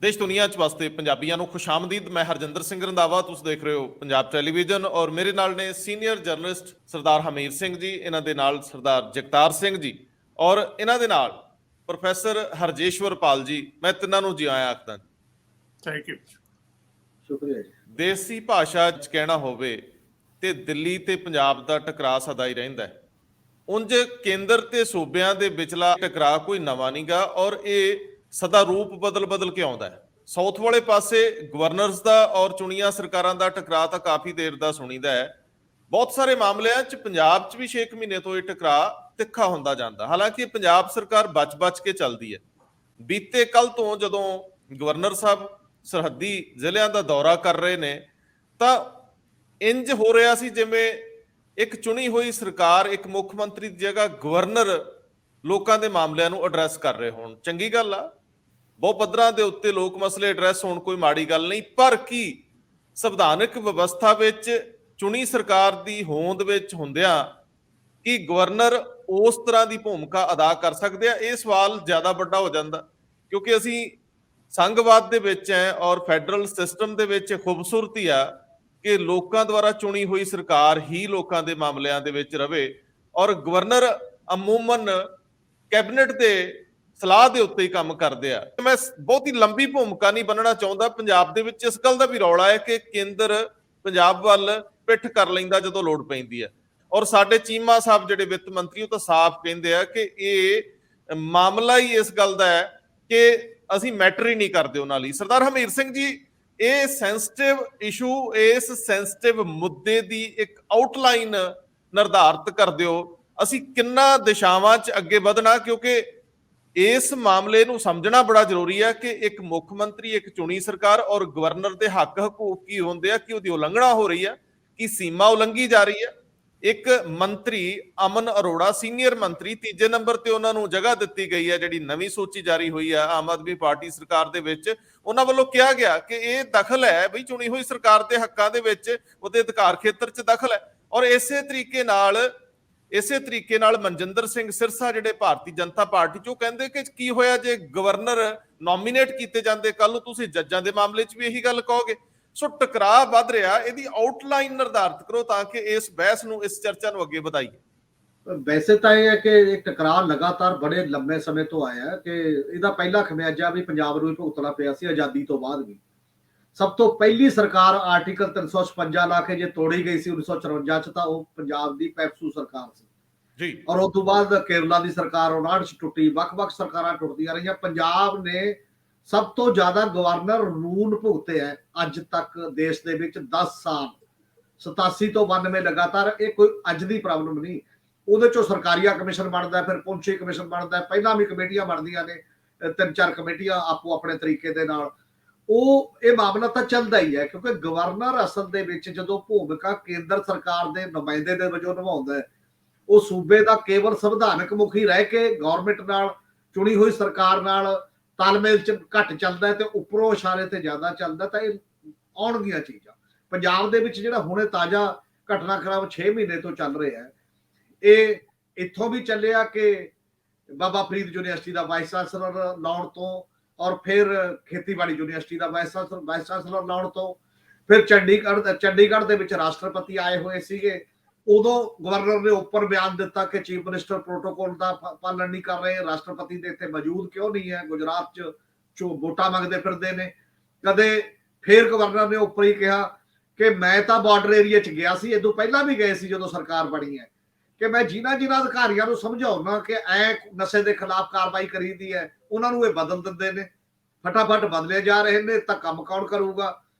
देश दुनिया च वास्ते पंजाबियों को खुशामदीद। मैं हरजिंदर सिंह रंधावा, तुसीं देख रहे हो पंजाब टैलीविजन और मेरे नाल ने सीनियर जर्नलिस्ट सरदार हमीर सिंह जी, इन्हां दे नाल सरदार जगतार सिंह जी और इन्हां दे नाल प्रोफैसर हरजेश्वर पाल जी। मैं तिन्हां नूं जी आया आखदा। थैंक यू, शुक्रिया जी। देसी भाषा च कहना होवे ते दिल्ली ते पंजाब दा टकराਅ सदा ही रहिंदा है। उंज केंद्र ते सूबिਆਂ ਦੇ ਵਿਚਲਾ ਟਕਰਾਅ ਕੋਈ ਨਵਾਂ ਨਹੀਂਗਾ ਔਰ ਇਹ ਸਦਾ ਰੂਪ ਬਦਲ ਕੇ ਆਉਂਦਾ ਹੈ। ਸਾਊਥ ਵਾਲੇ ਪਾਸੇ ਗਵਰਨਰਸ ਦਾ ਔਰ ਚੁਣੀਆਂ ਸਰਕਾਰਾਂ ਦਾ ਟਕਰਾਅ ਤਾਂ ਕਾਫੀ ਦੇਰ ਦਾ ਸੁਣੀਦਾ ਹੈ। ਬਹੁਤ ਸਾਰੇ ਮਾਮਲਿਆਂ 'ਚ ਪੰਜਾਬ 'ਚ ਵੀ 6 ਮਹੀਨੇ ਤੋਂ ਇਹ ਟਕਰਾਅ ਤਿੱਖਾ ਹੁੰਦਾ ਜਾਂਦਾ। ਹਾਲਾਂਕਿ ਪੰਜਾਬ ਸਰਕਾਰ ਬਚ ਕੇ ਚੱਲਦੀ ਹੈ। ਬੀਤੇ ਕੱਲ ਤੋਂ ਜਦੋਂ ਗਵਰਨਰ ਸਾਹਿਬ ਸਰਹੱਦੀ ਜ਼ਿਲ੍ਹਿਆਂ ਦਾ ਦੌਰਾ ਕਰ ਰਹੇ ਨੇ ਤਾਂ ਇੰਜ ਹੋ ਰਿਹਾ ਸੀ ਜਿਵੇਂ ਇੱਕ ਚੁਣੀ ਹੋਈ ਸਰਕਾਰ, ਇੱਕ ਮੁੱਖ ਮੰਤਰੀ ਦੀ ਜਗ੍ਹਾ ਗਵਰਨਰ ਲੋਕਾਂ ਦੇ ਮਾਮਲਿਆਂ ਨੂੰ ਐਡਰੈਸ ਕਰ ਰਹੇ ਹੋਣ। ਚੰਗੀ ਗੱਲ ਆ, ਬਹੁਤ ਪੱਧਰਾਂ ਦੇ ਉੱਤੇ ਲੋਕ ਮਸਲੇ ਐਡਰੈਸ ਹੋਣ, ਕੋਈ ਮਾੜੀ ਗੱਲ ਨਹੀਂ। ਪਰ ਕੀ ਸੰਵਿਧਾਨਕ ਵਿਵਸਥਾ ਵਿੱਚ ਚੁਣੀ ਸਰਕਾਰ ਦੀ ਹੋਂਦ ਵਿੱਚ ਹੁੰਦਿਆਂ ਕੀ ਗਵਰਨਰ ਉਸ ਤਰ੍ਹਾਂ ਦੀ ਭੂਮਿਕਾ ਅਦਾ ਕਰ ਸਕਦੇ ਆ? ਇਹ ਸਵਾਲ ਜ਼ਿਆਦਾ ਵੱਡਾ ਹੋ ਜਾਂਦਾ ਕਿਉਂਕਿ ਅਸੀਂ ਸੰਘਵਾਦ ਦੇ ਵਿੱਚ ਹੈ ਔਰ ਫੈਡਰਲ ਸਿਸਟਮ ਦੇ ਵਿੱਚ ਖੂਬਸੂਰਤੀ ਆ ਕਿ ਲੋਕਾਂ ਦੁਆਰਾ ਚੁਣੀ ਹੋਈ ਸਰਕਾਰ ਹੀ ਲੋਕਾਂ ਦੇ ਮਾਮਲਿਆਂ ਦੇ ਵਿੱਚ ਰਵੇ ਔਰ ਗਵਰਨਰ ਅਮੂਮਨ ਕੈਬਨਿਟ ਦੇ ਸਲਾਹ ਦੇ ਉੱਤੇ ਹੀ ਕੰਮ ਕਰਦੇ ਆ। ਮੈਂ ਬਹੁਤੀ ਲੰਬੀ ਭੂਮਿਕਾ ਨਹੀਂ ਬੰਨਣਾ ਚਾਹੁੰਦਾ। ਪੰਜਾਬ ਦੇ ਵਿੱਚ ਇਸ ਗੱਲ ਦਾ ਵੀ ਰੌਲਾ ਹੈ ਕਿ ਕੇਂਦਰ ਪੰਜਾਬ ਵੱਲ ਪਿੱਠ ਕਰ ਲੈਂਦਾ ਜਦੋਂ ਲੋੜ ਪੈਂਦੀ ਹੈ ਔਰ ਸਾਡੇ ਚੀਮਾ ਸਾਹਿਬ ਜਿਹੜੇ ਵਿੱਤ ਮੰਤਰੀ ਉਹ ਤਾਂ ਸਾਫ਼ ਕਹਿੰਦੇ ਆ ਕਿ ਇਹ ਮਾਮਲਾ ਹੀ ਇਸ ਗੱਲ ਦਾ ਹੈ ਕਿ ਅਸੀਂ ਮੈਟਰ ਹੀ ਨਹੀਂ ਕਰਦੇ ਉਹਨਾਂ ਲਈ। ਸਰਦਾਰ ਹਮੀਰ ਸਿੰਘ ਜੀ, ਇਹ ਸੈਂਸਿਟਿਵ ਇਸ਼ੂ, ਇਸ ਸੈਂਸਿਟਿਵ ਮੁੱਦੇ ਦੀ ਇੱਕ ਆਊਟਲਾਈਨ ਨਿਰਧਾਰਿਤ ਕਰ ਦਿਓ। ਅਸੀਂ ਕਿੰਨਾ ਦਿਸ਼ਾਵਾਂ 'ਚ ਅੱਗੇ ਵਧਣਾ, ਕਿਉਂਕਿ ਇਸ ਮਾਮਲੇ ਨੂੰ ਸਮਝਣਾ ਬੜਾ ਜ਼ਰੂਰੀ ਹੈ ਕਿ ਇੱਕ ਮੁੱਖ ਮੰਤਰੀ, ਇੱਕ ਚੁਣੀ ਸਰਕਾਰ ਔਰ ਗਵਰਨਰ ਦੇ ਹੱਕ ਹਕੂਕ ਕੀ ਹੁੰਦੇ ਆ, ਕਿ ਉਹਦੀ ਉਲੰਘਣਾ ਹੋ ਰਹੀ ਹੈ, ਕਿ ਸੀਮਾ ਉਲੰਘੀ ਜਾ ਰਹੀ ਹੈ। ਇੱਕ ਮੰਤਰੀ ਅਮਨ ਅਰੋੜਾ ਸੀਨੀਅਰ ਮੰਤਰੀ, ਤੀਜੇ ਨੰਬਰ ਤੇ ਉਹਨਾਂ ਨੂੰ ਜਗ੍ਹਾ ਦਿੱਤੀ ਗਈ ਹੈ। ਜਿਹੜੀ ਨਵੀਂ ਸੂਚੀ ਜਾਰੀ ਹੋਈ ਹੈ ਆਮ ਆਦਮੀ ਪਾਰਟੀ ਸਰਕਾਰ ਦੇ ਵਿੱਚ, ਉਹਨਾਂ ਵੱਲੋਂ ਕਿਹਾ ਗਿਆ ਕਿ ਇਹ ਦਖਲ ਹੈ ਬਈ ਚੁਣੀ ਹੋਈ ਸਰਕਾਰ ਦੇ ਹੱਕਾਂ ਦੇ ਵਿੱਚ, ਉਹਦੇ ਅਧਿਕਾਰ ਖੇਤਰ 'ਚ ਦਖਲ ਹੈ। ਔਰ ਇਸੇ ਤਰੀਕੇ ਨਾਲ ਮਨਜਿੰਦਰ ਸਿੰਘ ਸਿਰਸਾ ਜਿਹੜੇ ਭਾਰਤੀ ਜਨਤਾ ਪਾਰਟੀ 'ਚ, ਉਹ ਕਹਿੰਦੇ ਕਿ ਕੀ ਹੋਇਆ ਜੇ ਗਵਰਨਰ ਨੋਮੀਨੇਟ ਕੀਤੇ ਜਾਂਦੇ, ਕੱਲ ਨੂੰ ਤੁਸੀਂ ਜੱਜਾਂ ਦੇ ਮਾਮਲੇ 'ਚ ਵੀ ਇਹੀ ਗੱਲ ਕਹੋਗੇ। ਸੋ ਟਕਰਾਅ ਵੱਧ ਰਿਹਾ, ਇਹਦੀ ਆਊਟਲਾਈਨ ਨਿਰਧਾਰਿਤ ਕਰੋ ਤਾਂ ਕਿ ਇਸ ਬਹਿਸ ਨੂੰ, ਇਸ ਚਰਚਾ ਨੂੰ ਅੱਗੇ ਵਧਾਈਏ। ਵੈਸੇ ਤਾਂ ਇਹ ਹੈ ਕਿ ਇਹ ਟਕਰਾਅ ਲਗਾਤਾਰ ਬੜੇ ਲੰਮੇ ਸਮੇਂ ਤੋਂ ਆਇਆ ਕਿ ਇਹਦਾ ਪਹਿਲਾ ਖਮਿਆਜਾ ਵੀ ਪੰਜਾਬ ਨੂੰ ਭੁਗਤਣਾ ਪਿਆ ਸੀ ਆਜ਼ਾਦੀ ਤੋਂ ਬਾਅਦ ਵੀ। ਸਭ ਤੋਂ ਪਹਿਲੀ ਸਰਕਾਰ ਆਰਟੀਕਲ 356 ਲਾ ਕੇ ਜੇ ਤੋੜੀ ਗਈ ਸੀ 1954 ਚ, ਤਾਂ ਉਹ ਪੰਜਾਬ ਦੀ ਪੈਪਸੂ ਸਰਕਾਰ ਸੀ ਜੀ। ਔਰ ਉਸ ਤੋਂ ਬਾਅਦ ਕੇਰਲਾ ਦੀ ਸਰਕਾਰ 59 ਚ ਟੁੱਟੀ, ਵੱਖ-ਵੱਖ ਸਰਕਾਰਾਂ ਟੁੱਟਦੀਆਂ ਰਹੀਆਂ। ਪੰਜਾਬ ਨੇ ਸਭ ਤੋਂ ਜ਼ਿਆਦਾ ਗਵਰਨਰ ਰੂਲ ਭੁਗਤੇ ਹੈ ਅੱਜ ਤੱਕ ਦੇਸ਼ ਦੇ ਵਿੱਚ 10 ਸਾਲ, 87 ਤੋਂ 92 ਲਗਾਤਾਰ। ਇਹ ਕੋਈ ਅੱਜ ਦੀ ਪ੍ਰੋਬਲਮ ਨਹੀਂ। ਉਹਦੇ ਚੋਂ ਸਰਕਾਰੀਆ ਕਮਿਸ਼ਨ ਬਣਦਾ, ਫਿਰ ਪੁੰਛੀ ਕਮਿਸ਼ਨ ਬਣਦਾ, ਪਹਿਲਾਂ ਵੀ ਕਮੇਟੀਆਂ ਬਣਦੀਆਂ ਨੇ, 3-4 ਕਮੇਟੀਆਂ ਆਪੋ ਆਪਣੇ ਤਰੀਕੇ ਦੇ ਨਾਲ। ਉਹ ਇਹ ਮਾਮਲਾ ਤਾਂ ਚੱਲਦਾ ਹੀ ਹੈ ਕਿਉਂਕਿ ਗਵਰਨਰ ਅਸਲ ਦੇ ਵਿੱਚ ਜਦੋਂ ਭੂਮਿਕਾ ਕੇਂਦਰ ਸਰਕਾਰ ਦੇ ਨੁਮਾਇੰਦੇ ਦੇ ਵਜੋਂ ਨਿਭਾਉਂਦਾ ਹੈ, ਉਹ ਸੂਬੇ ਦਾ ਕੇਵਲ ਸੰਵਿਧਾਨਕ ਮੁਖੀ ਰਹਿ ਕੇ ਗਵਰਨਮੈਂਟ ਨਾਲ, ਚੁਣੀ ਹੋਈ ਸਰਕਾਰ ਨਾਲ ਤਾਲਮੇਲ ਚ ਘੱਟ ਚੱਲਦਾ ਤੇ ਉੱਪਰੋਂ ਇਸ਼ਾਰੇ ਤੇ ਜ਼ਿਆਦਾ ਚੱਲਦਾ। ਤਾਂ ਇਹ ਆਉਣਗੀਆਂ ਚੀਜ਼ਾਂ। ਪੰਜਾਬ ਦੇ ਵਿੱਚ ਜਿਹੜਾ ਹੁਣੇ ਤਾਜ਼ਾ ਘਟਨਾਕ੍ਰਮ 6 ਮਹੀਨੇ ਤੋਂ ਚੱਲ ਰਿਹਾ ਹੈ, ਇਹ ਇੱਥੋਂ ਵੀ ਚੱਲਿਆ ਕਿ ਬਾਬਾ ਫਰੀਦ ਯੂਨੀਵਰਸਿਟੀ ਦਾ ਵਾਈਸ ਚਾਂਸਲਰ ਲਾਉਣ ਤੋਂ, ਔਰ ਫਿਰ ਖੇਤੀਬਾੜੀ ਯੂਨੀਵਰਸਿਟੀ ਦਾ ਵਾਈਸ ਚਾਂਸਲਰ ਲਾਉਣ ਤੋਂ, ਫਿਰ ਚੰਡੀਗੜ੍ਹ ਦੇ ਵਿੱਚ ਰਾਸ਼ਟਰਪਤੀ ਆਏ ਹੋਏ ਸੀਗੇ, ਉਦੋਂ ਗਵਰਨਰ ਨੇ ਉੱਪਰ ਬਿਆਨ ਦਿੱਤਾ ਕਿ ਚੀਫ ਮਿਨਿਸਟਰ ਪ੍ਰੋਟੋਕੋਲ ਦਾ ਪਾਲਣ ਨਹੀਂ ਕਰ ਰਹੇ, ਰਾਸ਼ਟਰਪਤੀ ਦੇ ਇੱਥੇ ਮੌਜੂਦ ਕਿਉਂ ਨਹੀਂ ਹੈ, ਗੁਜਰਾਤ ਚ ਵੋਟਾਂ ਮੰਗਦੇ ਫਿਰਦੇ ਨੇ। ਕਦੇ ਫਿਰ ਗਵਰਨਰ ਨੇ ਉੱਪਰ ਹੀ ਕਿਹਾ ਕਿ ਮੈਂ ਤਾਂ ਬਾਰਡਰ ਏਰੀਆ ਚ ਗਿਆ ਸੀ, ਇਦੋਂ ਪਹਿਲਾਂ ਵੀ ਗਏ ਸੀ ਜਦੋਂ ਸਰਕਾਰ ਬਣੀ ਹੈ, ਕਿ ਮੈਂ ਜਿਨ੍ਹਾਂ ਅਧਿਕਾਰੀਆਂ ਨੂੰ ਸਮਝਾਉਣਾ ਕਿ ਐ ਨਸ਼ੇ ਦੇ ਖਿਲਾਫ ਕਾਰਵਾਈ ਕਰੀਦੀ ਹੈ, ਉਹਨਾਂ ਨੂੰ ਇਹ ਬਦਲ ਦਿੰਦੇ ਨੇ, ਫਟਾਫਟ ਬਦਲੇ ਜਾ ਰਹੇ ਨੇ, ਤਾਂ ਕੰਮ ਕੌਣ ਕਰੂਗਾ।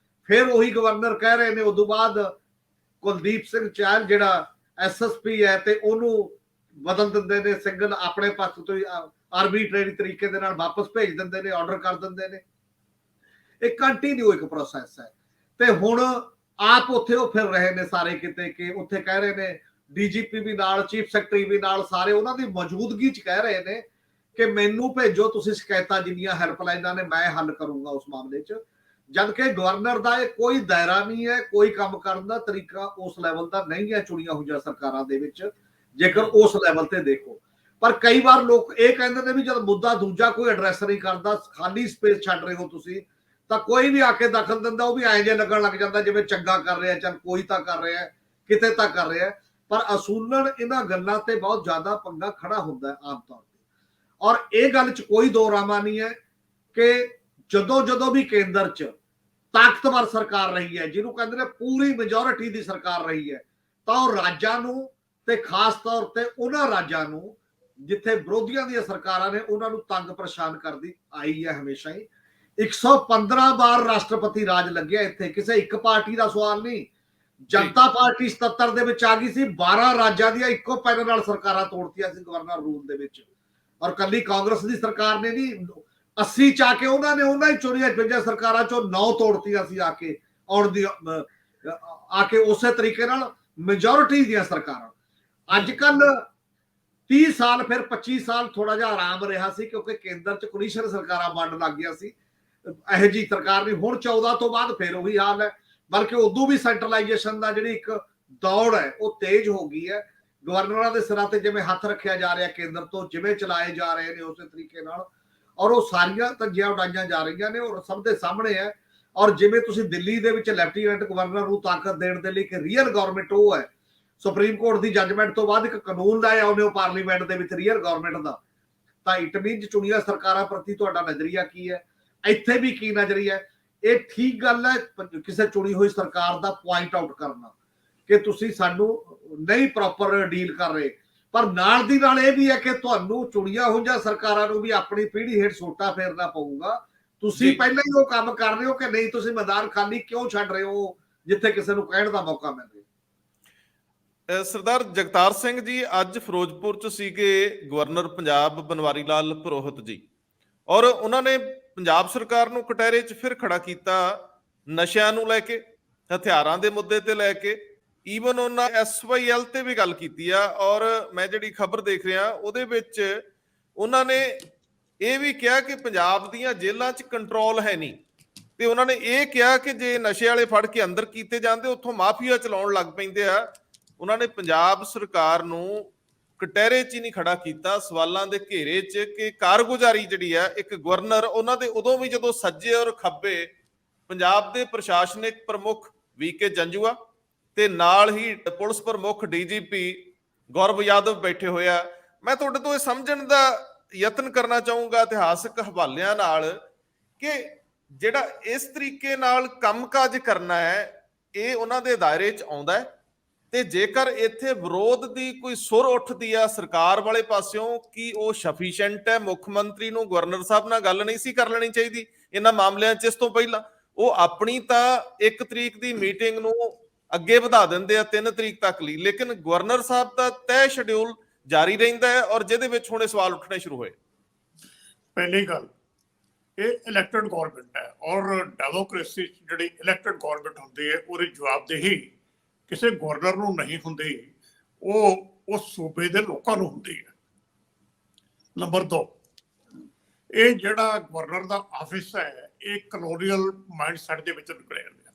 ਫਿਰ ਉਹੀ ਗਵਰਨਰ ਕਹਿ ਰਹੇ ਨੇ ਉਦੋਂ ਬਾਅਦ ਕੁਲਦੀਪ ਸਿੰਘ ਚਾਹਲ ਜਿਹੜਾ SSP ਹੈ ਤੇ ਉਹਨੂੰ ਬਦਲ ਦਿੰਦੇ ਨੇ, ਸਿੰਗਲ ਆਪਣੇ ਪੱਖ ਤੋਂ ਆਰਬਿਟਰੇਰੀ ਤਰੀਕੇ ਦੇ ਨਾਲ ਵਾਪਸ ਭੇਜ ਦਿੰਦੇ ਨੇ, ਆਰਡਰ ਕਰ ਦਿੰਦੇ ਨੇ। ਇਹ ਕੰਟੀਨਿਊ ਇੱਕ ਪ੍ਰੋਸੈਸ ਹੈ। ਤੇ ਹੁਣ ਆਪ ਉੱਥੇ ਉਹ ਫਿਰ ਰਹੇ ਨੇ ਸਾਰੇ ਕਿਤੇ, ਕਿ ਉੱਥੇ ਕਹਿ ਰਹੇ ਨੇ DGP ਵੀ ਨਾਲ, ਚੀਫ ਸੈਕਟਰੀ ਵੀ ਨਾਲ, ਸਾਰੇ ਉਹਨਾਂ ਦੀ ਮੌਜੂਦਗੀ ਚ ਕਹਿ ਰਹੇ ਨੇ ਕਿ ਮੈਨੂੰ ਭੇਜੋ ਤੁਸੀਂ ਸ਼ਿਕਾਇਤਾਂ, ਜਿੰਨੀਆਂ ਹੈਲਪਲਾਈਨਾਂ ਨੇ ਮੈਂ ਹੱਲ ਕਰੂੰਗਾ ਉਸ ਮਾਮਲੇ ਚ। ਜਦ ਕਿ ਗਵਰਨਰ ਦਾ ਇਹ ਕੋਈ ਦਾਇਰਾ ਨਹੀਂ ਹੈ, ਕੋਈ ਕੰਮ ਕਰਨ ਦਾ ਤਰੀਕਾ ਉਸ ਲੈਵਲ ਦਾ ਨਹੀਂ ਹੈ ਚੁਣੀਆਂ ਹੋਈਆਂ ਸਰਕਾਰਾਂ ਦੇ ਵਿੱਚ। ਜੇਕਰ ਉਸ ਲੈਵਲ ਤੇ ਦੇਖੋ ਪਰ ਕਈ ਵਾਰ ਲੋਕ ਇਹ ਕਹਿੰਦੇ ਨੇ ਵੀ ਜਦ ਮੁੱਦਾ ਦੂਜਾ ਕੋਈ ਐਡਰੈਸ ਨਹੀਂ ਕਰਦਾ, ਖਾਲੀ ਸਪੇਸ ਛੱਡ ਰਹੇ ਹੋ ਤੁਸੀਂ, ਤਾਂ ਕੋਈ ਵੀ ਆ ਕੇ ਦਖਲ ਦਿੰਦਾ, ਉਹ ਵੀ ਐਂ ਜੇ ਲੱਗਣ ਲੱਗ ਜਾਂਦਾ ਜਿਵੇਂ ਚੰਗਾ ਕਰ ਰਿਹਾ, ਚੱਲ ਕੋਈ ਤਾਂ ਕਰ ਰਿਹਾ, ਕਿਤੇ ਤਾਂ ਕਰ ਰਿਹਾ। ਪਰ ਅਸੂਲਨ ਇਹਨਾਂ ਗੱਲਾਂ ਤੇ ਬਹੁਤ ਜ਼ਿਆਦਾ ਪੰਗਾ ਖੜਾ ਹੁੰਦਾ ਆਮ ਤੌਰ ਤੇ। ਔਰ ਇਹ ਗੱਲ 'ਚ ਕੋਈ ਦੋ ਰਾਮਾ ਨਹੀਂ ਹੈ ਕਿ ਜਦੋਂ ਜਦੋਂ ਵੀ ਕੇਂਦਰ 'ਚ ਤਾਕਤਵਰ ਸਰਕਾਰ ਰਹੀ ਹੈ, ਜਿਹਨੂੰ ਕਹਿੰਦੇ ਨੇ ਪੂਰੀ ਮੈਜੋਰਿਟੀ ਦੀ ਸਰਕਾਰ ਰਹੀ ਹੈ, ਤਾਂ ਉਹ ਰਾਜਾਂ ਨੂੰ ਤੇ ਖਾਸ ਤੌਰ ਤੇ ਉਹਨਾਂ ਰਾਜਾਂ ਨੂੰ ਜਿੱਥੇ ਵਿਰੋਧੀਆਂ ਦੀਆਂ ਸਰਕਾਰਾਂ ਨੇ ਉਹਨਾਂ ਨੂੰ ਤੰਗ ਪਰੇਸ਼ਾਨ ਕਰਦੀ ਆਈ ਹੈ ਹਮੇਸ਼ਾ ਹੀ। 115 ਵਾਰ ਰਾਸ਼ਟਰਪਤੀ ਰਾਜ ਲੱਗਿਆ ਇੱਥੇ, ਕਿਸੇ ਇੱਕ ਪਾਰਟੀ ਦਾ ਸਵਾਲ ਨਹੀਂ। ਜਨਤਾ ਪਾਰਟੀ 77 ਦੇ ਵਿੱਚ ਆ ਗਈ ਸੀ, 12 ਰਾਜਾਂ ਦੀਆਂ ਇੱਕੋ ਪੈਨ ਨਾਲ ਸਰਕਾਰਾਂ ਤੋੜਤੀਆਂ ਸੀ ਗਵਰਨਰ ਰੂਲ ਦੇ ਵਿੱਚ। ਔਰ ਕੱਲੀ ਕਾਂਗਰਸ ਦੀ ਸਰਕਾਰ ਨੇ ਨਹੀਂ, 80 ਚ ਆ ਕੇ ਉਹਨਾਂ ਹੀ ਚੁਣੀਆਂ 52 ਸਰਕਾਰਾਂ ਚੋਂ 9 ਤੋੜਤੀਆਂ ਸੀ ਆ ਕੇ ਆਉਣ ਦੀ ਆ ਕੇ ਉਸੇ ਤਰੀਕੇ ਨਾਲ ਮੈਜੋਰਿਟੀ ਦੀਆਂ ਸਰਕਾਰਾਂ। ਅੱਜ ਕੱਲ 30 ਸਾਲ ਫਿਰ 25 ਸਾਲ ਥੋੜਾ ਜਿਹਾ ਆਰਾਮ ਰਿਹਾ ਸੀ ਕਿਉਂਕਿ ਕੇਂਦਰ ਚ ਕੋਲੀਸ਼ਨ ਸਰਕਾਰਾਂ ਬਣਨ ਲੱਗ ਗਿਆ ਸੀ, ਇਹੋ ਜਿਹੀ ਸਰਕਾਰ ਨਹੀਂ। ਹੁਣ 14 ਤੋਂ ਬਾਅਦ ਫਿਰ ਉਹੀ ਹਾਲ ਹੈ, ਬਲਕਿ ਉਦੋਂ ਵੀ ਸੈਂਟਰਲਾਈਜੇਸ਼ਨ ਦਾ ਜਿਹੜੀ ਇੱਕ ਦੌੜ ਹੈ ਉਹ ਤੇਜ਼ ਹੋ ਗਈ ਹੈ। ਗਵਰਨਰਾਂ ਦੇ ਸਿਰਾਂ ਤੇ ਜਿਵੇਂ ਹੱਥ ਰੱਖਿਆ ਜਾ ਰਿਹਾ ਕੇਂਦਰ ਤੋਂ, ਜਿਵੇਂ ਚਲਾਏ ਜਾ ਰਹੇ ਨੇ ਉਸੇ ਤਰੀਕੇ ਨਾਲ, ਔਰ ਉਹ ਸਾਰੀਆਂ ਧੱਜੀਆਂ ਉਡਾਈਆਂ ਜਾ ਰਹੀਆਂ ਨੇ ਔਰ ਸਭ ਦੇ ਸਾਹਮਣੇ ਹੈ। ਔਰ ਜਿਵੇਂ ਤੁਸੀਂ ਦਿੱਲੀ ਦੇ ਵਿੱਚ ਲੈਫਟੀਨੈਂਟ ਗਵਰਨਰ ਨੂੰ ਤਾਕਤ ਦੇਣ ਦੇ ਲਈ ਕਿ ਰੀਅਲ ਗਵਰਨਮੈਂਟ ਉਹ ਹੈ, ਸੁਪਰੀਮ ਕੋਰਟ ਦੀ ਜੱਜਮੈਂਟ ਤੋਂ ਬਾਅਦ ਇੱਕ ਕਾਨੂੰਨ ਲਾਇਆ ਉਹਨੇ ਪਾਰਲੀਮੈਂਟ ਦੇ ਵਿੱਚ ਰੀਅਲ ਗਵਰਨਮੈਂਟ ਦਾ, ਤਾਂ ਇਟ ਮੀਨ ਚੁਣੀਆਂ ਸਰਕਾਰਾਂ ਪ੍ਰਤੀ ਤੁਹਾਡਾ ਨਜ਼ਰੀਆ ਕੀ ਹੈ, ਇੱਥੇ ਵੀ ਕੀ ਨਜ਼ਰੀਆ ਹੈ। ਇਹ ਠੀਕ ਗੱਲ ਹੈ ਕਿਸੇ ਚੁਣੀ ਹੋਈ ਸਰਕਾਰ ਦਾ ਪੁਆਇੰਟ ਆਊਟ ਕਰਨਾ ਕਿ ਤੁਸੀਂ ਸਾਨੂੰ ਨਹੀਂ ਪ੍ਰੋਪਰ ਡੀਲ ਕਰ ਰਹੇ, ਪਰ ਨਾਲ ਦੀ ਨਾਲ ਇਹ ਵੀ ਹੈ ਕਿ ਤੁਹਾਨੂੰ ਚੁਣੀਆਂ ਹੋਈਆਂ ਸਰਕਾਰਾਂ ਨੂੰ ਵੀ ਆਪਣੀ ਪੀੜ੍ਹੀ ਹੇਠ ਸੋਟਾ ਫੇਰਨਾ ਪਊਗਾ। ਤੁਸੀਂ ਪਹਿਲਾਂ ਹੀ ਉਹ ਕੰਮ ਕਰ ਰਹੇ ਹੋ ਕਿ ਨਹੀਂ, ਤੁਸੀਂ ਮੈਦਾਨ ਖਾਲੀ ਕਿਉਂ ਛੱਡ ਰਹੇ ਹੋ ਜਿੱਥੇ ਕਿਸੇ ਨੂੰ ਕਹਿਣ ਦਾ ਮੌਕਾ ਮਿਲ ਰਿਹਾ। ਸਰਦਾਰ ਜਗਤਾਰ ਸਿੰਘ ਜੀ ਅੱਜ ਫਿਰੋਜ਼ਪੁਰ ਚ ਸੀਗੇ ਗਵਰਨਰ ਪੰਜਾਬ ਬਨਵਾਰੀ ਲਾਲ ਪੁਰੋਹਿਤ ਜੀ, ਔਰ ਉਹਨਾਂ ਨੇ ਪੰਜਾਬ ਸਰਕਾਰ ਨੂੰ ਕਟਹਿਰੇ ਚ ਫਿਰ ਖੜਾ ਕੀਤਾ ਨਸ਼ਿਆਂ ਨੂੰ ਲੈ ਕੇ, ਹਥਿਆਰਾਂ ਦੇ ਮੁੱਦੇ ਤੇ ਲੈ ਕੇ। ਈਵਨ ਉਹਨਾਂ SYL ਤੇ ਵੀ ਗੱਲ ਕੀਤੀ ਆ, ਔਰ ਮੈਂ ਜਿਹੜੀ ਖਬਰ ਦੇਖ ਰਿਹਾ ਉਹਦੇ ਵਿੱਚ ਉਹਨਾਂ ਨੇ ਇਹ ਵੀ ਕਿਹਾ ਕਿ ਪੰਜਾਬ ਦੀਆਂ ਜੇਲ੍ਹਾਂ 'ਚ ਕੰਟਰੋਲ ਹੈ ਨਹੀਂ, ਤੇ ਉਹਨਾਂ ਨੇ ਇਹ ਕਿਹਾ ਕਿ ਜੇ ਨਸ਼ੇ ਵਾਲੇ ਫੜ ਕੇ ਅੰਦਰ ਕੀਤੇ ਜਾਂਦੇ ਉੱਥੋਂ ਮਾਫੀਆ ਚਲਾਉਣ ਲੱਗ ਪੈਂਦੇ ਆ। ਉਹਨਾਂ ਨੇ ਪੰਜਾਬ ਸਰਕਾਰ ਨੂੰ ਕਟਹਿਰੇ 'ਚ ਹੀ ਨਹੀਂ ਖੜਾ ਕੀਤਾ, ਸਵਾਲਾਂ ਦੇ ਘੇਰੇ 'ਚ, ਕਿ ਕਾਰਗੁਜ਼ਾਰੀ ਜਿਹੜੀ ਆ ਇੱਕ ਗਵਰਨਰ ਉਹਨਾਂ ਦੇ ਉਦੋਂ ਵੀ ਜਦੋਂ ਸੱਜੇ ਔਰ ਖੱਬੇ ਪੰਜਾਬ ਦੇ ਪ੍ਰਸ਼ਾਸਨਿਕ ਪ੍ਰਮੁੱਖ VK ਜੰਜੂਆ ਤੇ ਨਾਲ ਹੀ ਪੁਲਿਸ ਪ੍ਰਮੁੱਖ DGP ਗੌਰਵ ਯਾਦਵ ਬੈਠੇ ਹੋਏ ਆ। ਮੈਂ ਤੁਹਾਡੇ ਤੋਂ ਇਹ ਸਮਝਣ ਦਾ ਯਤਨ ਕਰਨਾ ਚਾਹੂੰਗਾ ਇਤਿਹਾਸਕ ਹਵਾਲਿਆਂ ਨਾਲ ਕਿ ਜਿਹੜਾ ਇਸ ਤਰੀਕੇ ਨਾਲ ਕੰਮਕਾਜ ਕਰਨਾ ਹੈ ਇਹ ਉਹਨਾਂ ਦੇ ਦਾਇਰੇ 'ਚ ਆਉਂਦਾ ਹੈ, ਤੇ ਜੇਕਰ ਇੱਥੇ ਵਿਰੋਧ ਦੀ ਕੋਈ ਸੁਰ ਉੱਠਦੀ ਆ ਸਰਕਾਰ ਵਾਲੇ ਪਾਸਿਓਂ ਕਿ ਉਹ ਸਫੀਸ਼ੀਐਂਟ ਹੈ, ਮੁੱਖ ਮੰਤਰੀ ਨੂੰ ਗਵਰਨਰ ਸਾਹਿਬ ਨਾਲ ਗੱਲ ਨਹੀਂ ਸੀ ਕਰ ਲੈਣੀ ਚਾਹੀਦੀ ਇਹਨਾਂ ਮਾਮਲਿਆਂ 'ਚ ਇਸ ਤੋਂ ਪਹਿਲਾਂ, ਉਹ ਆਪਣੀ ਤਾਂ 1 ਤਰੀਕ ਦੀ ਮੀਟਿੰਗ ਨੂੰ ਅੱਗੇ ਵਧਾ ਦਿੰਦੇ ਆ 3 ਤਰੀਕ ਤੱਕ ਲਈ, ਲੇਕਿਨ ਗਵਰਨਰ ਸਾਹਿਬ ਦਾ ਤੈਅ ਸ਼ਡਿਊਲ ਜਾਰੀ ਰਹਿੰਦਾ ਹੈ ਔਰ ਜਿਹਦੇ ਵਿੱਚ ਹੁਣ ਸਵਾਲ ਉੱਠਣੇ ਸ਼ੁਰੂ ਹੋਏ। ਪਹਿਲੀ ਗੱਲ, ਇਹ ਇਲੈਕਟਡ ਗਵਰਨਮੈਂਟ ਹੈ ਔਰ ਡੈਮੋਕ੍ਰੇਸੀ ਜਿਹੜੀ ਇਲੈਕਟਡ ਗਵਰਨਮੈਂਟ ਹੁੰਦੀ ਹੈ ਉਹਦੀ ਜਵਾਬਦੇਹੀ ਕਿਸੇ ਗਵਰਨਰ ਨੂੰ ਨਹੀਂ ਹੁੰਦੀ, ਉਹ ਉਸ ਸੂਬੇ ਦੇ ਲੋਕਾਂ ਨੂੰ ਹੁੰਦੀ ਹੈ। ਨੰਬਰ 2, ਇਹ ਜਿਹੜਾ ਗਵਰਨਰ ਦਾ ਆਫਿਸ ਹੈ ਇਹ ਕਲੋਨੀਅਲ ਮਾਈਂਡਸੈਟ ਦੇ ਵਿੱਚ ਨਿਕਲਿਆ ਗਿਆ।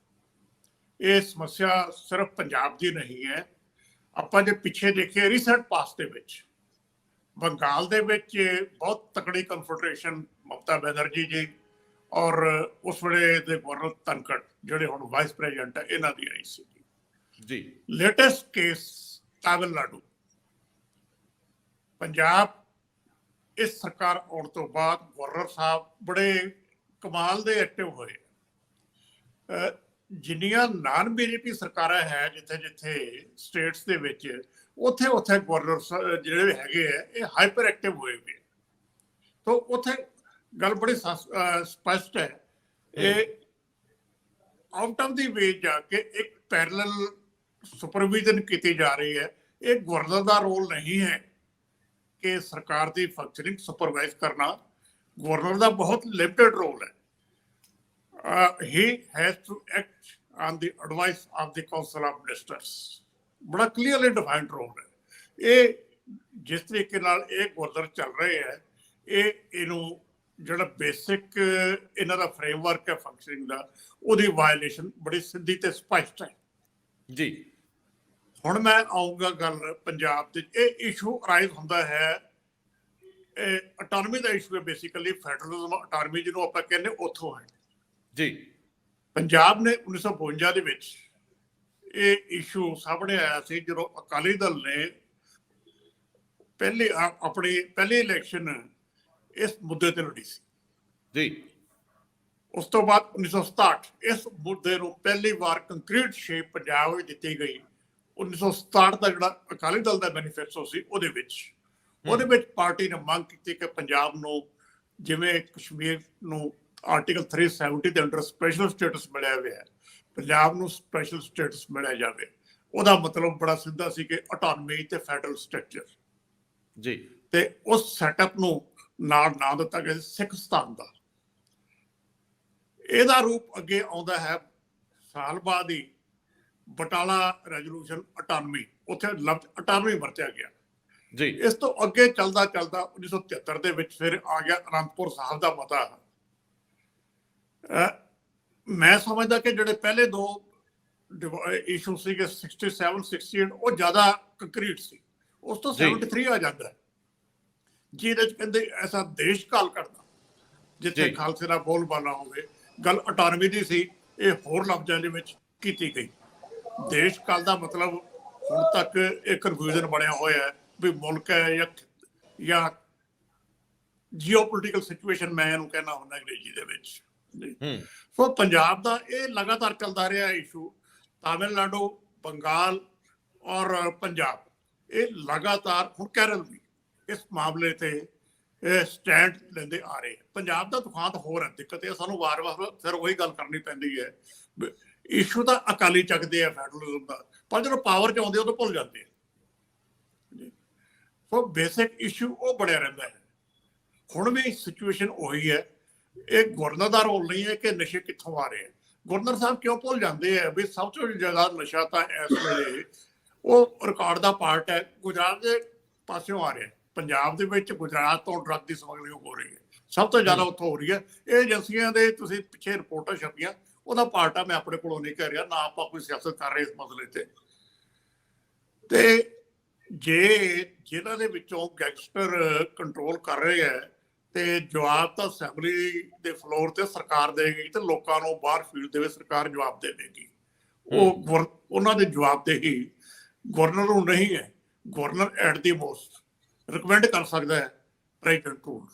ਇਹ ਸਮੱਸਿਆ ਸਿਰਫ ਪੰਜਾਬ ਦੀ ਨਹੀਂ ਹੈ। ਆਪਾਂ ਜੇ ਪਿੱਛੇ ਦੇਖੀਏ ਰੀਸੈਂਟ ਪਾਸਟ ਦੇ ਵਿੱਚ ਬੰਗਾਲ ਦੇ ਵਿੱਚ ਬਹੁਤ ਤਕੜੀ ਕਨਫੈਡਰੇਸ਼ਨ ਮਮਤਾ ਬੈਨਰਜੀ ਜੀ ਔਰ ਉਸ ਵੇਲੇ ਦੇ ਗਵਰਨਰ ਧਨਖੜ ਜਿਹੜੇ ਹੁਣ ਵਾਈਸ ਪ੍ਰੈਜ਼ੀਡੈਂਟ ਹੈ ਇਹਨਾਂ ਦੀ ਆਈ ਸੀ ਜੀ। ਲੇਟੈਸਟ ਕੇਸ ਤਾਮਿਲਨਾਡੂ, ਪੰਜਾਬ ਇਸ ਸਰਕਾਰ ਆਉਣ ਤੋਂ ਬਾਅਦ ਗਵਰਨਰ ਸਾਹਿਬ ਬੜੇ ਕਮਾਲ ਦੇ ਐਕਟਿਵ ਹੋਏ। ਜਿੰਨੀਆਂ ਨਾਨ BJP ਸਰਕਾਰਾਂ ਹੈ ਜਿੱਥੇ ਜਿੱਥੇ ਸਟੇਟਸ ਦੇ ਵਿੱਚ, ਉੱਥੇ ਉੱਥੇ ਗਵਰਨਰ ਜਿਹੜੇ ਹੈਗੇ ਆ ਇਹ ਹਾਈਪਰ ਐਕਟਿਵ ਹੋਏ ਹੋਏ। ਤਾਂ ਉੱਥੇ ਗੱਲ ਬੜੀ ਸਪਸ਼ਟ ਹੈ, ਇਹ ਆਊਟ ਆਫ ਦੀ ਵੇ ਜਾ ਕੇ ਇੱਕ ਪੈਰਲਲ ਸੁਪਰਵਿਜ਼ਨ ਕੀਤੀ ਜਾ ਰਹੀ ਹੈ। ਇਹ ਗਵਰਨਰ ਦਾ ਰੋਲ ਨਹੀਂ ਹੈ ਕਿ ਸਰਕਾਰ ਦੀ ਫੰਕਸ਼ਨਿੰਗ ਸੁਪਰਵਾਈਜ਼ ਕਰਨਾ, ਗਵਰਨਰ ਦਾ ਬਹੁਤ ਲਿਮਿਟਡ ਰੋਲ ਹੈ। he has to act on the advice of the council of ministers, ਬੜਾ ਕਲੀਅਰਲੀ ਡਿਫਾਈਨਡ ਰੋਲ ਹੈ। ਇਹ ਜਿਸ ਤਰੀਕੇ ਨਾਲ ਇਹ ਗਵਰਨਰ ਚੱਲ ਰਹੇ ਹੈ, ਇਹਨੂੰ ਜਿਹੜਾ ਬੇਸਿਕ ਇਹਨਾਂ ਦਾ ਫਰੇਮਵਰਕ ਹੈ ਫੰਕਸ਼ਨਿੰਗ ਦਾ, ਉਹਦੀ ਵਾਇਲੇਸ਼ਨ ਬੜੀ ਸਿੱਧੀ ਤੇ ਸਪਸ਼ਟ ਹੈ ਜੀ। ਹੁਣ ਮੈਂ ਆਊਂਗਾ ਗੱਲ ਪੰਜਾਬ ਦੇ। ਇਹ ਇਸ਼ੂ ਅਰਾਈਜ਼ ਹੁੰਦਾ ਹੈ ਅਟਾਨਮੀ ਦਾ ਇਸ਼ੂ ਹੈ, ਬੇਸਿਕਲੀ ਫੈਡਰਲਿਜ਼ਮ ਅਟਾਨਮੀ ਜਿਹਨੂੰ ਆਪਾਂ ਕਹਿੰਦੇ ਉੱਥੋਂ ਹੈ ਜੀ। ਪੰਜਾਬ ਨੇ 1952 ਦੇ ਵਿੱਚ ਇਹ ਇਸ਼ੂ ਸਾਹਮਣੇ ਆਇਆ ਸੀ ਜਦੋਂ ਅਕਾਲੀ ਦਲ ਨੇ ਆਪਣੀ ਪਹਿਲੀ ਇਲੈਕਸ਼ਨ ਇਸ ਮੁੱਦੇ ਤੇ ਲੜੀ ਸੀ ਜੀ। ਉਸ ਤੋਂ ਬਾਅਦ 1967 ਇਸ ਮੁੱਦੇ ਨੂੰ ਪਹਿਲੀ ਵਾਰ ਕੰਕਰੀਟ ਸ਼ੇਪ ਪੰਜਾਬ ਵਿੱਚ ਦਿੱਤੀ ਗਈ। 1967 ਦਾ ਜਿਹੜਾ ਅਕਾਲੀ ਦਲ ਦਾ ਮੈਨੀਫੈਸਟੋ ਸੀ ਉਹਦੇ ਵਿੱਚ ਪਾਰਟੀ ਨੇ ਮੰਗ ਕੀਤੀ ਕਿ ਪੰਜਾਬ ਨੂੰ ਜਿਵੇਂ ਕਸ਼ਮੀਰ ਨੂੰ ਆਰਟੀਕਲ 370 ਦੇ ਅੰਡਰ ਸਪੈਸ਼ਲ ਸਟੇਟਸ ਮਿਲਿਆ ਹੋਇਆ ਹੈ, ਪੰਜਾਬ ਨੂੰ ਸਪੈਸ਼ਲ ਸਟੇਟਸ ਮਿਲਿਆ ਜਾਵੇ। ਉਹਦਾ ਮਤਲਬ ਬੜਾ ਸਿੱਧਾ ਸੀ ਕਿ ਆਟੋਨਮੀ ਤੇ ਫੈਡਰਲ ਸਟਰਕਚਰ ਜੀ। ਤੇ ਉਸ ਸੈਟਅਪ ਨੂੰ ਨਾਲ ਨਾਂ ਦਿੱਤਾ ਗਿਆ ਸਿੱਖਸਤਾਨ ਦਾ। ਇਹਦਾ ਰੂਪ ਅੱਗੇ ਆਉਂਦਾ ਹੈ ਸਾਲ ਬਾਅਦ ਹੀ ਬਟਾਲਾ ਰੈਜ਼ੋਲੂਸ਼ਨ ਅਟਾਨਮੀ, ਉੱਥੇ ਲਫ਼ਜ਼ ਅਟਾਨਮੀ ਵਰਤਿਆ ਗਿਆ ਜੀ। ਇਸ ਤੋਂ ਅੱਗੇ ਚੱਲਦਾ 1973 ਦੇ ਵਿੱਚ ਫਿਰ ਆ ਗਿਆ ਅਨੰਦਪੁਰ ਸਾਹਿਬ ਦਾ ਮਤਾ। ਮੈਂ ਸਮਝਦਾ ਕਿ ਜਿਹੜੇ ਪਹਿਲੇ ਦੋ ਇਸ਼ੂ ਸੀਗੇ 67 68 ਉਹ ਜ਼ਿਆਦਾ ਕੰਕਰੀਟ ਸੀ। ਉਸ ਤੋਂ 73 ਆ ਜਾਂਦਾ ਹੈ ਜਿਹਦੇ ਚ ਕਹਿੰਦੇ ਐਸਾ ਦੇਸ਼ ਕਾਲ ਕਰਨਾ ਜਿੱਥੇ ਖਾਲਸੇ ਦਾ ਬੋਲਬਾਲਾ ਹੋਵੇ। ਗੱਲ ਅਟਾਨਮੀ ਦੀ ਸੀ, ਇਹ ਹੋਰ ਲਫ਼ਜ਼ਾਂ ਦੇ ਵਿੱਚ ਕੀਤੀ ਗਈ। ਦੇਸ਼ ਕਾਲ ਦਾ ਮਤਲਬ ਹੁਣ ਤੱਕ ਇਹ ਕਨਫਿਊਜ਼ਨ ਬਣਿਆ ਹੋਇਆ ਹੈ ਵੀ ਮੁਲਕ ਹੈ ਜਾਂ ਜੀਓਪੋਲਿਟੀਕਲ ਸਿਚੁਏਸ਼ਨ, ਮੈਂ ਇਹਨੂੰ ਕਹਿਣਾ ਹੁੰਦਾ ਅੰਗਰੇਜ਼ੀ ਦੇ ਵਿੱਚ। ਸੋ ਪੰਜਾਬ ਦਾ ਇਹ ਲਗਾਤਾਰ ਚੱਲਦਾ ਰਿਹਾ ਇਸ਼ੂ। ਤਾਮਿਲਨਾਡੂ, ਬੰਗਾਲ ਔਰ ਪੰਜਾਬ ਇਹ ਲਗਾਤਾਰ ਹੁਣ ਕੇਰਲ ਵੀ ਇਸ ਮਾਮਲੇ ਤੇ ਸਟੈਂਡ ਲੈਂਦੇ ਆ ਰਹੇ। ਪੰਜਾਬ ਦਾ ਦੁਖਾਂਤ ਹੋਰ ਹੈ, ਦਿੱਕਤ ਇਹ ਸਾਨੂੰ ਵਾਰ-ਵਾਰ ਫਿਰ ਉਹੀ ਗੱਲ ਕਰਨੀ ਪੈਂਦੀ ਹੈ। ਇਸ਼ੂ ਤਾਂ ਅਕਾਲੀ ਚੱਕਦੇ ਆ ਫੈਡਰਲਿਜ਼ਮ ਦਾ, ਪਰ ਜਦੋਂ ਪਾਵਰ ਚ ਆਉਂਦੇ ਉਦੋਂ ਭੁੱਲ ਜਾਂਦੇ ਆ। ਸੋ ਬੇਸਿਕ ਇਸ਼ੂ ਉਹ ਬਣਿਆ ਰਹਿੰਦਾ ਹੈ। ਹੁਣ ਵੀ ਸਿਚੁਏਸ਼ਨ ਉਹੀ ਹੈ। ਇਹ ਗਵਰਨਰ ਦਾ ਰੋਲ ਨਹੀਂ ਹੈ ਕਿ ਨਸ਼ੇ ਕਿੱਥੋਂ ਆ ਰਹੇ ਆ। ਗਵਰਨਰ ਸਾਹਿਬ ਕਿਉਂ ਭੁੱਲ ਜਾਂਦੇ ਆ ਵੀ ਸਭ ਤੋਂ ਜ਼ਿਆਦਾ ਨਸ਼ਾ ਤਾਂ ਇਸ ਵੇਲੇ ਉਹ ਰਿਕਾਰਡ ਦਾ ਪਾਰਟ ਹੈ, ਗੁਜਰਾਤ ਦੇ ਪਾਸਿਓਂ ਆ ਰਿਹਾ। ਪੰਜਾਬ ਦੇ ਵਿੱਚ ਗੁਜਰਾਤ ਤੋਂ ਡਰੱਗ ਦੀ ਸਮਗਲਿੰਗ ਹੋ ਰਹੀ ਹੈ, ਸਭ ਤੋਂ ਜ਼ਿਆਦਾ ਉੱਥੋਂ ਹੋ ਰਹੀ ਹੈ। ਇਹ ਏਜੰਸੀਆਂ ਦੇ ਤੁਸੀਂ ਪਿੱਛੇ ਰਿਪੋਰਟਾਂ ਛਪੀਆਂ, ਉਹਦਾ ਪਾਰਟ ਆ। ਮੈਂ ਆਪਣੇ ਕੋਲੋਂ ਨਹੀਂ ਕਹਿ ਰਿਹਾ, ਨਾ ਆਪਾਂ ਕੋਈ ਸਿਆਸਤ ਕਰ ਰਹੇ ਇਸ ਮਸਲੇ ਤੇ। ਤੇ ਜੇ ਜਿਨ੍ਹਾਂ ਦੇ ਵਿੱਚੋਂ ਗੈਂਗਸਟਰ ਕੰਟਰੋਲ ਕਰ ਰਹੇ ਹੈ ਤੇ ਜਵਾਬ ਤਾਂ ਅਸੈਂਬਲੀ ਦੇ ਫਲੋਰ ਤੇ ਸਰਕਾਰ ਦੇਗੀ ਤੇ ਲੋਕਾਂ ਨੂੰ ਬਾਹਰ ਫੀਲਡ ਦੇ ਵਿੱਚ ਸਰਕਾਰ ਜਵਾਬ ਦੇਵੇਗੀ। ਉਹ ਉਹਨਾਂ ਦੇ ਜਵਾਬ ਦੇ ਹੀ ਗਵਰਨਰ ਨੂੰ ਨਹੀਂ ਹੈ। Governor at the most recommend ਕਰ ਸਕਦਾ ਹੈ ਪ੍ਰੈਜ਼ੀਡੈਂਟ ਨੂੰ।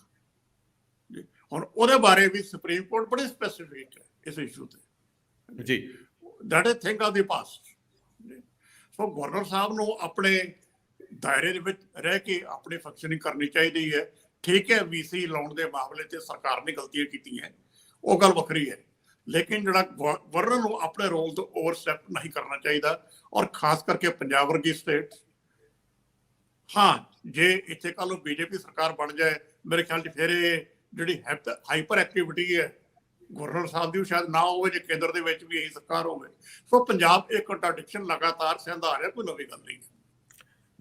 ਹੁਣ ਉਹਦੇ ਬਾਰੇ ਵੀ ਸੁਪਰੀਮ ਕੋਰਟ ਬੜੀ ਸਪੈਸੀਫਿਕ ਹੈ ਇਸ ਇਸ਼ੂ ਤੇ ਜੀ। That is think of the past. So governor ਸਾਹਿਬ ਨੂੰ ਆਪਣੇ ਦਾਇਰੇ ਦੇ ਵਿੱਚ ਰਹਿ ਕੇ ਆਪਣੀ ਫੰਕਸ਼ਨਿੰਗ ਕਰਨੀ ਚਾਹੀਦੀ ਹੈ। ਠੀਕ ਹੈ, ਵੀਸੀ ਲਾਉਣ ਦੇ ਮਾਮਲੇ 'ਚ ਸਰਕਾਰ ਨੇ ਗਲਤੀਆਂ ਕੀਤੀਆਂ, ਉਹ ਗੱਲ ਵੱਖਰੀ ਹੈ। ਲੇਕਿਨ ਜਿਹੜਾ ਗਵਰਨਰ ਨੂੰ ਆਪਣੇ ਰੋਲ ਤੋਂ ਓਵਰਸਟੈਪ ਨਹੀਂ ਕਰਨਾ ਚਾਹੀਦਾ, ਔਰ ਖਾਸ ਕਰਕੇ ਪੰਜਾਬ ਵਰਗੀ ਸਟੇਟ। ਹਾਂ, ਜੇ ਇੱਥੇ ਕੱਲ੍ਹ ਨੂੰ ਬੀਜੇਪੀ ਸਰਕਾਰ ਬਣ ਜਾਏ, ਮੇਰੇ ਖਿਆਲ 'ਚ ਫਿਰ ਇਹ ਜਿਹੜੀ ਹਾਈਪਰ ਐਕਟੀਵਿਟੀ ਹੈ ਗਵਰਨਰ ਸਾਹਿਬ ਦੀ ਸ਼ਾਇਦ ਨਾ ਹੋਵੇ, ਜੇ ਕੇਂਦਰ ਦੇ ਵਿੱਚ ਵੀ ਇਹੀ ਸਰਕਾਰ ਹੋਵੇ। ਸੋ ਪੰਜਾਬ ਇੱਕ ਕੰਟਰਾਡਿਕਸ਼ਨ ਲਗਾਤਾਰ ਸਹਿੰਦਾ ਆ ਰਿਹਾ, ਕੋਈ ਨਵੀਂ ਗੱਲ ਨਹੀਂ।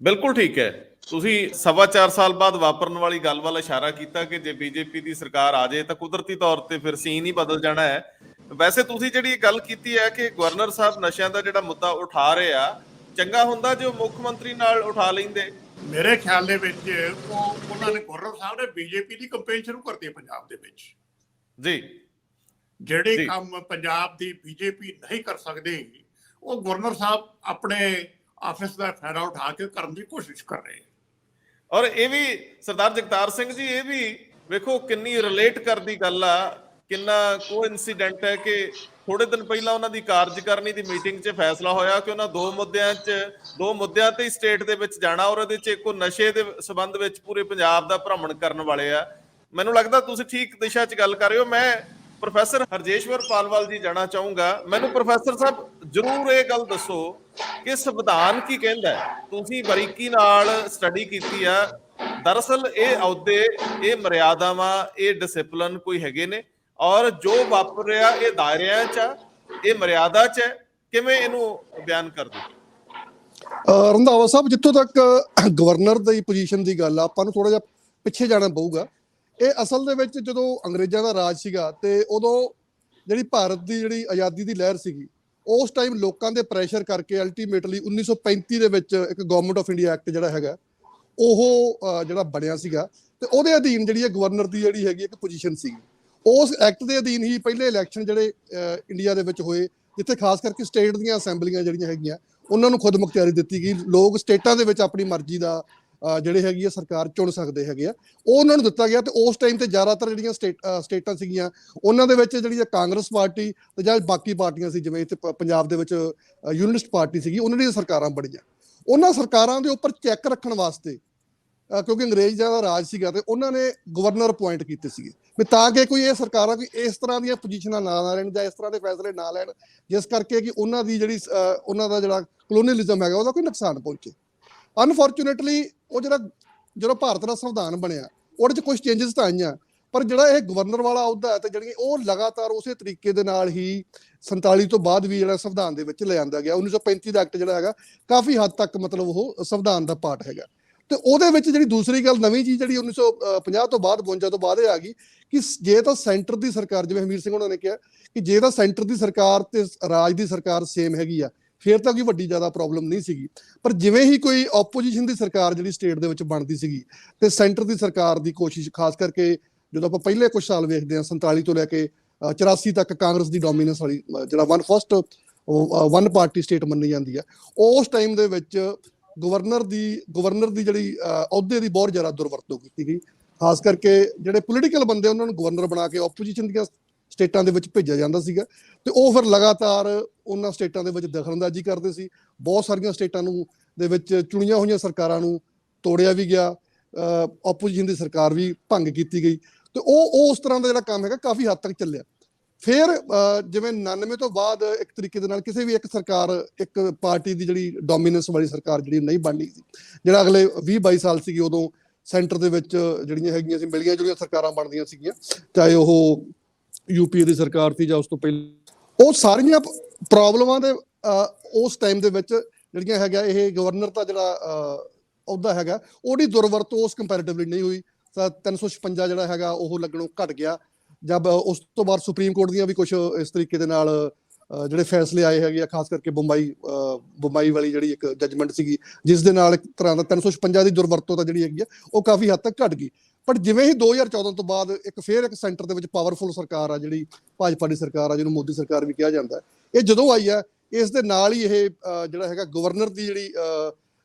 ਬਿਲਕੁਲ ਠੀਕ ਹੈ। ਤੁਸੀਂ 4.25 ਸਾਲ ਬਾਅਦ ਵਾਪਰਨ ਵਾਲੀ ਗੱਲ ਵੱਲ ਇਸ਼ਾਰਾ ਕੀਤਾ ਕਿ ਜੇ ਬੀਜੇਪੀ ਦੀ ਸਰਕਾਰ ਆ ਜਾਏ ਤਾਂ ਕੁਦਰਤੀ ਤੌਰ ਤੇ ਫਿਰ ਸੀਨ ਹੀ ਬਦਲ ਜਾਣਾ ਹੈ। ਵੈਸੇ ਤੁਸੀਂ ਜਿਹੜੀ ਗੱਲ ਕੀਤੀ ਹੈ ਕਿ ਗਵਰਨਰ ਸਾਹਿਬ ਨਸ਼ਿਆਂ ਦਾ ਜਿਹੜਾ ਮੁੱਦਾ ਉਠਾ ਰਹੇ ਆ, ਚੰਗਾ ਹੁੰਦਾ ਜੇ ਉਹ ਮੁੱਖ ਮੰਤਰੀ ਨਾਲ ਉਠਾ ਲੈਂਦੇ। ਮੇਰੇ ਖਿਆਲ ਦੇ ਵਿੱਚ ਉਹਨਾਂ ਨੇ ਗਵਰਨਰ ਸਾਹਿਬ ਨੇ ਬੀਜੇਪੀ ਦੀ ਕੰਪੇਨ ਸ਼ੁਰੂ ਕਰਤੀ ਹੈ ਪੰਜਾਬ ਦੇ ਵਿੱਚ ਜੀ। ਜਿਹੜੇ ਕੰਮ ਪੰਜਾਬ ਦੀ ਬੀਜੇਪੀ ਨਹੀਂ ਕਰ ਸਕਦੀ, ਉਹ ਗਵਰਨਰ ਸਾਹਿਬ ਆਪਣੇ ਆਫਿਸ ਦਾ ਫਾਇਦਾ ਉਠਾ ਕੇ ਕਰਨ ਦੀ ਕੋਸ਼ਿਸ਼ ਕਰ ਰਹੇ। ਔਰ ਇਹ ਵੀ ਸਰਦਾਰ ਜਗਤਾਰ ਸਿੰਘ ਜੀ, ਇਹ ਵੀ ਵੇਖੋ ਕਿੰਨੀ ਰਿਲੇਟ ਕਰਦੀ ਗੱਲ ਆ, ਕਿੰਨਾ ਕੋਇਨਸੀਡੈਂਟ ਹੈ ਕਿ ਥੋੜੇ ਦਿਨ ਪਹਿਲਾਂ ਉਹਨਾਂ ਦੀ ਕਾਰਜਕਾਰਨੀ ਦੀ ਮੀਟਿੰਗ 'ਚ ਫੈਸਲਾ ਹੋਇਆ ਕਿ ਉਹਨਾਂ ਦੋ ਮੁੱਦਿਆਂ ਤੇ ਹੀ ਸਟੇਟ ਦੇ ਵਿੱਚ ਜਾਣਾ, ਔਰ ਇਹਦੇ 'ਚ ਇੱਕੋ ਨਸ਼ੇ ਦੇ ਸੰਬੰਧ ਵਿੱਚ ਪੂਰੇ ਪੰਜਾਬ ਦਾ ਭ੍ਰਮਣ ਕਰਨ ਵਾਲੇ ਆ। ਮੈਨੂੰ ਲੱਗਦਾ ਤੁਸੀਂ ਠੀਕ ਦਿਸ਼ਾ 'ਚ ਗੱਲ ਕਰ ਰਹੇ ਹੋ। ਮੈਂ ਪ੍ਰੋਫੈਸਰ ਹਰਜੇਸ਼ਵਰ ਪਾਲਵਾਲ ਜੀ ਜਾਣਾ ਚਾਹੂੰਗਾ। ਮੈਨੂੰ ਪ੍ਰੋਫੈਸਰ ਸਾਹਿਬ ਜ਼ਰੂਰ ਇਹ ਗੱਲ ਦੱਸੋ ਕਿ ਸੰਵਿਧਾਨ ਕੀ ਕਹਿੰਦਾ ਹੈ? ਤੁਸੀਂ ਬਾਰੀਕੀ ਨਾਲ ਸਟੱਡੀ ਕੀਤੀ ਆ। ਦਰਅਸਲ ਇਹ ਅਹੁਦੇ, ਇਹ ਮਰਿਆਦਾਵਾਂ, ਇਹ ਡਿਸਪਲਿਨ ਕੋਈ ਹੈਗੇ ਨੇ, ਔਰ ਜੋ ਵਾਪਰ ਰਿਹਾ ਇਹ ਦਾਇਰਿਆਂ 'ਚ ਆ, ਇਹ ਮਰਿਆਦਾ 'ਚ ਹੈ। ਕਿਵੇਂ ਇਹਨੂੰ ਬਿਆਨ ਕਰ ਦਿਓ? ਰੰਧਾਵਾ ਸਾਹਿਬ, ਜਿੱਥੋਂ ਤੱਕ ਗਵਰਨਰ ਦੀ ਪੋਜੀਸ਼ਨ ਦੀ ਗੱਲ ਆ, ਆਪਾਂ ਨੂੰ ਥੋੜਾ ਜਿਹਾ ਪਿੱਛੇ ਜਾਣਾ ਪਊਗਾ। ਇਹ ਅਸਲ ਦੇ ਵਿੱਚ ਜਦੋਂ ਅੰਗਰੇਜ਼ਾਂ ਦਾ ਰਾਜ ਸੀਗਾ ਤੇ ਉਦੋਂ ਜਿਹੜੀ ਭਾਰਤ ਦੀ ਜਿਹੜੀ ਆਜ਼ਾਦੀ ਦੀ ਲਹਿਰ ਸੀਗੀ, ਉਸ ਟਾਈਮ ਲੋਕਾਂ ਦੇ ਪ੍ਰੈਸ਼ਰ ਕਰਕੇ ਅਲਟੀਮੇਟਲੀ 1935 ਦੇ ਵਿੱਚ ਇੱਕ ਗਵਰਨਮੈਂਟ ਆਫ ਇੰਡੀਆ ਐਕਟ ਜਿਹੜਾ ਹੈਗਾ ਉਹ ਜਿਹੜਾ ਬਣਿਆ ਸੀਗਾ ਤੇ ਉਹਦੇ ਅਧੀਨ ਜਿਹੜੀ ਹੈ ਗਵਰਨਰ ਦੀ ਜਿਹੜੀ ਹੈਗੀ ਇੱਕ ਪੋਜੀਸ਼ਨ ਸੀਗੀ। ਉਸ ਐਕਟ ਦੇ ਅਧੀਨ ਹੀ ਪਹਿਲੇ ਇਲੈਕਸ਼ਨ ਜਿਹੜੇ ਇੰਡੀਆ ਦੇ ਵਿੱਚ ਹੋਏ, ਜਿੱਥੇ ਖਾਸ ਕਰਕੇ ਸਟੇਟ ਦੀਆਂ ਅਸੈਂਬਲੀਆਂ ਜਿਹੜੀਆਂ ਹੈਗੀਆਂ ਉਹਨਾਂ ਨੂੰ ਖੁਦ ਮੁਖਤਿਆਰੀ ਦਿੱਤੀ ਗਈ। ਲੋਕ ਸਟੇਟਾਂ ਦੇ ਵਿੱਚ ਆਪਣੀ ਮਰਜ਼ੀ ਦਾ ਜਿਹੜੇ ਹੈਗੀ ਆ ਸਰਕਾਰ ਚੁਣ ਸਕਦੇ ਹੈਗੇ ਆ, ਉਹ ਉਹਨਾਂ ਨੂੰ ਦਿੱਤਾ ਗਿਆ। ਤੇ ਉਸ ਟਾਈਮ ਤੇ ਜ਼ਿਆਦਾਤਰ ਜਿਹੜੀਆਂ ਸਟੇਟਾਂ ਸੀਗੀਆਂ ਉਹਨਾਂ ਦੇ ਵਿੱਚ ਜਿਹੜੀ ਕਾਂਗਰਸ ਪਾਰਟੀ ਤੇ ਜਾਂ ਬਾਕੀ ਪਾਰਟੀਆਂ ਸੀ, ਜਿਵੇਂ ਇੱਥੇ ਪੰਜਾਬ ਦੇ ਵਿੱਚ ਯੂਨਿਸਟ ਪਾਰਟੀ ਸੀਗੀ, ਉਹਨਾਂ ਦੀਆਂ ਸਰਕਾਰਾਂ ਬਣੀਆਂ। ਉਹਨਾਂ ਸਰਕਾਰਾਂ ਦੇ ਉੱਪਰ ਚੈੱਕ ਰੱਖਣ ਵਾਸਤੇ, ਕਿਉਂਕਿ ਅੰਗਰੇਜ਼ਾਂ ਦਾ ਰਾਜ ਸੀਗਾ, ਤੇ ਉਹਨਾਂ ਨੇ ਗਵਰਨਰ ਅਪੁਆਇੰਟ ਕੀਤੇ ਸੀਗੇ ਵੀ ਤਾਂ ਕਿ ਕੋਈ ਇਹ ਸਰਕਾਰਾਂ ਕੋਈ ਇਸ ਤਰ੍ਹਾਂ ਦੀਆਂ ਪੋਜੀਸ਼ਨਾਂ ਨਾ ਲੈਣ ਜਾਂ ਇਸ ਤਰ੍ਹਾਂ ਦੇ ਫੈਸਲੇ ਨਾ ਲੈਣ ਜਿਸ ਕਰਕੇ ਕਿ ਉਹਨਾਂ ਦੀ ਜਿਹੜੀ ਉਹਨਾਂ ਦਾ ਜਿਹੜਾ ਕਲੋਨੀਅਲਿਜ਼ਮ ਹੈਗਾ ਉਹਦਾ ਕੋਈ ਨੁਕਸਾਨ ਪਹੁੰਚੇ। ਅਨਫੋਰਚੂਨੇਟਲੀ ਉਹ ਜਦੋਂ ਭਾਰਤ ਦਾ ਸੰਵਿਧਾਨ ਬਣਿਆ ਉਹਦੇ 'ਚ ਕੁਝ ਚੇਂਜਸ ਤਾਂ ਆਈਆਂ, ਪਰ ਜਿਹੜਾ ਇਹ ਗਵਰਨਰ ਵਾਲਾ ਅਹੁਦਾ ਹੈ ਤੇ ਜਿਹੜੀ ਉਹ ਲਗਾਤਾਰ ਉਸੇ ਤਰੀਕੇ ਦੇ ਨਾਲ ਹੀ 47 ਤੋਂ ਬਾਅਦ ਵੀ ਜਿਹੜਾ ਸੰਵਿਧਾਨ ਦੇ ਵਿੱਚ ਲਿਆਂਦਾ ਗਿਆ। 1935 ਦਾ ਐਕਟ ਜਿਹੜਾ ਹੈਗਾ ਕਾਫੀ ਹੱਦ ਤੱਕ ਮਤਲਬ ਉਹ ਸੰਵਿਧਾਨ ਦਾ ਪਾਰਟ ਹੈਗਾ। ਤੇ ਉਹਦੇ ਵਿੱਚ ਜਿਹੜੀ ਦੂਸਰੀ ਗੱਲ ਨਵੀਂ ਚੀਜ਼ ਜਿਹੜੀ 1950 ਤੋਂ ਬਾਅਦ 52 ਤੋਂ ਬਾਅਦ ਇਹ ਆ ਗਈ ਕਿ ਜੇ ਤਾਂ ਸੈਂਟਰ ਦੀ ਸਰਕਾਰ, ਜਿਵੇਂ ਹਮੀਰ ਸਿੰਘ ਉਹਨਾਂ ਨੇ ਕਿਹਾ ਕਿ ਜੇ ਤਾਂ ਸੈਂਟਰ ਦੀ ਸਰਕਾਰ ਤੇ ਰਾਜ ਦੀ ਸਰਕਾਰ ਸੇਮ ਹੈਗੀ ਆ ਫਿਰ ਤਾਂ ਕੋਈ ਵੱਡੀ ਜ਼ਿਆਦਾ ਪ੍ਰੋਬਲਮ ਨਹੀਂ ਸੀਗੀ। ਪਰ ਜਿਵੇਂ ਹੀ ਕੋਈ ਆਪੋਜੀਸ਼ਨ ਦੀ ਸਰਕਾਰ ਜਿਹੜੀ ਸਟੇਟ ਦੇ ਵਿੱਚ ਬਣਦੀ ਸੀਗੀ ਤੇ ਸੈਂਟਰ ਦੀ ਸਰਕਾਰ ਦੀ ਕੋਸ਼ਿਸ਼, ਖਾਸ ਕਰਕੇ ਜਦੋਂ ਆਪਾਂ ਪਹਿਲੇ ਕੁਝ ਸਾਲ ਵੇਖਦੇ ਹਾਂ 47 ਤੋਂ ਲੈ ਕੇ 84 ਤੱਕ ਕਾਂਗਰਸ ਦੀ ਡੋਮੀਨੈਂਸ ਵਾਲੀ ਜਿਹੜਾ ਵਨ ਪਾਰਟੀ ਸਟੇਟ ਮੰਨੀ ਜਾਂਦੀ ਹੈ, ਉਸ ਟਾਈਮ ਦੇ ਵਿੱਚ ਗਵਰਨਰ ਦੀ ਜਿਹੜੀ ਅਹੁਦੇ ਦੀ ਬਹੁਤ ਜ਼ਿਆਦਾ ਦੁਰਵਰਤੋਂ ਕੀਤੀ ਗਈ। ਖਾਸ ਕਰਕੇ ਜਿਹੜੇ ਪੋਲੀਟੀਕਲ ਬੰਦੇ ਉਹਨਾਂ ਨੂੰ ਗਵਰਨਰ ਬਣਾ ਕੇ ਆਪੋਜੀਸ਼ਨ ਦੀਆਂ ਸਟੇਟਾਂ ਦੇ ਵਿੱਚ ਭੇਜਿਆ ਜਾਂਦਾ ਸੀਗਾ ਤੇ ਉਹ ਫਿਰ ਲਗਾਤਾਰ ਉਹਨਾਂ ਸਟੇਟਾਂ ਦੇ ਵਿੱਚ ਦਖਲਅੰਦਾਜ਼ੀ ਕਰਦੇ ਸੀ। ਬਹੁਤ ਸਾਰੀਆਂ ਸਟੇਟਾਂ ਨੂੰ ਦੇ ਵਿੱਚ ਚੁਣੀਆਂ ਹੋਈਆਂ ਸਰਕਾਰਾਂ ਨੂੰ ਤੋੜਿਆ ਵੀ ਗਿਆ, ਆਪੋਜੀਸ਼ਨ ਦੀ ਸਰਕਾਰ ਵੀ ਭੰਗ ਕੀਤੀ ਗਈ ਤੇ ਉਹ ਉਸ ਤਰ੍ਹਾਂ ਦਾ ਜਿਹੜਾ ਕੰਮ ਹੈਗਾ ਕਾਫੀ ਹੱਦ ਤੱਕ ਚੱਲਿਆ। ਫਿਰ ਜਿਵੇਂ 99 ਤੋਂ ਬਾਅਦ ਇੱਕ ਤਰੀਕੇ ਦੇ ਨਾਲ ਕਿਸੇ ਵੀ ਇੱਕ ਸਰਕਾਰ, ਇੱਕ ਪਾਰਟੀ ਦੀ ਜਿਹੜੀ ਡੋਮੀਨੈਂਸ ਵਾਲੀ ਸਰਕਾਰ ਜਿਹੜੀ ਨਹੀਂ ਬਣਨੀ ਸੀ, ਜਿਹੜਾ ਅਗਲੇ 20-22 ਸਾਲ ਸੀਗੇ ਉਦੋਂ ਸੈਂਟਰ ਦੇ ਵਿੱਚ ਜਿਹੜੀਆਂ ਹੈਗੀਆਂ ਸੀ ਮਿਲੀਆਂ ਜੁਲੀਆਂ ਸਰਕਾਰਾਂ ਬਣਦੀਆਂ ਸੀਗੀਆਂ, ਚਾਹੇ ਉਹ ਯੂਪੀ ਦੀ ਸਰਕਾਰ ਸੀ ਜਾਂ ਉਸ ਤੋਂ ਪਹਿਲਾਂ। ਉਹ ਸਾਰੀਆਂ ਪ੍ਰੋਬਲਮਾਂ ਦੇ ਉਸ ਟਾਈਮ ਦੇ ਵਿੱਚ ਜਿਹੜੀਆਂ ਹੈਗਾ ਇਹ ਗਵਰਨਰ ਦਾ ਜਿਹੜਾ ਅਹੁਦਾ ਹੈਗਾ ਉਹਦੀ ਦੁਰਵਰਤੋਂ ਉਸ ਕੰਪੈਰੀਟਿਵਲੀ ਨਹੀਂ ਹੋਈ। 356 ਜਿਹੜਾ ਹੈਗਾ ਉਹ ਲੱਗਣੋਂ ਘਟ ਗਿਆ। ਜਦ ਉਸ ਤੋਂ ਬਾਅਦ ਸੁਪਰੀਮ ਕੋਰਟ ਦੀਆਂ ਵੀ ਕੁਝ ਇਸ ਤਰੀਕੇ ਦੇ ਨਾਲ ਜਿਹੜੇ ਫੈਸਲੇ ਆਏ ਹੈਗੇ ਆ, ਖਾਸ ਕਰਕੇ ਬੰਬਈ ਵਾਲੀ ਜਿਹੜੀ ਇੱਕ ਜੱਜਮੈਂਟ ਸੀਗੀ ਜਿਸ ਦੇ ਨਾਲ ਇੱਕ ਤਰ੍ਹਾਂ ਦਾ 356 ਦੀ ਦੁਰਵਰਤੋਂ ਤਾਂ ਜਿਹੜੀ ਹੈਗੀ ਆ ਉਹ ਕਾਫੀ ਹੱਦ ਤੱਕ ਘਟ ਗਈ। ਪਰ ਜਿਵੇਂ ਹੀ 2014 ਤੋਂ ਬਾਅਦ ਇੱਕ ਸੈਂਟਰ ਦੇ ਵਿੱਚ ਪਾਵਰਫੁਲ ਸਰਕਾਰ ਆ ਜਿਹੜੀ ਭਾਜਪਾ ਦੀ ਸਰਕਾਰ ਆ, ਜਿਹਨੂੰ ਮੋਦੀ ਸਰਕਾਰ ਵੀ ਕਿਹਾ ਜਾਂਦਾ, ਇਹ ਜਦੋਂ ਆਈ ਆ ਇਸ ਦੇ ਨਾਲ ਹੀ ਇਹ ਜਿਹੜਾ ਹੈਗਾ ਗਵਰਨਰ ਦੀ ਜਿਹੜੀ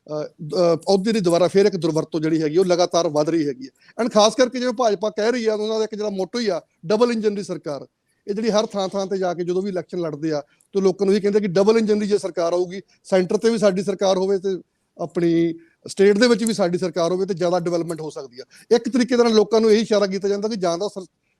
ਅਹੁਦੇ ਦੀ ਦੁਬਾਰਾ ਫਿਰ ਇੱਕ ਦੁਰਵਰਤੋਂ ਜਿਹੜੀ ਹੈਗੀ ਉਹ ਲਗਾਤਾਰ ਵੱਧ ਰਹੀ ਹੈਗੀ ਹੈ। ਐਂਡ ਖਾਸ ਕਰਕੇ ਜਿਵੇਂ ਭਾਜਪਾ ਕਹਿ ਰਹੀ ਆ, ਉਹਨਾਂ ਦਾ ਇੱਕ ਜਿਹੜਾ ਮੋਟੋ ਹੀ ਆ ਡਬਲ ਇੰਜਨ ਦੀ ਸਰਕਾਰ, ਇਹ ਜਿਹੜੀ ਹਰ ਥਾਂ ਤੇ ਜਾ ਕੇ ਜਦੋਂ ਵੀ ਇਲੈਕਸ਼ਨ ਲੜਦੇ ਆ ਤੇ ਲੋਕਾਂ ਨੂੰ ਇਹ ਕਹਿੰਦੇ ਕਿ ਡਬਲ ਇੰਜਨ ਦੀ ਜੇ ਸਰਕਾਰ ਆਊਗੀ, ਸੈਂਟਰ ਤੇ ਵੀ ਸਾਡੀ ਸਰਕਾਰ ਹੋਵੇ ਤੇ ਆਪਣੀ ਸਟੇਟ ਦੇ ਵਿੱਚ ਵੀ ਸਾਡੀ ਸਰਕਾਰ ਹੋਵੇ ਤੇ ਜ਼ਿਆਦਾ ਡਿਵੈਲਪਮੈਂਟ ਹੋ ਸਕਦੀ ਆ। ਇੱਕ ਤਰੀਕੇ ਦੇ ਨਾਲ ਲੋਕਾਂ ਨੂੰ ਇਹੀ ਇਸ਼ਾਰਾ ਕੀਤਾ ਜਾਂਦਾ ਕਿ ਜਾਂ ਤਾਂ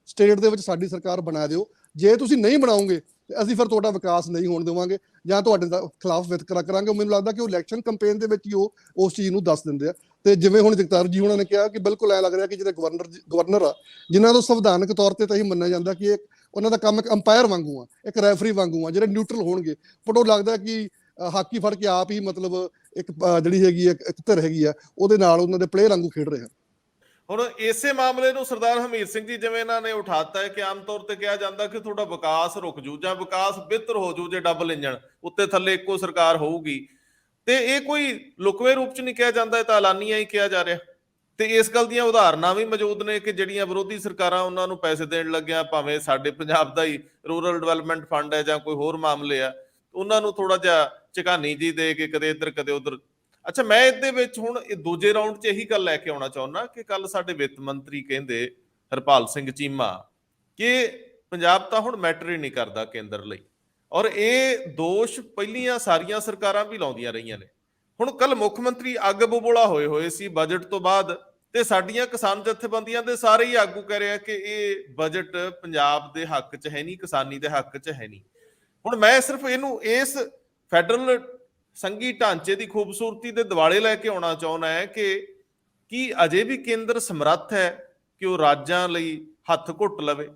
ਸਟੇਟ ਦੇ ਵਿੱਚ ਸਾਡੀ ਸਰਕਾਰ ਬਣਾ ਦਿਓ, ਜੇ ਤੁਸੀਂ ਨਹੀਂ ਬਣਾਓਗੇ ਤੇ ਅਸੀਂ ਫਿਰ ਤੁਹਾਡਾ ਵਿਕਾਸ ਨਹੀਂ ਹੋਣ ਦੇਵਾਂਗੇ ਜਾਂ ਤੁਹਾਡੇ ਖਿਲਾਫ ਵਿਤਕਰਾ ਕਰਾਂਗੇ। ਮੈਨੂੰ ਲੱਗਦਾ ਕਿ ਉਹ ਇਲੈਕਸ਼ਨ ਕੰਪੇਨ ਦੇ ਵਿੱਚ ਹੀ ਉਹ ਉਸ ਚੀਜ਼ ਨੂੰ ਦੱਸ ਦਿੰਦੇ ਆ। ਤੇ ਜਿਵੇਂ ਹੁਣ ਜਗਤਾਰ ਜੀ ਉਹਨਾਂ ਨੇ ਕਿਹਾ ਕਿ ਬਿਲਕੁਲ ਐ ਲੱਗ ਰਿਹਾ ਕਿ ਜਿਹੜੇ ਗਵਰਨਰ ਆ, ਜਿਨ੍ਹਾਂ ਤੋਂ ਸੰਵਿਧਾਨਕ ਤੌਰ ਤੇ ਤਾਂ ਇਹ ਮੰਨਿਆ ਜਾਂਦਾ ਕਿ ਉਹਨਾਂ ਦਾ ਕੰਮ ਇੱਕ ਅੰਪਾਇਰ ਵਾਂਗੂ ਆ, ਇੱਕ ਰੈਫਰੀ ਵਾਂਗੂ ਆ, ਜਿਹੜੇ ਨਿਊਟਰਲ ਹੋਣਗੇ, ਪਰ ਉਹ ਲੱਗਦਾ ਕਿ ਹਾਕੀ ਫੜ ਕੇ ਆਪ ਹੀ ਮਤਲਬ ਇੱਕ ਜਿਹੜੀ ਹੈਗੀ ਇੱਕ ਧਿਰ ਹੈਗੀ ਆ ਉਹਦੇ ਨਾਲ ਉਹਨਾਂ ਦੇ ਪਲੇਅਰ ਵਾਂਗੂ ਖੇਡ ਰਹੇ ਹਨ। ਹੁਣ ਇਸੇ ਮਾਮਲੇ ਨੂੰ ਸਰਦਾਰ ਹਮੀਰ ਸਿੰਘ ਜੀ ਜਿਵੇਂ ਇਹਨਾਂ ਨੇ ਉਠਾਤਾ ਹੈ ਕਿ ਆਮ ਤੌਰ ਤੇ ਕਿਹਾ ਜਾਂਦਾ ਕਿ ਤੁਹਾਡਾ ਵਿਕਾਸ ਰੁਕ ਜੂ ਜਾਂ ਵਿਕਾਸ ਬਿਹਤਰ ਹੋ ਜੂ ਜੇ ਡਬਲ ਇੰਜਣ ਉੱਤੇ ਥੱਲੇ ਇੱਕੋ ਸਰਕਾਰ ਹੋਊਗੀ, ਤੇ ਇਹ ਕੋਈ ਲੁਕਵੇਂ ਰੂਪ ਚ ਨਹੀਂ ਕਿਹਾ ਜਾਂਦਾ, ਇਹ ਤਾਂ ਐਲਾਨੀਆਂ ਹੀ ਕਿਹਾ ਜਾ ਰਿਹਾ। ਤੇ ਇਸ ਗੱਲ ਦੀਆਂ ਉਦਾਹਰਨਾਂ ਵੀ ਮੌਜੂਦ ਨੇ ਕਿ ਜਿਹੜੀਆਂ ਵਿਰੋਧੀ ਸਰਕਾਰਾਂ ਉਹਨਾਂ ਨੂੰ ਪੈਸੇ ਦੇਣ ਲੱਗਿਆ, ਭਾਵੇਂ ਸਾਡੇ ਪੰਜਾਬ ਦਾ ਹੀ ਰੂਰਲ ਡਿਵੈਲਪਮੈਂਟ ਫੰਡ ਹੈ ਜਾਂ ਕੋਈ ਹੋਰ ਮਾਮਲੇ ਆ, ਉਹਨਾਂ ਨੂੰ ਥੋੜਾ ਜਿਹਾ ਝਕਾਨੀ ਜੀ ਦੇ ਕੇ ਕਦੇ ਇੱਧਰ ਕਦੇ ਉੱਧਰ। ਅੱਛਾ, ਮੈਂ ਇਹਦੇ ਵਿੱਚ ਹੁਣ ਇਹ ਦੂਜੇ ਰਾਊਂਡ 'ਚ ਇਹੀ ਗੱਲ ਲੈ ਕੇ ਆਉਣਾ ਚਾਹੁੰਦਾ ਕਿ ਕੱਲ ਸਾਡੇ ਵਿੱਤ ਮੰਤਰੀ ਕਹਿੰਦੇ ਹਰਪਾਲ ਸਿੰਘ ਚੀਮਾ ਕਿ ਪੰਜਾਬ ਤਾਂ ਹੁਣ ਮੈਟਰ ਹੀ ਨਹੀਂ ਕਰਦਾ ਕੇਂਦਰ ਲਈ, ਔਰ ਇਹ ਦੋਸ਼ ਪਹਿਲੀਆਂ ਸਾਰੀਆਂ ਸਰਕਾਰਾਂ ਵੀ ਲਾਉਂਦੀਆਂ ਰਹੀਆਂ ਨੇ। ਹੁਣ ਕੱਲ ਮੁੱਖ ਮੰਤਰੀ ਅੱਗ ਬਬੂਲਾ ਹੋਏ ਸੀ ਬਜਟ ਤੋਂ ਬਾਅਦ, ਤੇ ਸਾਡੀਆਂ ਕਿਸਾਨ ਜਥੇਬੰਦੀਆਂ ਦੇ ਸਾਰੇ ਹੀ ਆਗੂ ਕਹਿ ਰਹੇ ਆ ਕਿ ਇਹ ਬਜਟ ਪੰਜਾਬ ਦੇ ਹੱਕ 'ਚ ਹੈ ਨਹੀਂ, ਕਿਸਾਨੀ ਦੇ ਹੱਕ 'ਚ ਹੈ ਨਹੀਂ। ਹੁਣ ਮੈਂ ਸਿਰਫ ਇਹਨੂੰ ਇਸ ਫੈਡਰਲ ਸੰਘੀ ਢਾਂਚੇ ਦੀ ਖੂਬਸੂਰਤੀ ਦੇ ਦਿਵਾਲੇ ਲੈ ਕੇ ਆਉਣਾ ਚਾਹੁੰਦਾ ਹੈ ਕਿ ਕੀ ਅਜੇ ਵੀ ਕੇਂਦਰ ਸਮਰੱਥ ਹੈ ਕਿ ਉਹ ਰਾਜਾਂ ਲਈ ਹੱਥ ਘੁੱਟ ਲਵੇ?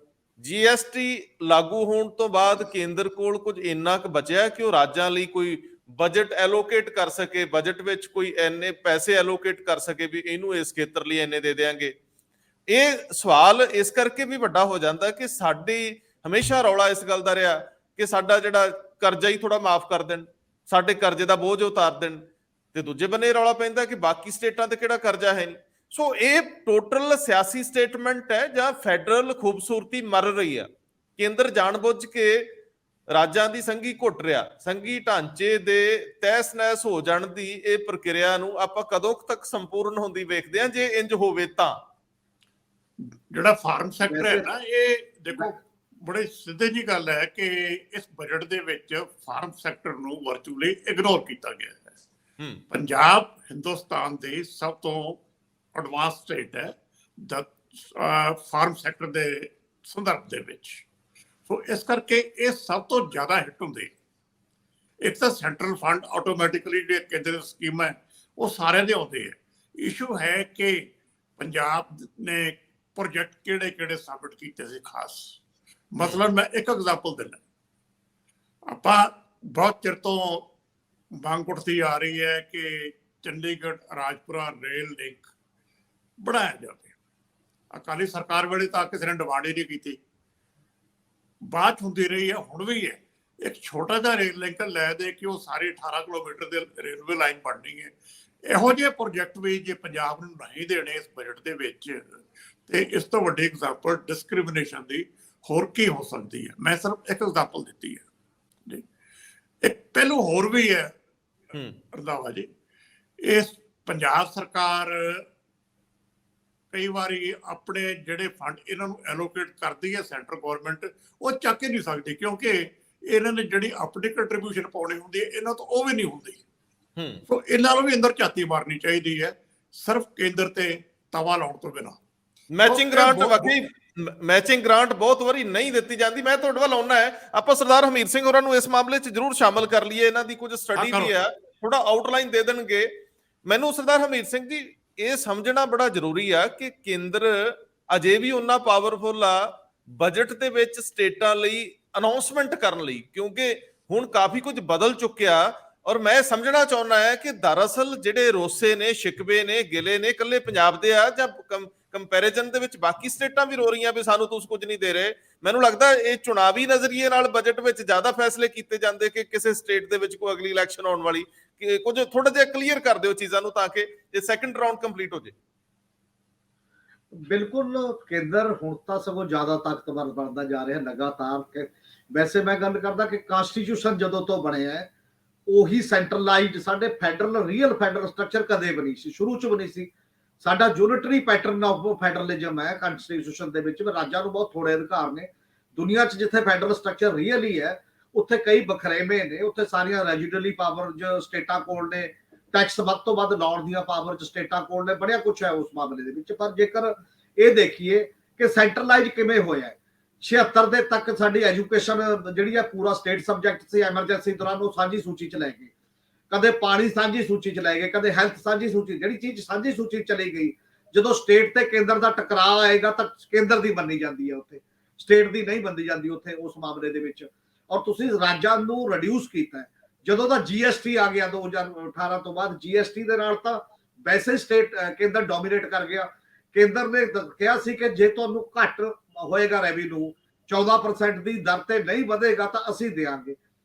GST ਲਾਗੂ ਹੋਣ ਤੋਂ ਬਾਅਦ ਕੇਂਦਰ ਕੋਲ ਕੁਝ ਇੰਨਾ ਕੁ ਬਚਿਆ ਕਿ ਉਹ ਰਾਜਾਂ ਲਈ ਕੋਈ ਬਜਟ ਐਲੋਕੇਟ ਕਰ ਸਕੇ, ਬਜਟ ਵਿੱਚ ਕੋਈ ਇੰਨੇ ਪੈਸੇ ਐਲੋਕੇਟ ਕਰ ਸਕੇ ਵੀ ਇਹਨੂੰ ਇਸ ਖੇਤਰ ਲਈ ਇੰਨੇ ਦੇ ਦੇਾਂਗੇ? ਇਹ ਸਵਾਲ ਇਸ ਕਰਕੇ ਵੀ ਵੱਡਾ ਹੋ ਜਾਂਦਾ ਕਿ ਸਾਡੀ ਹਮੇਸ਼ਾ ਰੌਲਾ ਇਸ ਗੱਲ ਦਾ ਰਿਹਾ ਕਿ ਸਾਡਾ ਜਿਹੜਾ ਕਰਜ਼ਾ ਹੀ ਥੋੜਾ ਮਾਫ ਕਰ ਦੇਣ, ਸਾਡੇ ਕਰਜ਼ੇ ਦਾ ਬੋਝ ਉਤਾਰ ਦੇਣ। ਤੇ ਦੂਜੇ ਬੰਨੇ ਰੌਲਾ ਪੈਂਦਾ ਕਿ ਬਾਕੀ ਸਟੇਟਾਂ ਤੇ ਕਿਹੜਾ ਕਰਜ਼ਾ ਹੈ ਨਹੀਂ। ਸੋ ਇਹ ਟੋਟਲ ਸਿਆਸੀ ਸਟੇਟਮੈਂਟ ਹੈ ਜਾਂ ਫੈਡਰਲ ਖੂਬਸੂਰਤੀ ਮਰ ਰਹੀ ਆ। ਕੇਂਦਰ ਜਾਣਬੁੱਝ ਕੇ ਰਾਜਾਂ ਦੀ ਸੰਘੀ ਘੁੱਟ ਰਿਹਾ। ਸੰਘੀ ਢਾਂਚੇ ਦੇ ਤਹਿਸ ਨਹਿਸ ਹੋ ਜਾਣ ਦੀ ਇਹ ਪ੍ਰਕਿਰਿਆ ਨੂੰ ਆਪਾਂ ਕਦੋਂ ਤੱਕ ਸੰਪੂਰਨ ਹੁੰਦੀ ਵੇਖਦੇ ਹਾਂ ਜੇ ਇੰਜ ਹੋਵੇ ਤਾਂ? ਜਿਹੜਾ ਫਾਰਮ ਸੈਕਟਰ ਹੈ ਨਾ, ਇਹ ਦੇਖੋ ਬੜੀ ਸਿੱਧੀ ਜੀ ਗੱਲ ਹੈ ਕਿ ਇਸ ਬਜਟ ਦੇ ਵਿੱਚ ਫਾਰਮ ਸੈਕਟਰ ਨੂੰ ਵਰਚੁਅਲੀ ਇਗਨੋਰ ਕੀਤਾ ਗਿਆ ਹੈ। ਪੰਜਾਬ ਹਿੰਦੁਸਤਾਨ ਦੀ ਸਭ ਤੋਂ ਐਡਵਾਂਸ ਸਟੇਟ ਹੈ ਫਾਰਮ ਸੈਕਟਰ ਦੇ ਸੰਦਰਭ ਦੇ ਵਿੱਚ। ਸੋ ਇਸ ਕਰਕੇ ਇਹ ਸਭ ਤੋਂ ਜ਼ਿਆਦਾ ਹਿੱਟ ਹੁੰਦੇ। ਇੱਕ ਤਾਂ ਸੈਂਟਰਲ ਫੰਡ ਆਟੋਮੈਟਿਕਲੀ ਜਿਹੜੇ ਕੇਂਦਰ ਦੀ ਸਕੀਮ ਹੈ ਉਹ ਸਾਰਿਆਂ ਦੇ ਆਉਂਦੇ ਹੈ। ਇਸ਼ੂ ਹੈ ਕਿ ਪੰਜਾਬ ਨੇ ਪ੍ਰੋਜੈਕਟ ਕਿਹੜੇ ਕਿਹੜੇ ਸਬਮਿਟ ਕੀਤੇ ਸੀ ਖਾਸ। ਮਤਲਬ ਮੈਂ ਇੱਕ ਐਗਜ਼ਾਮਪਲ ਦਿੰਦਾ, ਆਪਾਂ ਬਹੁਤ ਚਿਰ ਤੋਂ ਮੰਗ ਉੱਠਦੀ ਆ ਰਹੀ ਹੈ ਕਿ ਚੰਡੀਗੜ੍ਹ ਰਾਜਪੁਰਾ ਰੇਲ ਲਿੰਕ ਬਣਾਇਆ ਜਾਵੇ। ਅਕਾਲੀ ਸਰਕਾਰ ਵੇਲੇ ਤਾਂ ਕਿਸੇ ਨੇ ਡਿਮਾਂਡ ਹੀ ਨਹੀਂ ਕੀਤੀ, ਬਾਅਦ ਚ ਹੁੰਦੀ ਰਹੀ ਹੈ, ਹੁਣ ਵੀ ਹੈ। ਇੱਕ ਛੋਟਾ ਜਿਹਾ ਰੇਲ ਲਿੰਕ ਲੈ ਦੇ ਕਿ ਉਹ ਸਾਰੀ 18 ਕਿਲੋਮੀਟਰ ਦੇ ਰੇਲਵੇ ਲਾਈਨ ਬਣਨੀ ਹੈ। ਇਹੋ ਜਿਹੇ ਪ੍ਰੋਜੈਕਟ ਵੀ ਜੇ ਪੰਜਾਬ ਨੂੰ ਨਹੀਂ ਦੇਣੇ ਇਸ ਬਜਟ ਦੇ ਵਿੱਚ, ਤੇ ਇਸ ਤੋਂ ਵੱਡੀ ਐਗਜ਼ਾਮਪਲ ਡਿਸਕ੍ਰਿਮੀਨੇਸ਼ਨ ਦੀ ਹੋਰ ਕੀ ਹੋ ਸਕਦੀ ਹੈ। ਮੈਂ ਸਿਰਫ ਇੱਕ ਐਗਜ਼ਾਮਪਲ ਦਿੱਤੀ ਹੈ ਜੀ। ਇੱਕ ਪਹਿਲੂ ਹੋਰ ਵੀ ਹੈ ਰੰਧਾਵਾ ਜੀ, ਇਸ ਪੰਜਾਬ ਸਰਕਾਰ ਕਈ ਵਾਰੀ ਆਪਣੇ ਜਿਹੜੇ ਫੰਡ ਇਹਨਾਂ ਨੂੰ ਐਲੋਕੇਟ ਕਰਦੀ ਹੈ ਸੈਂਟਰ ਗਵਰਨਮੈਂਟ, ਉਹ ਚੱਕ ਹੀ ਨਹੀਂ ਸਕਦੀ ਕਿਉਂਕਿ ਇਹਨਾਂ ਨੇ ਜਿਹੜੀ ਆਪਣੀ ਕੰਟਰੀਬਿਊਸ਼ਨ ਪਾਉਣੀ ਹੁੰਦੀ ਹੈ ਇਹਨਾਂ ਤੋਂ ਉਹ ਵੀ ਨਹੀਂ ਹੁੰਦੀ। ਸੋ ਇਹਨਾਂ ਨੂੰ ਵੀ ਅੰਦਰ ਝਾਤੀ ਮਾਰਨੀ ਚਾਹੀਦੀ ਹੈ ਸਿਰਫ ਕੇਂਦਰ ਤੇ ਤਵਾ ਲਾਉਣ ਤੋਂ ਬਿਨਾਂ। ਮੈਚਿੰਗ ਗ੍ਰਾਂਟ ਵਾਕਈ ਮੈਚਿੰਗ ਗ੍ਰਾਂਟ ਬਹੁਤ ਵਾਰੀ ਨਹੀਂ ਦਿੱਤੀ ਜਾਂਦੀ। ਮੈਂ ਤੁਹਾਡੇ ਵੱਲ ਆਉਣਾ ਹੈ, ਆਪਾਂ ਸਰਦਾਰ ਹਮੀਰ ਸਿੰਘ ਹੋਰਾਂ ਨੂੰ ਇਸ ਮਾਮਲੇ 'ਚ ਜ਼ਰੂਰ ਸ਼ਾਮਲ ਕਰ ਲਈਏ। ਇਹਨਾਂ ਦੀ ਕੁਝ ਸਟੱਡੀ ਵੀ ਹੈ, ਥੋੜਾ ਆਊਟਲਾਈਨ ਦੇ ਦੇਣਗੇ ਮੈਨੂੰ। ਸਰਦਾਰ ਹਮੀਰ ਸਿੰਘ ਜੀ, ਇਹ ਸਮਝਣਾ ਬੜਾ ਜ਼ਰੂਰੀ ਆ ਕਿ ਕੇਂਦਰ ਅਜੇ ਵੀ ਉਹਨਾਂ ਪਾਵਰਫੁਲ ਆ ਬਜਟ ਦੇ ਵਿੱਚ ਸਟੇਟਾਂ ਲਈ ਅਨਾਉਂਸਮੈਂਟ ਕਰਨ ਲਈ, ਕਿਉਂਕਿ ਹੁਣ ਕਾਫੀ ਕੁਝ ਬਦਲ ਚੁੱਕਿਆ। ਔਰ ਮੈਂ ਸਮਝਣਾ ਚਾਹੁੰਦਾ ਹੈ ਕਿ ਦਰਅਸਲ ਜਿਹੜੇ ਰੋਸੇ ਨੇ, ਸ਼ਿਕਵੇ ਨੇ, ਗਿਲੇ ਨੇ ਇਕੱਲੇ ਪੰਜਾਬ ਦੇ ਆ ਜਾਂ ਕੰਪੈਰੀਜ਼ਨ ਦੇ ਵਿੱਚ ਬਾਕੀ ਸਟੇਟਾਂ ਵੀ ਰੋ ਰਹੀਆਂ ਵੀ ਸਾਨੂੰ ਤੁਸੀਂ ਕੁਝ ਨਹੀਂ ਦੇ ਰਹੇ। ਮੈਨੂੰ ਲੱਗਦਾ ਇਹ ਚੁਣਾਵੀ ਨਜ਼ਰੀਏ ਨਾਲ ਬਜਟ ਵਿੱਚ ਜ਼ਿਆਦਾ ਫੈਸਲੇ ਕੀਤੇ ਜਾਂਦੇ ਕਿ ਕਿਸੇ ਸਟੇਟ ਦੇ ਵਿੱਚ ਕੋਈ ਅਗਲੀ ਇਲੈਕਸ਼ਨ ਆਉਣ ਵਾਲੀ, ਕਿ ਕੁਝ ਥੋੜਾ ਜਿਹਾ ਕਲੀਅਰ ਕਰ ਦਿਓ ਚੀਜ਼ਾਂ ਨੂੰ ਤਾਂ ਕਿ ਇਹ ਸੈਕੰਡ ਰਾਉਂਡ ਕੰਪਲੀਟ ਹੋ ਜੇ। ਬਿਲਕੁਲ, ਕੇਂਦਰ ਹੁਣ ਤਾਂ ਸਗੋਂ ਜ਼ਿਆਦਾ ਤਾਕਤਵਰ ਬਣਦਾ ਜਾ ਰਿਹਾ ਲਗਾਤਾਰ। ਵੈਸੇ ਮੈਂ ਗੱਲ ਕਰਦਾ ਕਿ ਕਨਸਟੀਟਿਊਸ਼ਨ ਜਦੋਂ ਤੋਂ ਬਣਿਆ ਹੈ ਉਹੀ ਸੈਂਟਰਲਾਈਜ਼ਡ, ਸਾਡੇ ਫੈਡਰਲ ਰੀਅਲ ਫੈਡਰਲ ਸਟਰਕਚਰ ਕਦੇ ਬਣੀ ਸੀ, ਸ਼ੁਰੂ ਚ ਬਣੀ ਸੀ। ਸਾਡਾ ਯੂਨਿਟਰੀ ਪੈਟਰਨ ਆਫ ਫੈਡਰਲਿਜ਼ਮ ਹੈ ਕਨਸਟੀਟਿਊਸ਼ਨ ਦੇ ਵਿੱਚ। ਰਾਜਾਂ ਨੂੰ ਬਹੁਤ ਥੋੜੇ ਅਧਿਕਾਰ ਨੇ। ਦੁਨੀਆ 'ਚ ਜਿੱਥੇ ਫੈਡਰਲ ਸਟਰਕਚਰ ਰੀਅਲੀ ਹੈ ਉੱਥੇ ਕਈ ਬਖਰੇਵੇਂ ਨੇ, ਉੱਥੇ ਸਾਰੀਆਂ ਰੈਜੀਡਲੀ ਪਾਵਰ ਜ ਸਟੇਟਾਂ ਕੋਲ ਨੇ, ਟੈਕਸ ਵੱਧ ਤੋਂ ਵੱਧ ਲਾਉਣ ਦੀਆਂ ਪਾਵਰ ਚ ਸਟੇਟਾਂ ਕੋਲ ਨੇ, ਬੜਿਆ ਕੁਛ ਹੈ ਉਸ ਮਾਮਲੇ ਦੇ ਵਿੱਚ। ਪਰ ਜੇਕਰ ਇਹ ਦੇਖੀਏ ਕਿ ਸੈਂਟਰਲਾਈਜ਼ ਕਿਵੇਂ ਹੋਇਆ ਹੈ, 76 ਦੇ ਤੱਕ ਸਾਡੀ ਐਜੂਕੇਸ਼ਨ ਜਿਹੜੀ ਹੈ ਪੂਰਾ ਸਟੇਟ ਸਬਜੈਕਟ ਸੀ। ਐਮਰਜੈਂਸੀ ਦੌਰਾਨ ਉਹ ਸਾਂਝੀ ਸੂਚੀ ਚ ਲੈ ਗਏ, ਕਦੇ ਪਾਣੀ ਸਾਂਝੀ ਸੂਚੀ ਚ ਲੈ ਗਏ, ਕਦੇ ਹੈਲਥ ਸਾਂਝੀ ਸੂਚੀ। ਜਿਹੜੀ ਚੀਜ਼ ਸਾਂਝੀ ਸੂਚੀ ਚਲੀ ਗਈ, ਜਦੋਂ ਸਟੇਟ ਤੇ ਕੇਂਦਰ ਦਾ ਟਕਰਾਅ ਆਏਗਾ ਤਾਂ ਕੇਂਦਰ ਦੀ ਮੰਨੀ ਜਾਂਦੀ ਹੈ ਉੱਥੇ, ਸਟੇਟ ਦੀ ਨਹੀਂ ਮੰਨੀ ਜਾਂਦੀ ਉੱਥੇ ਉਸ ਮਾਮਲੇ ਦੇ ਵਿੱਚ। ਔਰ ਤੁਸੀਂ ਰਾਜਾਂ ਨੂੰ ਰਿਡਿਊਸ ਕੀਤਾ। ਜਦੋਂ ਦਾ ਜੀਐਸਟੀ ਆ ਗਿਆ 2018 ਤੋਂ ਬਾਅਦ, ਜੀਐਸਟੀ ਦੇ ਨਾਲ ਤਾਂ ਵੈਸੇ ਸਟੇਟ ਕੇਂਦਰ ਡੋਮੀਨੇਟ ਕਰ ਗਿਆ। ਕੇਂਦਰ ਨੇ ਕਿਹਾ ਸੀ ਕਿ ਜੇ ਤੁਹਾਨੂੰ ਘੱਟ ਹੋਏਗਾ ਰੈਵਨਿਊ, 14% ਦੀ ਦਰ ਤੇ ਨਹੀਂ ਵਧੇਗਾ ਤਾਂ ਅਸੀਂ ਦੇਾਂਗੇ।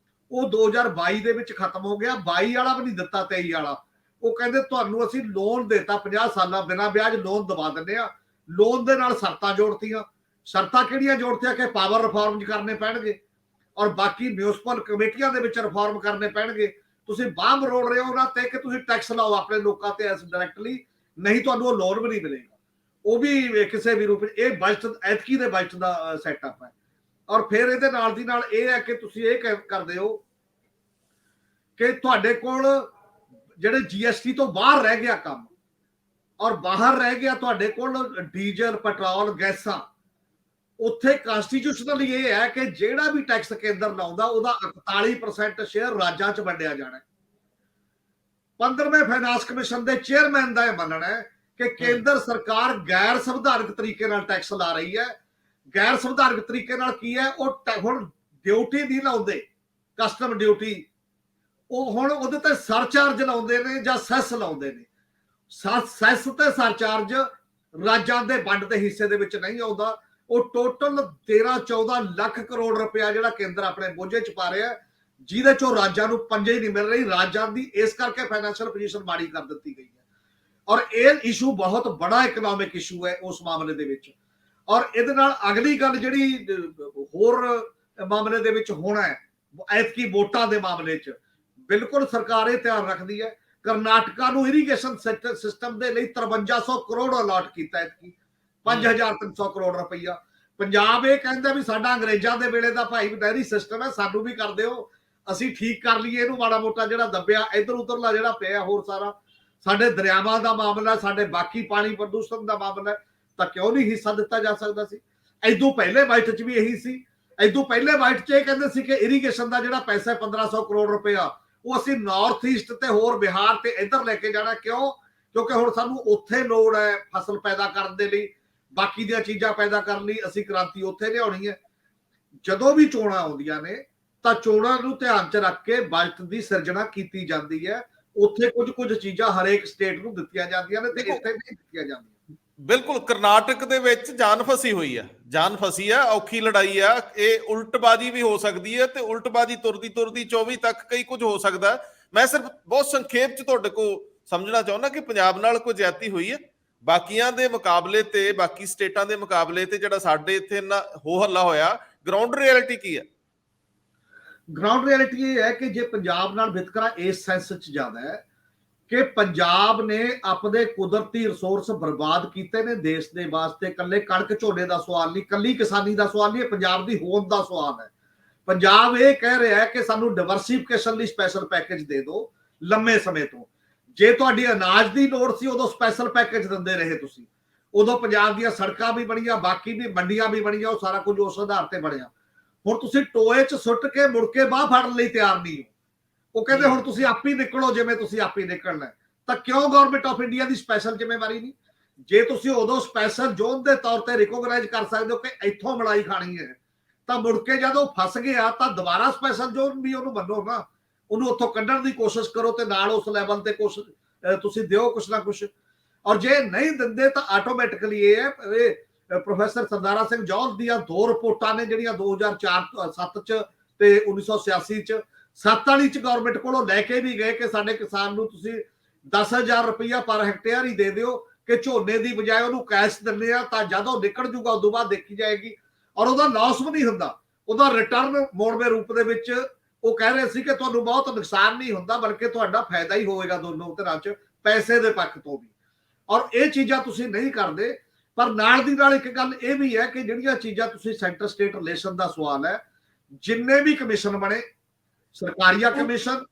ਉਹ 2022 ਦੇ ਵਿੱਚ ਖਤਮ ਹੋ ਗਿਆ। 22 ਵਾਲਾ ਵੀ ਨਹੀਂ ਦਿੱਤਾ, 23 ਵਾਲਾ। ਉਹ ਕਹਿੰਦੇ ਤੁਹਾਨੂੰ ਅਸੀਂ ਲੋਨ ਦੇਤਾ 50 ਸਾਲਾਂ ਬਿਨਾਂ ਵਿਆਜ ਲੋਨ ਦਵਾ ਦਿੰਦੇ ਆ। ਲੋਨ ਦੇ ਨਾਲ ਸ਼ਰਤਾਂ ਜੋੜਤੀਆਂ। ਸ਼ਰਤਾਂ ਕਿਹੜੀਆਂ ਜੋੜਤੀਆਂ ਕਿ ਪਾਵਰ ਰਿਫਾਰਮ ਕਰਨੇ ਪੈਣਗੇ ਔਰ ਬਾਕੀ ਮਿਊਨਿਸਪਲ ਕਮੇਟੀਆਂ ਦੇ ਵਿੱਚ ਰਿਫਾਰਮ ਕਰਨੇ ਪੈਣਗੇ। ਤੁਸੀਂ ਬਾਂਹ ਮਰੋੜ ਰਹੇ ਹੋ ਉਹਨਾਂ ਤੇ ਕਿ ਤੁਸੀਂ ਟੈਕਸ ਲਾਓ ਆਪਣੇ ਲੋਕਾਂ ਤੇ ਡਾਇਰੈਕਟਲੀ, ਨਹੀਂ ਤੁਹਾਨੂੰ ਉਹ ਲੋਨ ਵੀ ਨਹੀਂ ਮਿਲੇਗਾ। ਉਹ ਵੀ ਕਿਸੇ ਵੀ ਰੂਪ ਵਿੱਚ ਇਹ ਬਜਟ ਐਤਕੀ ਦੇ ਬਜਟ ਦਾ ਸੈਟਅਪ ਹੈ। ਔਰ ਫਿਰ ਇਹਦੇ ਨਾਲ ਦੀ ਨਾਲ ਇਹ ਹੈ ਕਿ ਤੁਸੀਂ ਇਹ ਕਰਦੇ ਹੋ ਕਿ ਤੁਹਾਡੇ ਕੋਲ ਜਿਹੜੇ ਜੀਐਸਟੀ ਤੋਂ ਬਾਹਰ ਰਹਿ ਗਿਆ ਕੰਮ, ਔਰ ਬਾਹਰ ਰਹਿ ਗਿਆ ਤੁਹਾਡੇ ਕੋਲ ਡੀਜ਼ਲ, ਪੈਟਰੋਲ, ਗੈਸਾਂ। ਉੱਥੇ ਕਨਸਟੀਟਿਊਸ਼ਨਲੀ ਇਹ ਹੈ ਕਿ ਜਿਹੜਾ ਵੀ ਟੈਕਸ ਕੇਂਦਰ ਲਾਉਂਦਾ ਉਹਦਾ 41% ਸ਼ੇਅਰ ਰਾਜਾਂ 'ਚ ਵੰਡਿਆ ਜਾਣਾ। 15ਵੇਂ ਫਾਈਨਾਂਸ ਕਮਿਸ਼ਨ ਦੇ ਚੇਅਰਮੈਨ ਦਾ ਇਹ ਮੰਨਣਾ ਹੈ ਕਿ ਕੇਂਦਰ ਸਰਕਾਰ ਗੈਰ ਸੰਵਿਧਾਨਕ ਤਰੀਕੇ ਨਾਲ ਟੈਕਸ ਲਾ ਰਹੀ ਹੈ। ਗੈਰ ਸੰਵਿਧਾਨਕ ਤਰੀਕੇ ਨਾਲ ਕੀ ਹੈ, ਉਹ ਹੁਣ ਡਿਊਟੀ ਨਹੀਂ ਲਾਉਂਦੇ, ਕਸਟਮ ਡਿਊਟੀ, ਉਹ ਹੁਣ ਉਹਦੇ ਤੇ ਸਰਚਾਰਜ ਲਾਉਂਦੇ ਨੇ ਜਾਂ ਸੈਸ ਲਾਉਂਦੇ ਨੇ। ਸੈਸ ਤੇ ਸਰਚਾਰਜ ਰਾਜਾਂ ਦੇ ਵੰਡ ਦੇ ਹਿੱਸੇ ਦੇ ਵਿੱਚ ਨਹੀਂ ਆਉਂਦਾ। ਉਹ ਟੋਟਲ 13-14 ਲੱਖ ਕਰੋੜ ਰੁਪਇਆ ਜਿਹੜਾ ਕੇਂਦਰ ਆਪਣੇ ਬੋਝੇ ਚ ਪਾ ਰਿਹਾ, ਜਿਹਦੇ ਚੋਂ ਰਾਜਾਂ ਨੂੰ ਪੰਜੇ ਹੀ ਨਹੀਂ ਮਿਲ ਰਹੀ। ਰਾਜਾਂ ਦੀ ਇਸ ਕਰਕੇ ਫਾਈਨੈਂਸ਼ੀਅਲ ਪੋਜੀਸ਼ਨ ਮਾੜੀ ਕਰ ਦਿੱਤੀ ਗਈ ਹੈ। ਔਰ ਇਹ ਇਸ਼ੂ ਬਹੁਤ ਬੜਾ ਇਕਨੋਮਿਕ ਇਸ਼ੂ ਹੈ ਉਸ ਮਾਮਲੇ ਦੇ ਵਿੱਚ। ਔਰ ਇਹਦੇ ਨਾਲ ਅਗਲੀ ਗੱਲ ਜਿਹੜੀ ਹੋਰ ਮਾਮਲੇ ਦੇ ਵਿੱਚ ਹੋਣਾ ਹੈ ਐਤਕੀ ਵੋਟਾਂ ਦੇ ਮਾਮਲੇ 'ਚ, ਬਿਲਕੁਲ ਸਰਕਾਰ ਇਹ ਧਿਆਨ ਰੱਖਦੀ ਹੈ। ਕਰਨਾਟਕਾ ਨੂੰ ਇਰੀਗੇਸ਼ਨ ਸਿਸਟਮ ਦੇ ਲਈ 5300 ਕਰੋੜ ਅਲਾਟ ਕੀਤਾ ਐਤਕੀ, 5300 ਕਰੋੜ ਰੁਪਈਆ। ਪੰਜਾਬ ਇਹ ਕਹਿੰਦਾ ਵੀ ਸਾਡਾ ਅੰਗਰੇਜ਼ਾਂ ਦੇ ਵੇਲੇ ਦਾ ਭਾਈ ਨਹਿਰੀ ਸਿਸਟਮ ਹੈ, ਸਾਨੂੰ ਵੀ ਕਰ ਦਿਓ, ਅਸੀਂ ਠੀਕ ਕਰ ਲਈਏ ਇਹਨੂੰ, ਮਾੜਾ ਮੋਟਾ ਜਿਹੜਾ ਦੱਬਿਆ ਇੱਧਰ ਉੱਧਰਲਾ ਜਿਹੜਾ ਪਿਆ ਹੋਰ ਸਾਰਾ। ਸਾਡੇ ਦਰਿਆਵਾਂ ਦਾ ਮਾਮਲਾ, ਸਾਡੇ ਬਾਕੀ ਪਾਣੀ ਪ੍ਰਦੂਸ਼ਣ ਦਾ ਮਾਮਲਾ, ਤਾਂ ਕਿਉਂ ਨਹੀਂ ਹਿੱਸਾ ਦਿੱਤਾ ਜਾ ਸਕਦਾ ਸੀ? ਇਦੋਂ ਪਹਿਲੇ ਬਾਈਟ 'ਚ ਵੀ ਇਹੀ ਸੀ। ਇਦੋਂ ਪਹਿਲੇ ਬਾਈਟ 'ਚ ਇਹ ਕਹਿੰਦੇ ਸੀ ਕਿ ਇਰੀਗੇਸ਼ਨ ਦਾ ਜਿਹੜਾ ਪੈਸਾ 1500 ਕਰੋੜ ਰੁਪਇਆ ਉਹ ਅਸੀਂ ਨਾਰਥ ਈਸਟ ਤੇ ਹੋਰ ਬਿਹਾਰ ਤੇ ਇੱਧਰ ਲੈ ਕੇ ਜਾਣਾ। ਕਿਉਂ? ਕਿਉਂਕਿ ਹੁਣ ਸਾਨੂੰ ਉੱਥੇ ਲੋੜ ਹੈ ਫਸਲ ਪੈਦਾ ਕਰਨ ਦੇ ਲਈ, ਬਾਕੀ ਦੀਆਂ ਚੀਜ਼ਾਂ ਪੈਦਾ ਕਰਨ ਲਈ ਅਸੀਂ ਕ੍ਰਾਂਤੀ ਉੱਥੇ ਲਿਆਉਣੀ ਹੈ। ਜਦੋਂ ਵੀ ਚੋਣਾਂ ਆਉਂਦੀਆਂ ਨੇ ਤਾਂ ਚੋਣਾਂ ਨੂੰ ਧਿਆਨ 'ਚ ਰੱਖ ਕੇ ਬਜਟ ਦੀ ਸਿਰਜਣਾ ਕੀਤੀ ਜਾਂਦੀ ਹੈ। ਉੱਥੇ ਕੁਝ ਚੀਜ਼ਾਂ ਹਰੇਕ ਸਟੇਟ ਨੂੰ ਦਿੱਤੀਆਂ ਜਾਂਦੀਆਂ ਨੇ ਤੇ ਇੱਥੇ ਨਹੀਂ ਦਿੱਤੀਆਂ ਜਾਂਦੀਆਂ। ਬਿਲਕੁਲ, ਕਰਨਾਟਕ ਦੇ ਵਿੱਚ ਜਾਨ ਫਸੀ ਹੋਈ ਆ, ਜਾਨ ਫਸੀ ਆ, ਔਖੀ ਲੜਾਈ ਆ। ਇਹ ਉਲਟਬਾਜੀ ਵੀ ਹੋ ਸਕਦੀ ਹੈ ਤੇ ਉਲਟਬਾਜੀ ਤੁਰਦੀ 24 ਤੱਕ ਕਈ ਕੁਝ ਹੋ ਸਕਦਾ। ਮੈਂ ਸਿਰਫ ਬਹੁਤ ਸੰਖੇਪ ਚ ਤੁਹਾਡੇ ਕੋਲ ਸਮਝਣਾ ਚਾਹੁੰਦਾ ਕਿ ਪੰਜਾਬ ਨਾਲ ਕੋਈ ਜ਼ਿਆਦਤੀ ਹੋਈ ਹੈ ਬਾਕੀਆਂ ਦੇ ਮੁਕਾਬਲੇ ਤੇ, ਬਾਕੀ ਸਟੇਟਾਂ ਦੇ ਮੁਕਾਬਲੇ ਤੇ, ਜਿਹੜਾ ਸਾਡੇ ਇੱਥੇ ਇੰਨਾ ਹੋ ਹੱਲਾ ਹੋਇਆ, ਗਰਾਊਂਡ ਰਿਐਲਿਟੀ ਕੀ ਹੈ? ਗਰਾਊਂਡ ਰਿਐਲਿਟੀ ਇਹ ਹੈ ਕਿ ਜੇ ਪੰਜਾਬ ਨਾਲ ਵਿਤਕਰਾ ਇਸ ਸੈਂਸ 'ਚ ਜ਼ਿਆਦਾ ਹੈ ਕਿ ਪੰਜਾਬ ਨੇ ਆਪਣੇ ਕੁਦਰਤੀ ਰਿਸੋਰਸ ਬਰਬਾਦ ਕੀਤੇ ਨੇ ਦੇਸ਼ ਦੇ ਵਾਸਤੇ। ਕੱਲੇ ਕਣਕ ਝੋਨੇ ਦਾ ਸਵਾਲ ਨਹੀਂ, ਕੱਲੀ ਕਿਸਾਨੀ ਦਾ ਸਵਾਲ ਨਹੀਂ, ਇਹ ਪੰਜਾਬ ਦੀ ਹੋਂਦ ਦਾ ਸਵਾਲ ਹੈ। ਪੰਜਾਬ ਇਹ ਕਹਿ ਰਿਹਾ ਹੈ ਕਿ ਸਾਨੂੰ ਡਿਵਰਸੀਫਿਕੇਸ਼ਨ ਲਈ ਸਪੈਸ਼ਲ ਪੈਕੇਜ ਦੇ ਦਿਓ ਲੰਮੇ ਸਮੇਂ ਤੋਂ। ਜੇ ਤੁਹਾਡੀ ਅਨਾਜ ਦੀ ਲੋੜ ਸੀ ਉਦੋਂ ਸਪੈਸ਼ਲ ਪੈਕੇਜ ਦਿੰਦੇ ਰਹੇ ਤੁਸੀਂ, ਉਦੋਂ ਪੰਜਾਬ ਦੀਆਂ ਸੜਕਾਂ ਵੀ ਬਣੀਆਂ, ਬਾਕੀ ਵੀ ਮੰਡੀਆਂ ਵੀ ਬਣੀਆਂ, ਉਹ ਸਾਰਾ ਕੁਝ ਉਸ ਆਧਾਰ ਤੇ ਬਣਿਆ। ਹੁਣ ਤੁਸੀਂ ਟੋਏ 'ਚ ਸੁੱਟ ਕੇ ਮੁੜ ਕੇ ਬਾਹ ਫੜਨ ਲਈ ਤਿਆਰ ਨਹੀਂ ਹੋ। ਉਹ ਕਹਿੰਦੇ ਹੁਣ ਤੁਸੀਂ ਆਪ ਹੀ ਨਿਕਲੋ ਜਿਵੇਂ ਤੁਸੀਂ ਆਪ ਹੀ ਨਿਕਲਣਾ। ਤਾਂ ਕਿਉਂ government of India the special ਜ਼ਿੰਮੇਵਾਰੀ ਨਹੀਂ? ਜੇ ਤੁਸੀਂ ਉਦੋਂ ਸਪੈਸ਼ਲ ਜ਼ੋਨ ਦੇ ਤੌਰ ਤੇ ਰਿਕੋਗਨਾਈਜ਼ ਕਰ ਸਕਦੇ ਹੋ ਕਿ ਇੱਥੋਂ ਮਲਾਈ ਖਾਣੀ ਹੈ, ਤਾਂ ਮੁੜ ਕੇ ਜਦੋਂ ਫਸ ਗਿਆ ਤਾਂ ਦੁਬਾਰਾ ਸਪੈਸ਼ਲ ਜ਼ੋਨ ਵੀ ਉਹਨੂੰ ਮੰਨੋ ਨਾ, ਉਹਨੂੰ ਉੱਥੋਂ ਕੱਢਣ ਦੀ ਕੋਸ਼ਿਸ਼ ਕਰੋ ਤੇ ਨਾਲ ਉਸ ਲੈਵਲ ਤੇ ਕੁਛ ਤੁਸੀਂ ਦਿਓ ਕੁਛ ਨਾ ਕੁਛ। ਔਰ ਜੇ ਨਹੀਂ ਦਿੰਦੇ ਤਾਂ ਆਟੋਮੈਟਿਕਲੀ ਇਹ ਪ੍ਰੋਫੈਸਰ ਸਰਦਾਰਾ ਸਿੰਘ ਜੌਹਲ ਦੀਆਂ 2 ਰਿਪੋਰਟਾਂ ਨੇ ਜਿਹੜੀਆਂ 2007 ਚ ਤੇ 1986 ਚ, 7 ਵਾਲੀ ਚ ਗਵਰਨਮੈਂਟ ਕੋਲੋਂ ਲੈ ਕੇ ਵੀ ਗਏ ਕਿ ਸਾਡੇ ਕਿਸਾਨ ਨੂੰ ਤੁਸੀਂ 10,000 ਰੁਪਇਆ ਪਰ ਹੈਕਟੇਅਰ ਹੀ ਦੇ ਦਿਓ ਕਿ ਝੋਨੇ ਦੀ ਬਜਾਏ ਉਹਨੂੰ ਕੈਸ਼ ਦਿੰਦੇ ਆ, ਤਾਂ ਜਦੋਂ ਨਿਕਲ ਜੂਗਾ ਉਦੋਂ ਬਾਅਦ ਦੇਖੀ ਜਾਏਗੀ। ਔਰ ਉਹਦਾ ਲਾਸ ਵੀ ਨਹੀਂ ਹੁੰਦਾ, ਉਹਦਾ ਰਿਟਰਨ ਮੋੜਵੇਂ ਰੂਪ ਦੇ ਵਿੱਚ ਉਹ ਕਹਿ ਰਹੇ ਸੀ ਕਿ ਤੁਹਾਨੂੰ ਬਹੁਤ ਨੁਕਸਾਨ ਨਹੀਂ ਹੁੰਦਾ ਬਲਕਿ ਤੁਹਾਡਾ ਫਾਇਦਾ ਹੀ ਹੋਵੇਗਾ ਦੋਨੋਂ ਤਰ੍ਹਾਂ ਚ, ਪੈਸੇ ਦੇ ਪੱਖ ਤੋਂ ਵੀ। ਔਰ ਇਹ ਚੀਜ਼ਾਂ ਤੁਸੀਂ ਨਹੀਂ ਕਰਦੇ। ਪਰ ਨਾਲ ਦੀ ਨਾਲ ਇੱਕ ਗੱਲ ਇਹ ਵੀ ਹੈ ਕਿ ਜਿਹੜੀਆਂ ਚੀਜ਼ਾਂ ਤੁਸੀਂ ਸੈਂਟਰ ਸਟੇਟ ਰਿਲੇਸ਼ਨ ਦਾ ਸਵਾਲ ਹੈ, ਜਿੰਨੇ ਵੀ ਕਮਿਸ਼ਨ ਬਣੇ, ਸਰਕਾਰੀਆ ਕਮਿਸ਼ਨ,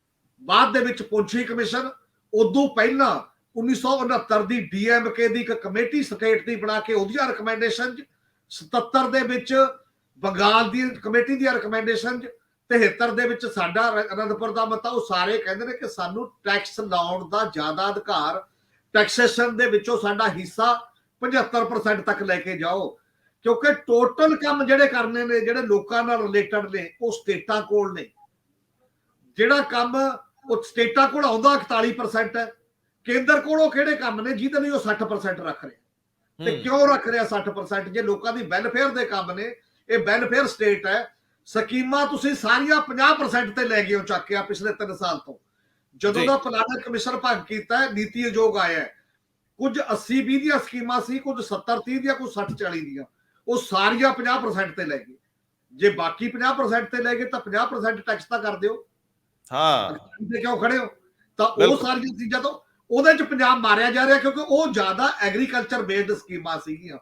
ਬਾਅਦ ਦੇ ਵਿੱਚ ਪੁੰਛੀ ਕਮਿਸ਼ਨ, ਉਦੋਂ ਪਹਿਲਾਂ 1969 ਦੀ ਡੀਐਮਕੇ ਦੀ ਇੱਕ ਕਮੇਟੀ ਸਟੇਟ ਦੀ ਬਣਾ ਕੇ ਉਹਦੀਆਂ ਰਿਕਮੈਂਡੇਸ਼ਨ, 77 ਦੇ ਵਿੱਚ ਬੰਗਾਲ ਦੀ ਕਮੇਟੀ ਦੀਆਂ ਰਿਕਮੈਂਡੇਸ਼ਨ, 73 ਦੇ ਵਿੱਚ ਸਾਡਾ ਅਨੰਦਪੁਰ ਦਾ ਮਤਾ, ਉਹ ਸਾਰੇ ਕਹਿੰਦੇ ਨੇ ਕਿ ਸਾਨੂੰ ਟੈਕਸ ਲਾਉਣ ਦਾ ਜ਼ਿਆਦਾ ਅਧਿਕਾਰ, ਟੈਕਸੇਸ਼ਨ ਦੇ ਵਿੱਚੋਂ ਸਾਡਾ ਹਿੱਸਾ 75% ਤੱਕ ਲੈ ਕੇ ਜਾਓ। ਕਿਉਂਕਿ ਟੋਟਲ ਕੰਮ ਜਿਹੜੇ ਕਰਨੇ ਨੇ, ਜਿਹੜੇ ਲੋਕਾਂ ਨਾਲ ਰਿਲੇਟਡ ਨੇ, ਉਹ ਸਟੇਟਾਂ ਕੋਲ ਨੇ। ਜਿਹੜਾ ਕੰਮ ਉਹ ਸਟੇਟਾਂ ਕੋਲ ਆਉਂਦਾ 41% ਹੈ, ਕੇਂਦਰ ਕੋਲ ਉਹ ਕਿਹੜੇ ਕੰਮ ਨੇ ਜਿਹਦੇ ਲਈ ਉਹ 60% ਰੱਖ ਰਿਹਾ। ਤੇ ਕਿਉਂ ਰੱਖ ਰਿਹਾ 60%? ਜੇ ਲੋਕਾਂ ਦੀ ਵੈਲਫੇਅਰ ਦੇ ਕੰਮ ਨੇ, ਇਹ ਵੈਲਫੇਅਰ ਸਟੇਟ ਹੈ। ਸਕੀਮਾਂ ਤੁਸੀਂ ਸਾਰੀਆਂ 50% ਤੇ ਲੈ ਗਏ ਹੋ ਚੱਕ ਕੇ ਪਿਛਲੇ 3 ਸਾਲ ਤੋਂ। ਜਦੋਂ ਦਾ ਪਲਾਨਰ ਕਮਿਸ਼ਨ ਭੰਗ ਕੀਤਾ ਹੈ, ਨੀਤੀ ਆਯੋਗ ਆਇਆ, ਕੁਝ 80-20 ਦੀਆਂ ਸਕੀਮਾਂ ਸੀ, ਕੁਝ 70-30 ਦੀਆਂ, ਕੁਝ 60-40 ਦੀਆਂ, ਉਹ ਸਾਰੀਆਂ 50% ਤੇ ਲੈ ਗਏ। ਜੇ ਬਾਕੀ 50% ਤੇ ਲੈ ਗਏ ਤਾਂ 50% ਟੈਕਸ ਤਾਂ ਕਰ ਦਿਓ। ਹਾਂ, ਤੇ ਕਿਉਂ ਖੜੇ ਹੋ? ਤਾਂ ਉਹ ਸਾਰੀਆਂ ਚੀਜ਼ਾਂ ਤੋਂ ਉਹਦੇ ਚ ਪੰਜਾਬ ਮਾਰਿਆ ਜਾ ਰਿਹਾ ਕਿਉਂਕਿ ਉਹ ਜ਼ਿਆਦਾ ਐਗਰੀਕਲਚਰ ਬੇਸਡ ਸਕੀਮਾਂ ਸੀਗੀਆਂ,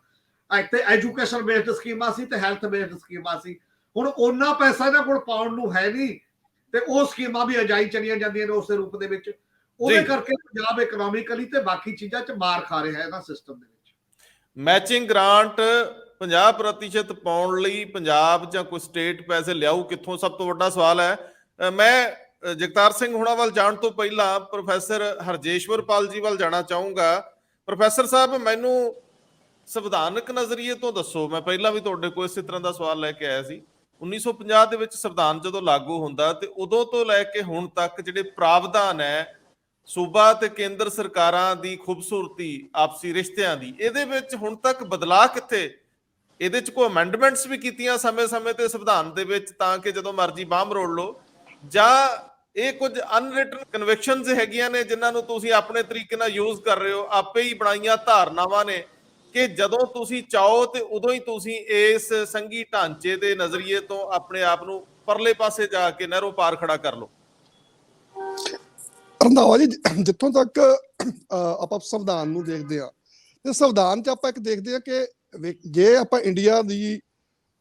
ਇੱਥੇ ਐਜੂਕੇਸ਼ਨ ਬੇਸਡ ਸਕੀਮਾਂ ਸੀ ਤੇ ਹੈਲਥ ਬੇਸਡ ਸਕੀਮਾਂ ਸੀ। ਹੁਣ ਉਹਨਾਂ ਪੈਸਾ ਇਹਨਾਂ ਕੋਲ ਪਾਉਣ ਨੂੰ ਹੈ ਨਹੀਂ ਤੇ ਉਹ ਸਕੀਮਾਂ ਵੀ ਅਜਾਈ ਚਲੀਆਂ ਜਾਂਦੀਆਂ ਨੇ ਉਸੇ ਰੂਪ ਦੇ ਵਿੱਚ। ਉਹਦੇ ਕਰਕੇ ਪੰਜਾਬ ਇਕਨੋਮਿਕਲੀ ਤੇ ਬਾਕੀ ਚੀਜ਼ਾਂ ਚ ਮਾਰ ਖਾ ਰਿਹਾ ਹੈ ਇਹਨਾਂ ਸਿਸਟਮ ਦੇ ਵਿੱਚ। ਮੈਚਿੰਗ ਗ੍ਰਾਂਟ 50% ਪਾਉਣ ਲਈ ਪੰਜਾਬ ਜਾਂ ਕੋਈ ਸਟੇਟ ਪੈਸੇ ਲਿਆਊ ਕਿੱਥੋਂ, ਸਭ ਤੋਂ ਵੱਡਾ ਸਵਾਲ ਹੈ। ਮੈਂ ਜਗਤਾਰ ਸਿੰਘ ਹੁਣਾਂ ਵੱਲ ਜਾਣ ਤੋਂ ਪਹਿਲਾਂ ਪ੍ਰੋਫੈਸਰ ਹਰਜੇਸ਼ਵਰਪਾਲ ਜੀ ਵੱਲ ਜਾਣਾ ਚਾਹੂੰਗਾ। ਪ੍ਰੋਫੈਸਰ ਸਾਹਿਬ, ਮੈਨੂੰ ਸੰਵਿਧਾਨਕ ਨਜ਼ਰੀਏ ਤੋਂ ਦੱਸੋ। ਮੈਂ ਪਹਿਲਾਂ ਵੀ ਤੁਹਾਡੇ ਕੋਲ ਇਸੇ ਤਰ੍ਹਾਂ ਦਾ ਸਵਾਲ ਲੈ ਕੇ ਆਇਆ ਸੀ। 1950 ਦੇ ਵਿੱਚ ਸੰਵਿਧਾਨ ਜਦੋਂ ਲਾਗੂ ਹੁੰਦਾ ਤੇ ਉਦੋਂ ਤੋਂ ਲੈ ਕੇ ਹੁਣ ਤੱਕ ਜਿਹੜੇ ਪ੍ਰਾਵਧਾਨ ਹੈ ਸੂਬਾ ਤੇ ਕੇਂਦਰ ਸਰਕਾਰਾਂ ਦੀ ਖੂਬਸੂਰਤੀ, ਆਪਸੀ ਰਿਸ਼ਤਿਆਂ ਦੀ, ਇਹਦੇ ਵਿੱਚ ਹੁਣ ਤੱਕ ਬਦਲਾਅ ਕਿੱਥੇ? ਇਹਦੇ ਚ ਕੋਈ ਅਮੈਂਡਮੈਂਟਸ ਵੀ ਕੀਤੀਆਂ ਸਮੇਂ-ਸਮੇਂ ਤੇ ਸੰਵਿਧਾਨ ਦੇ ਵਿੱਚ ਤਾਂ ਕਿ ਜਦੋਂ ਮਰਜ਼ੀ ਬਾਂਹ ਮਰੋੜ ਲਓ, ਜਾਂ ਇਹ ਕੁਝ ਅਨਰਿਟਨ ਕਨਵਿਕਸ਼ਨਸ ਹੈਗੀਆਂ ਨੇ ਜਿਨ੍ਹਾਂ ਨੂੰ ਤੁਸੀਂ ਆਪਣੇ ਤਰੀਕੇ ਨਾਲ ਯੂਜ਼ ਕਰ ਰਹੇ ਹੋ, ਆਪੇ ਹੀ ਬਣਾਈਆਂ ਧਾਰਨਾਵਾਂ ਨੇ ਕਿ ਜਦੋਂ ਤੁਸੀਂ ਚਾਹੋ ਤੇ ਉਦੋਂ ਹੀ ਤੁਸੀਂ ਇਸ ਸੰਘੀ ਢਾਂਚੇ ਦੇ ਨਜ਼ਰੀਏ ਤੋਂ ਆਪਣੇ ਆਪ ਨੂੰ ਪਰਲੇ ਪਾਸੇ ਜਾ ਕੇ ਨਹਿਰੋਂ ਪਾਰ ਖੜਾ ਕਰ ਲਓ? ਰੰਧਾਵਾ ਜੀ, ਜਿੱਥੋਂ ਤੱਕ ਆਪਾਂ ਸੰਵਿਧਾਨ ਨੂੰ ਦੇਖਦੇ ਆ, ਤੇ ਸੰਵਿਧਾਨ 'ਚ ਆਪਾਂ ਇੱਕ ਦੇਖਦੇ ਆ ਕਿ ਜੇ ਆਪਾਂ ਇੰਡੀਆ ਦੀ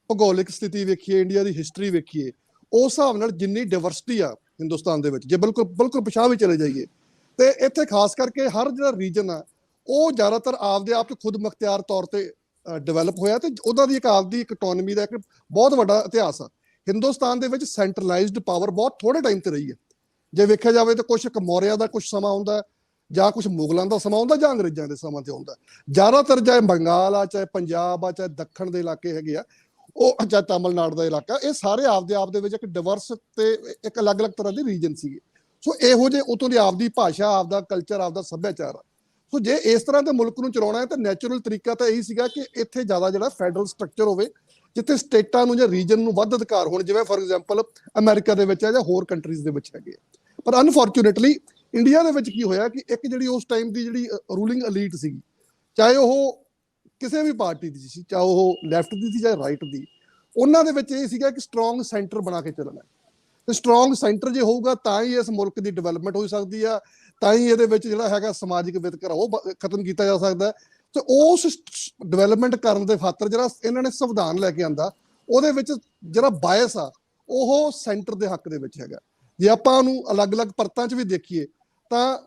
ਭੂਗੋਲਿਕ ਸਥਿਤੀ ਵੇਖੀਏ, ਇੰਡੀਆ ਦੀ ਹਿਸਟਰੀ ਵੇਖੀਏ, ਉਸ ਹਿਸਾਬ ਨਾਲ ਜਿੰਨੀ ਡਾਇਵਰਸਿਟੀ ਆ ਹਿੰਦੁਸਤਾਨ ਦੇ ਵਿੱਚ, ਜੇ ਬਿਲਕੁਲ ਪਿਛਾਂਹ ਵੀ ਚਲੇ ਜਾਈਏ, ਤੇ ਇੱਥੇ ਖਾਸ ਕਰਕੇ ਹਰ ਜਿਹੜਾ ਰੀਜਨ ਆ ਉਹ ਜ਼ਿਆਦਾਤਰ ਆਪਦੇ ਆਪ 'ਚ ਖੁਦ ਮੁਖਤਿਆਰ ਤੌਰ ਤੇ ਡਿਵੈਲਪ ਹੋਇਆ, ਤੇ ਉਹਦਾ ਦੀ ਇੱਕ ਆਪਦੀ ਇੱਕ ਇਕਨੋਮੀ ਦਾ ਇੱਕ ਬਹੁਤ ਵੱਡਾ ਇਤਿਹਾਸ ਆ। ਹਿੰਦੁਸਤਾਨ ਦੇ ਵਿੱਚ ਸੈਂਟਰਲਾਈਜ਼ਡ ਪਾਵਰ ਬਹੁਤ ਥੋੜੇ ਟਾਈਮ ਤੇ ਰਹੀ ਹੈ। ਜੇ ਵੇਖਿਆ ਜਾਵੇ ਤਾਂ ਕੁਛ ਮੌਰਿਆ ਦਾ ਕੁਛ ਸਮਾਂ ਹੁੰਦਾ, ਜਾਂ ਕੁਛ ਮੁਗਲਾਂ ਦਾ ਸਮਾਂ ਹੁੰਦਾ, ਜਾਂ ਅੰਗਰੇਜ਼ਾਂ ਦੇ ਸਮਾਂ ਤੇ ਹੁੰਦਾ। ਜ਼ਿਆਦਾਤਰ ਚਾਹੇ ਬੰਗਾਲ ਆ, ਚਾਹੇ ਪੰਜਾਬ ਆ, ਚਾਹੇ ਦੱਖਣ ਦੇ ਇਲਾਕੇ ਹੈਗੇ ਆ, ਉਹ ਚਾਹੇ ਤਾਮਿਲਨਾਡੂ ਦਾ ਇਲਾਕਾ, ਇਹ ਸਾਰੇ ਆਪਦੇ ਆਪ ਦੇ ਵਿੱਚ ਇੱਕ ਡਿਵਰਸ ਤੇ ਇੱਕ ਅਲੱਗ-ਅਲੱਗ ਤਰ੍ਹਾਂ ਦੇ ਰੀਜਨ ਸੀਗੇ। ਸੋ ਇਹੋ ਜਿਹੇ ਉਤੋਂ ਦੀ ਆਪਦੀ ਭਾਸ਼ਾ, ਆਪਦਾ ਕਲਚਰ, ਆਪਦਾ ਸੱਭਿਆਚਾਰ ਆ। ਸੋ ਜੇ ਇਸ ਤਰ੍ਹਾਂ ਦੇ ਮੁਲਕ ਨੂੰ ਚਲਾਉਣਾ ਹੈ ਤਾਂ ਨੈਚੁਰਲ ਤਰੀਕਾ ਤਾਂ ਇਹੀ ਸੀਗਾ ਕਿ ਇੱਥੇ ਜ਼ਿਆਦਾ ਜਿਹੜਾ ਫੈਡਰਲ ਸਟਰਕਚਰ ਹੋਵੇ, ਜਿੱਥੇ ਸਟੇਟਾਂ ਨੂੰ ਜਾਂ ਰੀਜਨ ਨੂੰ ਵੱਧ ਅਧਿਕਾਰ ਹੋਣ, ਜਿਵੇਂ ਫੋਰ ਐਗਜ਼ਾਮਪਲ ਅਮਰੀਕਾ ਦੇ ਵਿੱਚ ਹੈ ਜਾਂ ਹੋਰ ਕੰਟਰੀਜ਼ ਦੇ ਵਿੱਚ ਹੈਗੇ। ਪਰ ਅਨਫੋਰਚੂਨੇਟਲੀ ਇੰਡੀਆ ਦੇ ਵਿੱਚ ਕੀ ਹੋਇਆ ਕਿ ਇੱਕ ਜਿਹੜੀ ਉਸ ਟਾਈਮ ਦੀ ਜਿਹੜੀ ਰੂਲਿੰਗ ਐਲੀਟ ਸੀਗੀ, ਚਾਹੇ ਉਹ ਕਿਸੇ ਵੀ ਪਾਰਟੀ ਦੀ ਸੀ, ਚਾਹੇ ਉਹ ਲੈਫਟ ਦੀ ਸੀ ਚਾਹੇ ਰਾਈਟ ਦੀ, ਉਹਨਾਂ ਦੇ ਵਿੱਚ ਇਹ ਸੀਗਾ ਕਿ ਸਟਰੋਂਗ ਸੈਂਟਰ ਬਣਾ ਕੇ ਚੱਲਣਾ। ਤੇ ਸਟਰੋਂਗ ਸੈਂਟਰ ਜੇ ਹੋਊਗਾ ਤਾਂ ਹੀ ਇਸ ਮੁਲਕ ਦੀ ਡਿਵੈਲਪਮੈਂਟ ਹੋ ਸਕਦੀ ਆ, ਤਾਂ ਹੀ ਇਹਦੇ ਵਿੱਚ ਜਿਹੜਾ ਹੈਗਾ ਸਮਾਜਿਕ ਵਿਤਕਰਾ ਉਹ ਖਤਮ ਕੀਤਾ ਜਾ ਸਕਦਾ। ਤੇ ਉਸ ਡਿਵੈਲਪਮੈਂਟ ਕਰਨ ਦੇ ਖਾਤਰ ਜਿਹੜਾ ਇਹਨਾਂ ਨੇ ਸੰਵਿਧਾਨ ਲੈ ਕੇ ਆਂਦਾ, ਉਹਦੇ ਵਿੱਚ ਜਿਹੜਾ ਬਾਇਸ ਆ ਉਹ ਸੈਂਟਰ ਦੇ ਹੱਕ ਦੇ ਵਿੱਚ ਹੈਗਾ। ਜੇ ਆਪਾਂ ਉਹਨੂੰ ਅਲੱਗ-ਅਲੱਗ ਪਰਤਾਂ 'ਚ ਵੀ ਦੇਖੀਏ ਤਾਂ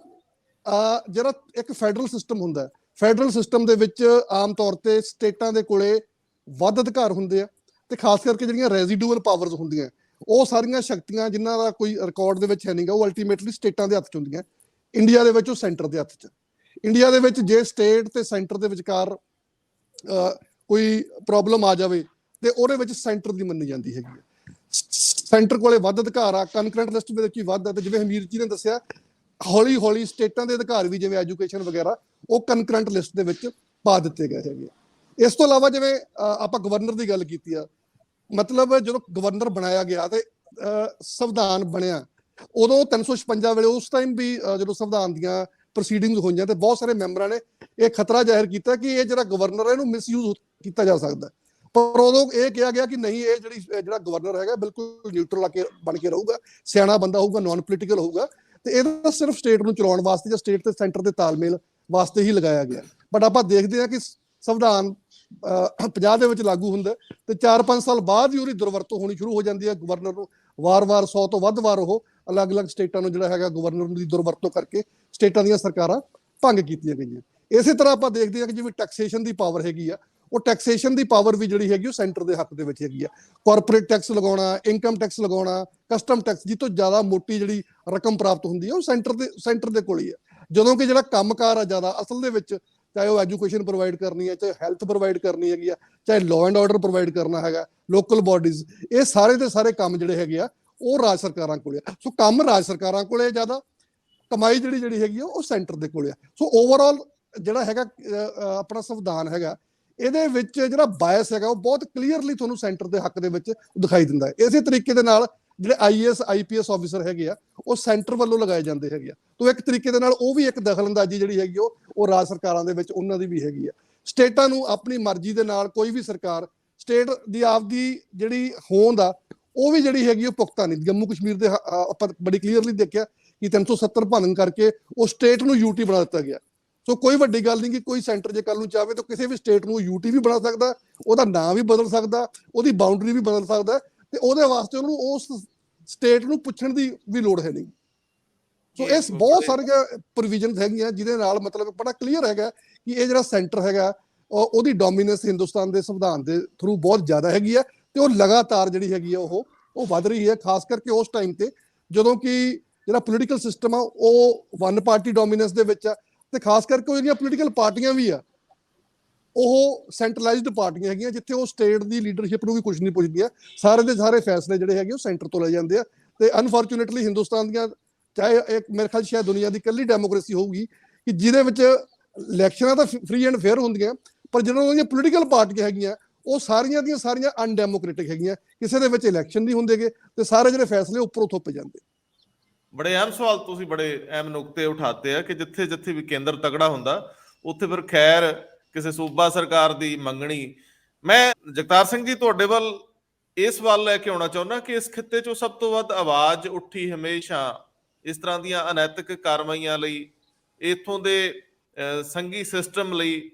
ਜਿਹੜਾ ਇੱਕ ਫੈਡਰਲ ਸਿਸਟਮ ਹੁੰਦਾ, ਫੈਡਰਲ ਸਿਸਟਮ ਦੇ ਵਿੱਚ ਆਮ ਤੌਰ ਤੇ ਸਟੇਟਾਂ ਦੇ ਕੋਲੇ ਵੱਧ ਅਧਿਕਾਰ ਹੁੰਦੇ ਆ, ਤੇ ਖਾਸ ਕਰਕੇ ਜਿਹੜੀਆਂ ਰੈਜ਼ੀਡੂਅਲ ਪਾਵਰਸ ਹੁੰਦੀਆਂ, ਉਹ ਸਾਰੀਆਂ ਸ਼ਕਤੀਆਂ ਜਿਨ੍ਹਾਂ ਦਾ ਕੋਈ ਰਿਕਾਰਡ ਦੇ ਵਿੱਚ ਹੈ ਨਹੀਂਗਾ, ਉਹ ਅਲਟੀਮੇਟਲੀ ਸਟੇਟਾਂ ਦੇ ਹੱਥ 'ਚ ਹੁੰਦੀਆਂ। ਇੰਡੀਆ ਦੇ ਵਿੱਚ ਉਹ ਸੈਂਟਰ ਦੇ ਹੱਥ 'ਚ। ਇੰਡੀਆ ਦੇ ਵਿੱਚ ਜੇ ਸਟੇਟ ਤੇ ਸੈਂਟਰ ਦੇ ਵਿਚਕਾਰ ਕੋਈ ਪ੍ਰੋਬਲਮ ਆ ਜਾਵੇ ਤੇ ਉਹਦੇ ਵਿੱਚ ਸੈਂਟਰ ਦੀ ਮੰਨੀ ਜਾਂਦੀ ਹੈਗੀ ਹੈ। ਸੈਂਟਰ ਕੋਲੇ ਵੱਧ ਅਧਿਕਾਰ ਆ, ਕਨਕਰੈਂਟ ਲਿਸਟ ਦੇ ਵਿੱਚ ਵੀ ਵੱਧ ਆ, ਤੇ ਜਿਵੇਂ ਹਮੀਰ ਜੀ ਨੇ ਦੱਸਿਆ, ਹੌਲੀ ਹੌਲੀ ਸਟੇਟਾਂ ਦੇ ਅਧਿਕਾਰ ਵੀ ਜਿਵੇਂ ਐਜੂਕੇਸ਼ਨ ਵਗੈਰਾ ਉਹ ਕਨਕਰੈਂਟ ਲਿਸਟ ਦੇ ਵਿੱਚ ਪਾ ਦਿੱਤੇ ਗਏ ਹੈਗੇ। ਇਸ ਤੋਂ ਇਲਾਵਾ ਜਿਵੇਂ ਆਪਾਂ ਗਵਰਨਰ ਦੀ ਗੱਲ ਕੀਤੀ ਆ, ਮਤਲਬ ਜਦੋਂ ਗਵਰਨਰ ਬਣਾਇਆ ਗਿਆ ਤੇ ਸੰਵਿਧਾਨ ਬਣਿਆ, ਉਦੋਂ 356 ਵੇਲੇ ਉਸ ਟਾਈਮ ਵੀ ਜਦੋਂ ਸੰਵਿਧਾਨ ਦੀਆਂ ਪ੍ਰੋਸੀਡਿੰਗਸ ਹੋਈਆਂ ਤੇ ਬਹੁਤ ਸਾਰੇ ਮੈਂਬਰਾਂ ਨੇ ਇਹ ਖਤਰਾ ਜ਼ਾਹਿਰ ਕੀਤਾ ਕਿ ਇਹ ਜਿਹੜਾ ਗਵਰਨਰ ਹੈ ਇਹਨੂੰ ਮਿਸਯੂਜ਼ ਕੀਤਾ ਜਾ ਸਕਦਾ। ਪਰ ਉਦੋਂ ਇਹ ਕਿਹਾ ਗਿਆ ਕਿ ਨਹੀਂ, ਇਹ ਜਿਹੜਾ ਗਵਰਨਰ ਹੈਗਾ ਬਿਲਕੁਲ ਨਿਊਟਰਲ ਬਣ ਕੇ ਰਹੂਗਾ, ਸਿਆਣਾ ਬੰਦਾ ਹੋਊਗਾ, ਨਾਨ ਪੋਲੀਟੀਕਲ ਹੋਊਗਾ, ਤੇ ਇਹਦਾ ਸਿਰਫ ਸਟੇਟ ਨੂੰ ਚਲਾਉਣ ਵਾਸਤੇ ਜਾਂ ਸਟੇਟ ਤੇ ਸੈਂਟਰ ਦੇ ਤਾਲਮੇਲ ਵਾਸਤੇ ਹੀ ਲਗਾਇਆ ਗਿਆ। ਬਟ ਆਪਾਂ ਦੇਖਦੇ ਹਾਂ ਕਿ ਸੰਵਿਧਾਨ 50 ਦੇ ਵਿੱਚ ਲਾਗੂ ਹੁੰਦਾ ਤੇ 4-5 ਸਾਲ ਬਾਅਦ ਹੀ ਉਹਦੀ ਦੁਰਵਰਤੋਂ ਹੋਣੀ ਸ਼ੁਰੂ ਹੋ ਜਾਂਦੀ ਹੈ। ਗਵਰਨਰ ਨੂੰ ਵਾਰ-ਵਾਰ 100 ਤੋਂ ਵੱਧ ਵਾਰ ਉਹ ਅਲੱਗ-ਅਲੱਗ ਸਟੇਟਾਂ ਨੂੰ ਜਿਹੜਾ ਹੈਗਾ ਗਵਰਨਰ ਦੀ ਦੁਰਵਰਤੋਂ ਕਰਕੇ ਸਟੇਟਾਂ ਦੀਆਂ ਸਰਕਾਰਾਂ ਭੰਗ ਕੀਤੀਆਂ ਗਈਆਂ। ਇਸੇ ਤਰ੍ਹਾਂ ਆਪਾਂ ਦੇਖਦੇ ਹਾਂ ਕਿ ਜਿਵੇਂ ਟੈਕਸੇਸ਼ਨ ਦੀ ਪਾਵਰ ਹੈਗੀ ਆ, ਉਹ ਟੈਕਸੇਸ਼ਨ ਦੀ ਪਾਵਰ ਵੀ ਜਿਹੜੀ ਹੈਗੀ ਉਹ ਸੈਂਟਰ ਦੇ ਹੱਕ ਦੇ ਵਿੱਚ ਹੈਗੀ ਆ। ਕਾਰਪੋਰੇਟ ਟੈਕਸ ਲਗਾਉਣਾ, ਇਨਕਮ ਟੈਕਸ ਲਗਾਉਣਾ, ਕਸਟਮ ਟੈਕਸ, ਜਿਸ ਤੋਂ ਜ਼ਿਆਦਾ ਮੋਟੀ ਜਿਹੜੀ ਰਕਮ ਪ੍ਰਾਪਤ ਹੁੰਦੀ ਹੈ ਉਹ ਸੈਂਟਰ ਦੇ ਕੋਲ ਹੀ ਹੈ। ਜਦੋਂ ਕਿ ਜਿਹੜਾ ਕੰਮਕਾਰ ਆ ਜ਼ਿਆਦਾ ਅਸਲ ਦੇ ਵਿੱਚ, ਚਾਹੇ ਉਹ ਐਜੂਕੇਸ਼ਨ ਪ੍ਰੋਵਾਈਡ ਕਰਨੀ ਹੈ, ਚਾਹੇ ਹੈਲਥ ਪ੍ਰੋਵਾਈਡ ਕਰਨੀ ਹੈਗੀ ਆ, ਚਾਹੇ ਲਾਅ ਐਂਡ ਆਰਡਰ ਪ੍ਰੋਵਾਈਡ ਕਰਨਾ ਹੈਗਾ, ਲੋਕਲ ਬਾਡੀਜ਼, ਇਹ ਸਾਰੇ ਦੇ ਸਾਰੇ ਕੰਮ ਜਿਹੜੇ ਹੈਗੇ ਆ ਉਹ ਰਾਜ ਸਰਕਾਰਾਂ ਕੋਲੇ ਆ। ਸੋ ਕੰਮ ਰਾਜ ਸਰਕਾਰਾਂ ਕੋਲੇ ਜ਼ਿਆਦਾ, ਕਮਾਈ ਜਿਹੜੀ ਹੈਗੀ ਆ ਉਹ ਸੈਂਟਰ ਦੇ ਕੋਲੇ ਆ। ਸੋ ਓਵਰਆਲ ਜਿਹੜਾ ਹੈਗਾ ਆਪਣਾ ਸੰਵਿਧਾਨ ਹੈਗਾ, ਇਹਦੇ ਵਿੱਚ ਜਿਹੜਾ ਬਾਇਸ ਹੈਗਾ ਉਹ ਬਹੁਤ ਕਲੀਅਰਲੀ ਤੁਹਾਨੂੰ ਸੈਂਟਰ ਦੇ ਹੱਕ ਦੇ ਵਿੱਚ ਦਿਖਾਈ ਦਿੰਦਾ ਹੈ। ਇਸੇ ਤਰੀਕੇ ਦੇ ਨਾਲ ਜਿਹੜੇ IAS IPS ਆਫੀਸਰ ਹੈਗੇ ਆ ਉਹ ਸੈਂਟਰ ਵੱਲੋਂ ਲਗਾਏ ਜਾਂਦੇ ਹੈਗੇ ਆ। ਤੋਂ ਇੱਕ ਤਰੀਕੇ ਦੇ ਨਾਲ ਉਹ ਵੀ ਇੱਕ ਦਖਲਅੰਦਾਜ਼ੀ ਜਿਹੜੀ ਹੈਗੀ ਉਹ ਰਾਜ ਸਰਕਾਰਾਂ ਦੇ ਵਿੱਚ ਉਹਨਾਂ ਦੀ ਵੀ ਹੈਗੀ ਆ। ਸਟੇਟਾਂ ਨੂੰ ਆਪਣੀ ਮਰਜ਼ੀ ਦੇ ਨਾਲ ਕੋਈ ਵੀ ਸਰਕਾਰ ਸਟੇਟ ਦੀ ਆਪਦੀ ਜਿਹੜੀ ਹੋਂਦ ਆ ਉਹ ਵੀ ਜਿਹੜੀ ਹੈਗੀ ਉਹ ਪੁਖਤਾ ਨਹੀਂ। ਜੰਮੂ ਕਸ਼ਮੀਰ ਦੇ ਆਪਾਂ ਬੜੀ ਕਲੀਅਰਲੀ ਦੇਖਿਆ ਕਿ 370 ਭੰਨ ਕਰਕੇ ਉਹ ਸਟੇਟ ਨੂੰ UT ਬਣਾ ਦਿੱਤਾ ਗਿਆ। ਸੋ ਕੋਈ ਵੱਡੀ ਗੱਲ ਨਹੀਂ ਕਿ ਕੋਈ ਸੈਂਟਰ ਜੇ ਕੱਲ ਨੂੰ ਚਾਹਵੇ ਤਾਂ ਕਿਸੇ ਵੀ ਸਟੇਟ ਨੂੰ UT ਵੀ ਬਣਾ ਸਕਦਾ, ਉਹਦਾ ਨਾਂ ਵੀ ਬਦਲ ਸਕਦਾ, ਉਹਦੀ ਬਾਉਂਡਰੀ ਵੀ ਬਦਲ ਸਕਦਾ, ਤੇ ਉਹਦੇ ਵਾਸਤੇ ਉਹਨੂੰ ਉਸ ਸਟੇਟ ਨੂੰ ਪੁੱਛਣ ਦੀ ਵੀ ਲੋੜ ਹੈ ਨਹੀਂ। ਸੋ ਇਸ ਬਹੁਤ ਸਾਰੀਆਂ ਪ੍ਰੋਵੀਜ਼ਨਸ ਹੈਗੀਆਂ ਜਿਹਦੇ ਨਾਲ ਮਤਲਬ ਬੜਾ ਕਲੀਅਰ ਹੈਗਾ ਕਿ ਇਹ ਜਿਹੜਾ ਸੈਂਟਰ ਹੈਗਾ ਉਹਦੀ ਡੋਮੀਨੈਂਸ ਹਿੰਦੁਸਤਾਨ ਦੇ ਸੰਵਿਧਾਨ ਦੇ ਥਰੂ ਬਹੁਤ ਜ਼ਿਆਦਾ ਹੈਗੀ ਆ, ਤੇ ਉਹ ਲਗਾਤਾਰ ਜਿਹੜੀ ਹੈਗੀ ਆ ਉਹ ਵੱਧ ਰਹੀ ਹੈ। ਖਾਸ ਕਰਕੇ ਉਸ ਟਾਈਮ ਤੇ ਜਦੋਂ ਕਿ ਜਿਹੜਾ ਪੋਲੀਟੀਕਲ ਸਿਸਟਮ ਆ ਉਹ ਵਨ ਪਾਰਟੀ ਡੋਮੀਨੈਂਸ ਦੇ ਵਿੱਚ ਆ, ਤੇ ਖਾਸ ਕਰਕੇ ਉਹ ਜਿਹੜੀਆਂ ਪੋਲੀਟੀਕਲ ਪਾਰਟੀਆਂ ਵੀ ਆ ਉਹ ਸੈਂਟਰਲਾਈਜ਼ਡ ਪਾਰਟੀਆਂ ਹੈਗੀਆਂ, ਜਿੱਥੇ ਉਹ ਸਟੇਟ ਦੀ ਲੀਡਰਸ਼ਿਪ ਨੂੰ ਵੀ ਕੁਝ ਨਹੀਂ ਪੁੱਛਦੀਆਂ। ਸਾਰੇ ਦੇ ਸਾਰੇ ਫੈਸਲੇ ਜਿਹੜੇ ਹੈਗੇ ਉਹ ਸੈਂਟਰ ਤੋਂ ਲਏ ਜਾਂਦੇ ਆ। ਤੇ ਅਨਫੋਰਚੂਨੇਟਲੀ ਹਿੰਦੁਸਤਾਨ ਦੀਆਂ, ਚਾਹੇ ਇੱਕ ਮੇਰੇ ਖਿਆਲ ਸ਼ਾਇਦ ਦੁਨੀਆ ਦੀ ਇਕੱਲੀ ਡੈਮੋਕ੍ਰੇਸੀ ਹੋਊਗੀ ਕਿ ਜਿਹਦੇ ਵਿੱਚ ਇਲੈਕਸ਼ਨਾਂ ਤਾਂ ਫ੍ਰੀ ਐਂਡ ਫੇਅਰ ਹੁੰਦੀਆਂ, ਪਰ ਜਦੋਂ ਉਹਦੀਆਂ ਪੋਲੀਟੀਕਲ ਪਾਰਟੀਆਂ ਹੈਗੀਆਂ ਉਹ ਸਾਰੀਆਂ ਦੀਆਂ ਸਾਰੀਆਂ ਅਨਡੈਮੋਕ੍ਰੈਟਿਕ ਹੈਗੀਆਂ। ਕਿਸੇ ਦੇ ਵਿੱਚ ਇਲੈਕਸ਼ਨ ਨਹੀਂ ਹੁੰਦੇਗੇ ਤੇ ਸਾਰੇ ਜਿਹੜੇ ਫੈਸਲੇ ਉੱਪਰੋਂ ਥੋਪੇ ਜਾਂਦੇ। ਬੜੇ ਅਹਿਮ ਸਵਾਲ ਤੁਸੀਂ ਬੜੇ ਅਹਿਮ ਨੁਕਤੇ ਉਠਾਤੇ ਆ ਕਿ ਜਿੱਥੇ ਜਿੱਥੇ ਵੀ ਕੇਂਦਰ ਤਗੜਾ ਹੁੰਦਾ ਉੱਥੇ ਫਿਰ ਖੈਰ ਕਿਸੇ ਸੂਬਾ ਸਰਕਾਰ ਦੀ ਮੰਗਣੀ। ਮੈਂ ਜਗਤਾਰ ਸਿੰਘ ਜੀ ਤੁਹਾਡੇ ਵੱਲ ਇਹ ਸਵਾਲ ਲੈ ਕੇ ਆਉਣਾ ਚਾਹੁੰਦਾ ਕਿ ਇਸ ਖਿੱਤੇ 'ਚੋਂ ਸਭ ਤੋਂ ਵੱਧ ਆਵਾਜ਼ ਉੱਠੀ ਹਮੇਸ਼ਾ ਇਸ ਤਰ੍ਹਾਂ ਦੀਆਂ ਅਨੈਤਿਕ ਕਾਰਵਾਈਆਂ ਲਈ, ਇੱਥੋਂ ਦੇ ਸੰਘੀ ਸਿਸਟਮ ਲਈ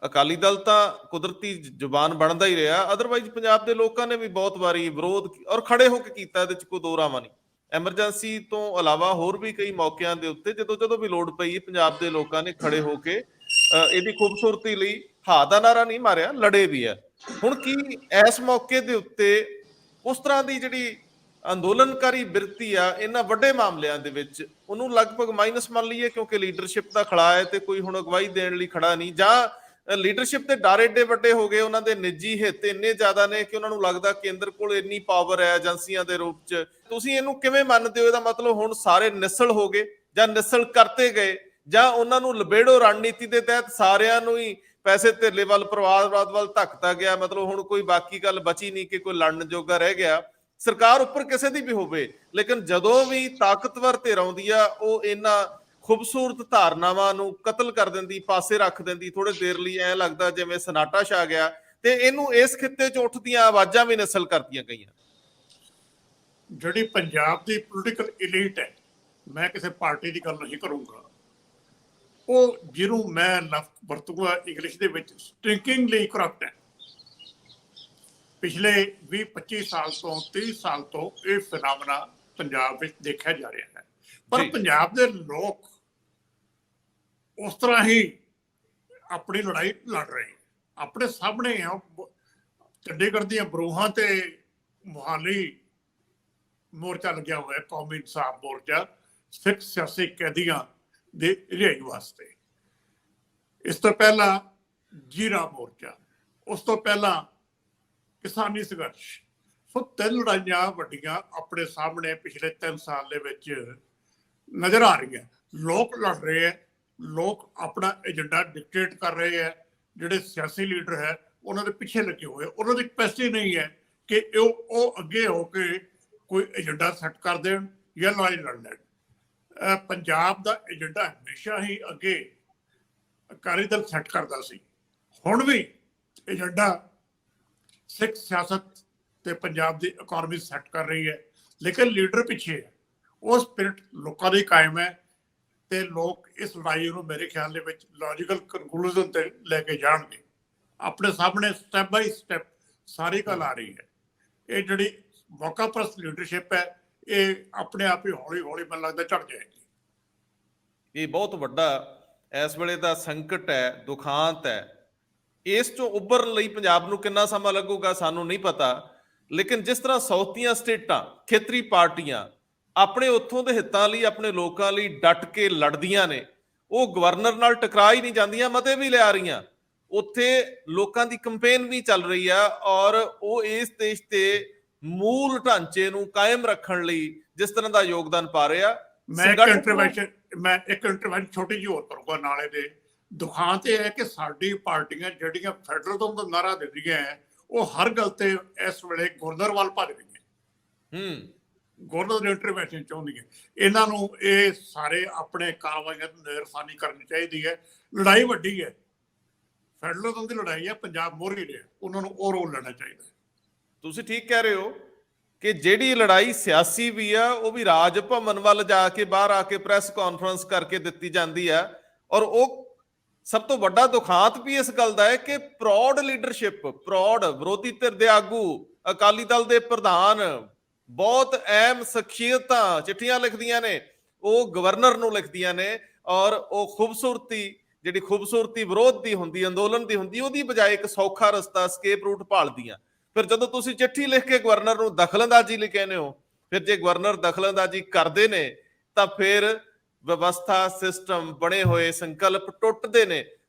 ਅਕਾਲੀ ਦਲ ਤਾਂ ਕੁਦਰਤੀ ਜ਼ੁਬਾਨ ਬਣਦਾ ਹੀ ਰਿਹਾ, ਅਦਰਵਾਈਜ਼ ਪੰਜਾਬ ਦੇ ਲੋਕਾਂ ਨੇ ਵੀ ਬਹੁਤ ਵਾਰੀ ਵਿਰੋਧ ਔਰ ਖੜੇ ਹੋ ਕੇ ਕੀਤਾ, ਇਹਦੇ 'ਚ ਕੋਈ ਦੋ ਰਾਵਾਂ ਨਹੀਂ। ਐਮਰਜੈਂਸੀ ਤੋਂ ਇਲਾਵਾ ਹੋਰ ਵੀ ਕਈ ਮੌਕਿਆਂ ਦੇ ਉੱਤੇ ਜਦੋਂ ਵੀ ਲੋੜ ਪਈ ਪੰਜਾਬ ਦੇ ਲੋਕਾਂ ਨੇ ਖੜੇ ਹੋ ਕੇ ਇਹਦੀ ਖੂਬਸੂਰਤੀ ਲਈ ਹਾਂ ਦਾ ਨਾਰਾ ਨਹੀਂ ਮਾਰਿਆ, ਲੜੇ ਵੀ ਹੈ। ਹੁਣ ਕੀ ਇਸ ਮੌਕੇ ਦੇ ਉੱਤੇ ਉਸ ਤਰ੍ਹਾਂ ਦੀ ਜਿਹੜੀ ਅੰਦੋਲਨਕਾਰੀ ਬਿਰਤੀ ਆ ਇਹਨਾਂ ਵੱਡੇ ਮਾਮਲਿਆਂ ਦੇ ਵਿੱਚ ਉਹਨੂੰ ਲਗਭਗ ਮਾਈਨਸ ਮੰਨ ਲਈਏ ਕਿਉਂਕਿ ਲੀਡਰਸ਼ਿਪ ਦਾ ਖੜਾ ਹੈ ਤੇ ਕੋਈ ਹੁਣ ਅਗਵਾਈ ਦੇਣ ਲਈ ਖੜਾ ਨਹੀਂ, ਜਾਂ ਲੀਡਰਸ਼ਿਪ ਦੇ ਡਰ ਏਡੇ ਵੱਡੇ ਹੋ ਗਏ, ਉਹਨਾਂ ਦੇ ਨਿੱਜੀ ਹਿੱਤ ਇੰਨੇ ਜ਼ਿਆਦਾ ਨੇ ਕਿ ਉਹਨਾਂ ਨੂੰ ਲੱਗਦਾ ਕੇਂਦਰ ਕੋਲ ਇੰਨੀ ਪਾਵਰ ਹੈ ਏਜੰਸੀਆਂ ਦੇ ਰੂਪ 'ਚ। ਤੁਸੀਂ ਇਹਨੂੰ ਕਿਵੇਂ ਮੰਨਦੇ ਹੋ? ਇਹਦਾ ਮਤਲਬ ਹੁਣ ਸਾਰੇ ਨਿਸਲ ਹੋ ਗਏ ਜਾਂ ਨਿਸਲ ਕਰਤੇ ਗਏ, ਜਾਂ ਉਹਨਾਂ ਨੂੰ ਲਬੇੜੋ ਰਣਨੀਤੀ ਦੇ ਤਹਿਤ ਸਾਰਿਆਂ ਨੂੰ ਹੀ ਪੈਸੇ ਧੇਲੇ ਵੱਲ, ਪਰਿਵਾਰਵਾਦ ਵੱਲ ਧੱਕਤਾ ਗਿਆ, ਮਤਲਬ ਹੁਣ ਕੋਈ ਬਾਕੀ ਗੱਲ ਬਚੀ ਨਹੀਂ ਕਿ ਕੋਈ ਲੜਨ ਜੋਗਾ ਰਹਿ ਗਿਆ। ਸਰਕਾਰ ਉੱਪਰ ਕਿਸੇ ਦੀ ਵੀ ਹੋਵੇ, ਲੇਕਿਨ ਜਦੋਂ ਵੀ ਤਾਕਤਵਰ ਧਿਰ ਆਉਂਦੀ ਆ ਉਹ ਇਹਨਾਂ ਖੂਬਸੂਰਤ ਧਾਰਨਾਵਾਂ ਨੂੰ ਕਤਲ ਕਰ ਦਿੰਦੀ, ਪਾਸੇ ਰੱਖ ਦਿੰਦੀ। ਥੋੜੇ ਦੇਰ ਲਈ ਐਂ ਲੱਗਦਾ ਜਿਵੇਂ ਸਨਾਟਾ ਛਾ ਗਿਆ ਤੇ ਇਹਨੂੰ ਇਸ ਖਿੱਤੇ 'ਚ ਉੱਠਦੀਆਂ ਆਵਾਜ਼ਾਂ ਵੀ ਨਸਲ ਕਰਦੀਆਂ ਗਈਆਂ। ਜਿਹੜੀ ਪੰਜਾਬ ਦੀ ਪੋਲੀਟੀਕਲ ਇਲੀਟ ਹੈ, ਮੈਂ ਕਿਸੇ ਪਾਰਟੀ ਦੀ ਗੱਲ ਨਹੀਂ ਕਰੂੰਗਾ, ਉਹ ਜਿਹਨੂੰ ਮੈਂ ਲਫ਼ਜ਼ ਵਰਤੂੰਗਾ ਇੰਗਲਿਸ਼ ਦੇ ਵਿੱਚ ਸਟਿੰਕਿੰਗਲੀ ਕਰਪਟ ਹੈ। ਪਿਛਲੇ 20-25 ਸਾਲ ਤੋਂ 30 ਸਾਲ ਤੋਂ ਇਹ ਫਿਨਾਮਨਾ ਪੰਜਾਬ ਵਿੱਚ ਦੇਖਿਆ ਜਾ ਰਿਹਾ ਹੈ, ਪਰ ਪੰਜਾਬ ਦੇ ਲੋਕ ਉਸ ਤਰ੍ਹਾਂ ਹੀ ਆਪਣੀ ਲੜਾਈ ਲੜ ਰਹੇ। ਆਪਣੇ ਸਾਹਮਣੇ ਆ ਚੰਡੀਗੜ੍ਹ ਦੀਆਂ ਬਰੂਹਾਂ ਤੇ ਮੁਹਾਲੀ ਮੋਰਚਾ ਲੱਗਿਆ ਹੋਇਆ, ਕੌਮੀ ਇਨਸਾਫ ਮੋਰਚਾ, ਸਿੱਖ ਸਿਆਸੀ ਕੈਦੀਆਂ ਦੇ ਰਿਹਾਈ ਵਾਸਤੇ। ਇਸ ਤੋਂ ਪਹਿਲਾਂ ਜੀਰਾ ਮੋਰਚਾ, ਉਸ ਤੋਂ ਪਹਿਲਾਂ ਕਿਸਾਨੀ ਸੰਘਰਸ਼। ਸੋ 3 ਲੜਾਈਆਂ ਵੱਡੀਆਂ ਆਪਣੇ ਸਾਹਮਣੇ ਪਿਛਲੇ 3 ਸਾਲ ਦੇ ਵਿੱਚ ਨਜ਼ਰ ਆ ਰਹੀਆਂ। ਲੋਕ ਲੜ ਰਹੇ ਹੈ, ਲੋਕ ਆਪਣਾ ਏਜੰਡਾ ਡਿਕਟੇਟ ਕਰ ਰਹੇ ਹੈ। ਜਿਹੜੇ ਸਿਆਸੀ ਲੀਡਰ ਹੈ ਉਹਨਾਂ ਦੇ ਪਿੱਛੇ ਲੱਗੇ ਹੋਏ, ਉਹਨਾਂ ਦੀ ਕਪੈਸਿਟੀ ਨਹੀਂ ਹੈ ਕਿ ਉਹ ਅੱਗੇ ਹੋ ਕੇ ਕੋਈ ਏਜੰਡਾ ਸੈੱਟ ਕਰ ਦੇਣ ਜਾਂ ਲੜਾਈ ਲੜ ਲੈਣ। ਪੰਜਾਬ ਦਾ ਏਜੰਡਾ ਹਮੇਸ਼ਾ ਹੀ ਅੱਗੇ ਅਕਾਲੀ ਦਲ ਸੈੱਟ ਕਰਦਾ ਸੀ, ਹੁਣ ਵੀ ਏਜੰਡਾ ਸਿੱਖ ਸਿਆਸਤ ਤੇ ਪੰਜਾਬ ਦੀ ਇਕਨੋਮੀ ਸੈੱਟ ਕਰ ਰਹੀ ਹੈ, ਲੇਕਿਨ ਲੀਡਰ ਪਿੱਛੇ ਹੈ। ਉਹ ਸਪਿਰਿਟ ਲੋਕਾਂ ਦੀ ਕਾਇਮ ਹੈ ਤੇ ਲੋਕ ਇਸ ਲੜਾਈ ਨੂੰ ਮੇਰੇ ਖਿਆਲ ਦੇ ਵਿੱਚ ਲੌਜੀਕਲ ਕੰਕਲੂਜਨ ਤੇ ਲੈ ਕੇ ਜਾਣਗੇ। ਆਪਣੇ ਸਾਹਮਣੇ ਸਟੈਪ ਬਾਈ ਸਟੈਪ ਸਾਰੀ ਗੱਲ ਆ ਰਹੀ ਹੈ। ਇਹ ਜਿਹੜੀ ਮੌਕਾ ਪ੍ਰਸਤ ਲੀਡਰਸ਼ਿਪ ਹੈ ਇਹ ਆਪਣੇ ਆਪ ਹੀ ਹੌਲੀ ਹੌਲੀ ਮੈਨੂੰ ਲੱਗਦਾ ਝੜ ਜਾਏਗੀ। ਇਹ ਬਹੁਤ ਵੱਡਾ ਇਸ ਵੇਲੇ ਦਾ ਸੰਕਟ ਹੈ, ਦੁਖਾਂਤ ਹੈ। ਇਸ ਚੋਂ ਉੱਭਰਨ ਲਈ ਪੰਜਾਬ ਨੂੰ ਕਿੰਨਾ ਸਮਾਂ ਲੱਗੂਗਾ ਸਾਨੂੰ ਨਹੀਂ ਪਤਾ, ਲੇਕਿਨ ਜਿਸ ਤਰ੍ਹਾਂ ਸਾਊਥੀਆਂ ਸਟੇਟਾਂ, ਖੇਤਰੀ ਪਾਰਟੀਆਂ ਆਪਣੇ ਉੱਥੋਂ ਦੇ ਹਿੱਤਾਂ ਲਈ, ਆਪਣੇ ਲੋਕਾਂ ਲਈ ਡਟ ਕੇ ਲੜਦੀਆਂ ਨੇ, ਉਹ ਗਵਰਨਰ ਨਾਲ ਟਕਰਾ ਹੀ ਨਹੀਂ ਜਾਂਦੀਆਂ, ਮਤੇ ਵੀ ਲਿਆ ਰਹੀਆਂ। ਉੱਥੇ ਲੋਕਾਂ ਦੀ ਕੈਂਪੇਨ ਵੀ ਚੱਲ ਰਹੀ ਆ ਔਰ ਉਹ ਇਸ ਦੇਸ਼ ਦੇ ਮੂਲ ਢਾਂਚੇ ਨੂੰ ਕਾਇਮ ਰੱਖਣ ਲਈ ਜਿਸ ਤਰ੍ਹਾਂ ਦਾ ਯੋਗਦਾਨ ਪਾ ਰਹੇ ਆ। ਮੈਂ ਇੱਕ ਇੰਟਰਵੈਂਸ਼ਨ ਛੋਟੀ ਜਿਹੀ ਹੋਰ ਕਰੂੰਗਾ ਨਾਲੇ ਦੇ। ਦੁਖਾਂਤ ਇਹ ਹੈ ਕਿ ਸਾਡੀ ਪਾਰਟੀਆਂ ਜਿਹੜੀਆਂ ਫੈਡਰਲ ਤੋਂ ਨਾਰਾ ਦਿੰਦੀਆਂ ਹੈ ਉਹ ਹਰ ਗੱਲ ਤੇ ਇਸ ਵੇਲੇ ਗਵਰਨਰ ਵੱਲ ਭੱਜ ਰਹੀਆਂ। ਗਵਰਨਰ ਦੀ ਇੰਟਰਵੈਂਸ਼ਨ ਚਾਹੁੰਦੀਆਂ। ਇਹਨਾਂ ਨੂੰ ਇਹ ਸਾਰੇ ਆਪਣੇ ਕਾਰਵਾਈਆਂ ਦੀ ਨਜ਼ਰਸਾਨੀ ਕਰਨੀ ਚਾਹੀਦੀ ਹੈ। ਲੜਾਈ ਵੱਡੀ ਹੈ, ਫੈਡਰਲ ਤੋਂ ਦੀ ਲੜਾਈ ਹੈ, ਪੰਜਾਬ ਮੋਹਰੀ ਰਿਹਾ, ਉਹਨਾਂ ਨੂੰ ਉਹ ਰੋਲ ਲੈਣਾ ਚਾਹੀਦਾ। ਤੁਸੀਂ ਠੀਕ ਕਹਿ ਰਹੇ ਹੋ ਕਿ ਜਿਹੜੀ ਲੜਾਈ ਸਿਆਸੀ ਵੀ ਆ ਉਹ ਵੀ ਰਾਜ ਭਵਨ ਵੱਲ ਜਾ ਕੇ ਬਾਹਰ ਆ ਕੇ ਪ੍ਰੈਸ ਕਾਨਫਰੰਸ ਕਰਕੇ ਦਿੱਤੀ ਜਾਂਦੀ ਆ। ਔਰ ਉਹ ਸਭ ਤੋਂ ਵੱਡਾ ਦੁਖਾਂਤ ਵੀ ਇਸ ਗੱਲ ਦਾ ਹੈ ਕਿ ਪ੍ਰੌਡ ਲੀਡਰਸ਼ਿਪ, ਪ੍ਰੌਡ ਵਿਰੋਧੀ ਧਿਰ ਦੇ ਆਗੂ, ਅਕਾਲੀ ਦਲ ਦੇ ਪ੍ਰਧਾਨ, ਬਹੁਤ ਅਹਿਮ ਸ਼ਖਸੀਅਤਾਂ ਚਿੱਠੀਆਂ ਲਿਖਦੀਆਂ ਨੇ, ਉਹ ਗਵਰਨਰ ਨੂੰ ਲਿਖਦੀਆਂ ਨੇ ਔਰ ਉਹ ਖੂਬਸੂਰਤੀ ਵਿਰੋਧ ਦੀ ਹੁੰਦੀ, ਅੰਦੋਲਨ ਦੀ ਹੁੰਦੀ, ਉਹਦੀ ਬਜਾਏ ਇੱਕ ਸੌਖਾ ਰਸਤਾ, ਸਕੇਪ ਰੂਟ ਭਾਲਦੀਆਂ। ਫਿਰ ਜਦੋਂ ਤੁਸੀਂ ਚਿੱਠੀ ਲਿਖ ਕੇ ਗਵਰਨਰ ਨੂੰ ਦਖਲਅੰਦਾਜ਼ੀ ਲਈ ਕਹਿੰਦੇ ਹੋ, ਫਿਰ ਜੇ ਗਵਰਨਰ ਦਖਲਅੰਦਾਜ਼ੀ ਕਰਦੇ ਨੇ ਤਾਂ ਫਿਰ ਵਿਵਸਥਾ, ਸਿਸਟਮ, ਬਣੇ ਹੋਏ ਸੰਕਲਪ ਟੁੱਟਦੇ ਨੇ